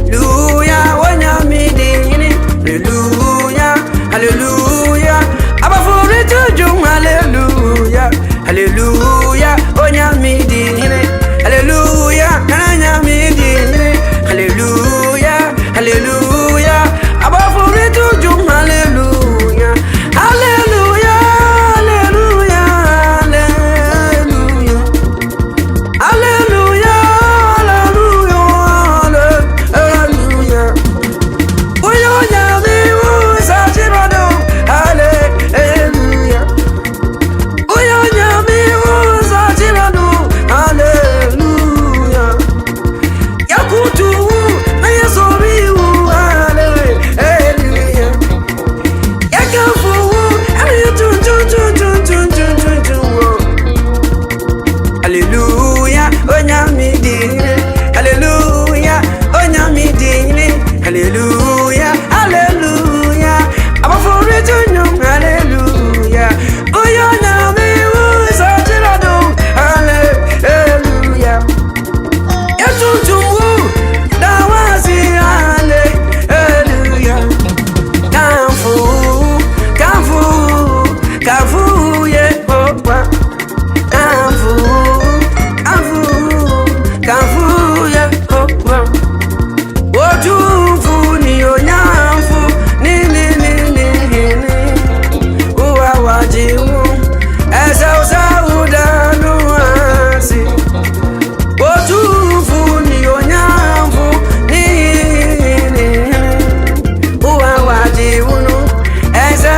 Hallelujah, wanyami dine. Hallelujah. Abafuri tujum, hallelujah. Hallelujah, wanyami dine. Hallelujah, nyami dine. Hallelujah. Abafuri tujum, hallelujah. Hallelujah. Hallelujah, onyami dine. Hallelujah, onyami dine. Hallelujah. Abafuri tunyum, hallelujah. Oyonyami usajirado, hallelujah. Yatuntumu, dawasi, hallelujah. Kamfu, Yehovah. Kamfu, Yehovah. Ojufu ni onyamfu, ni. Uwa wajimu, esa udanu asi. Ojufu ni onyamfu, ni. Uwa wajimu, esa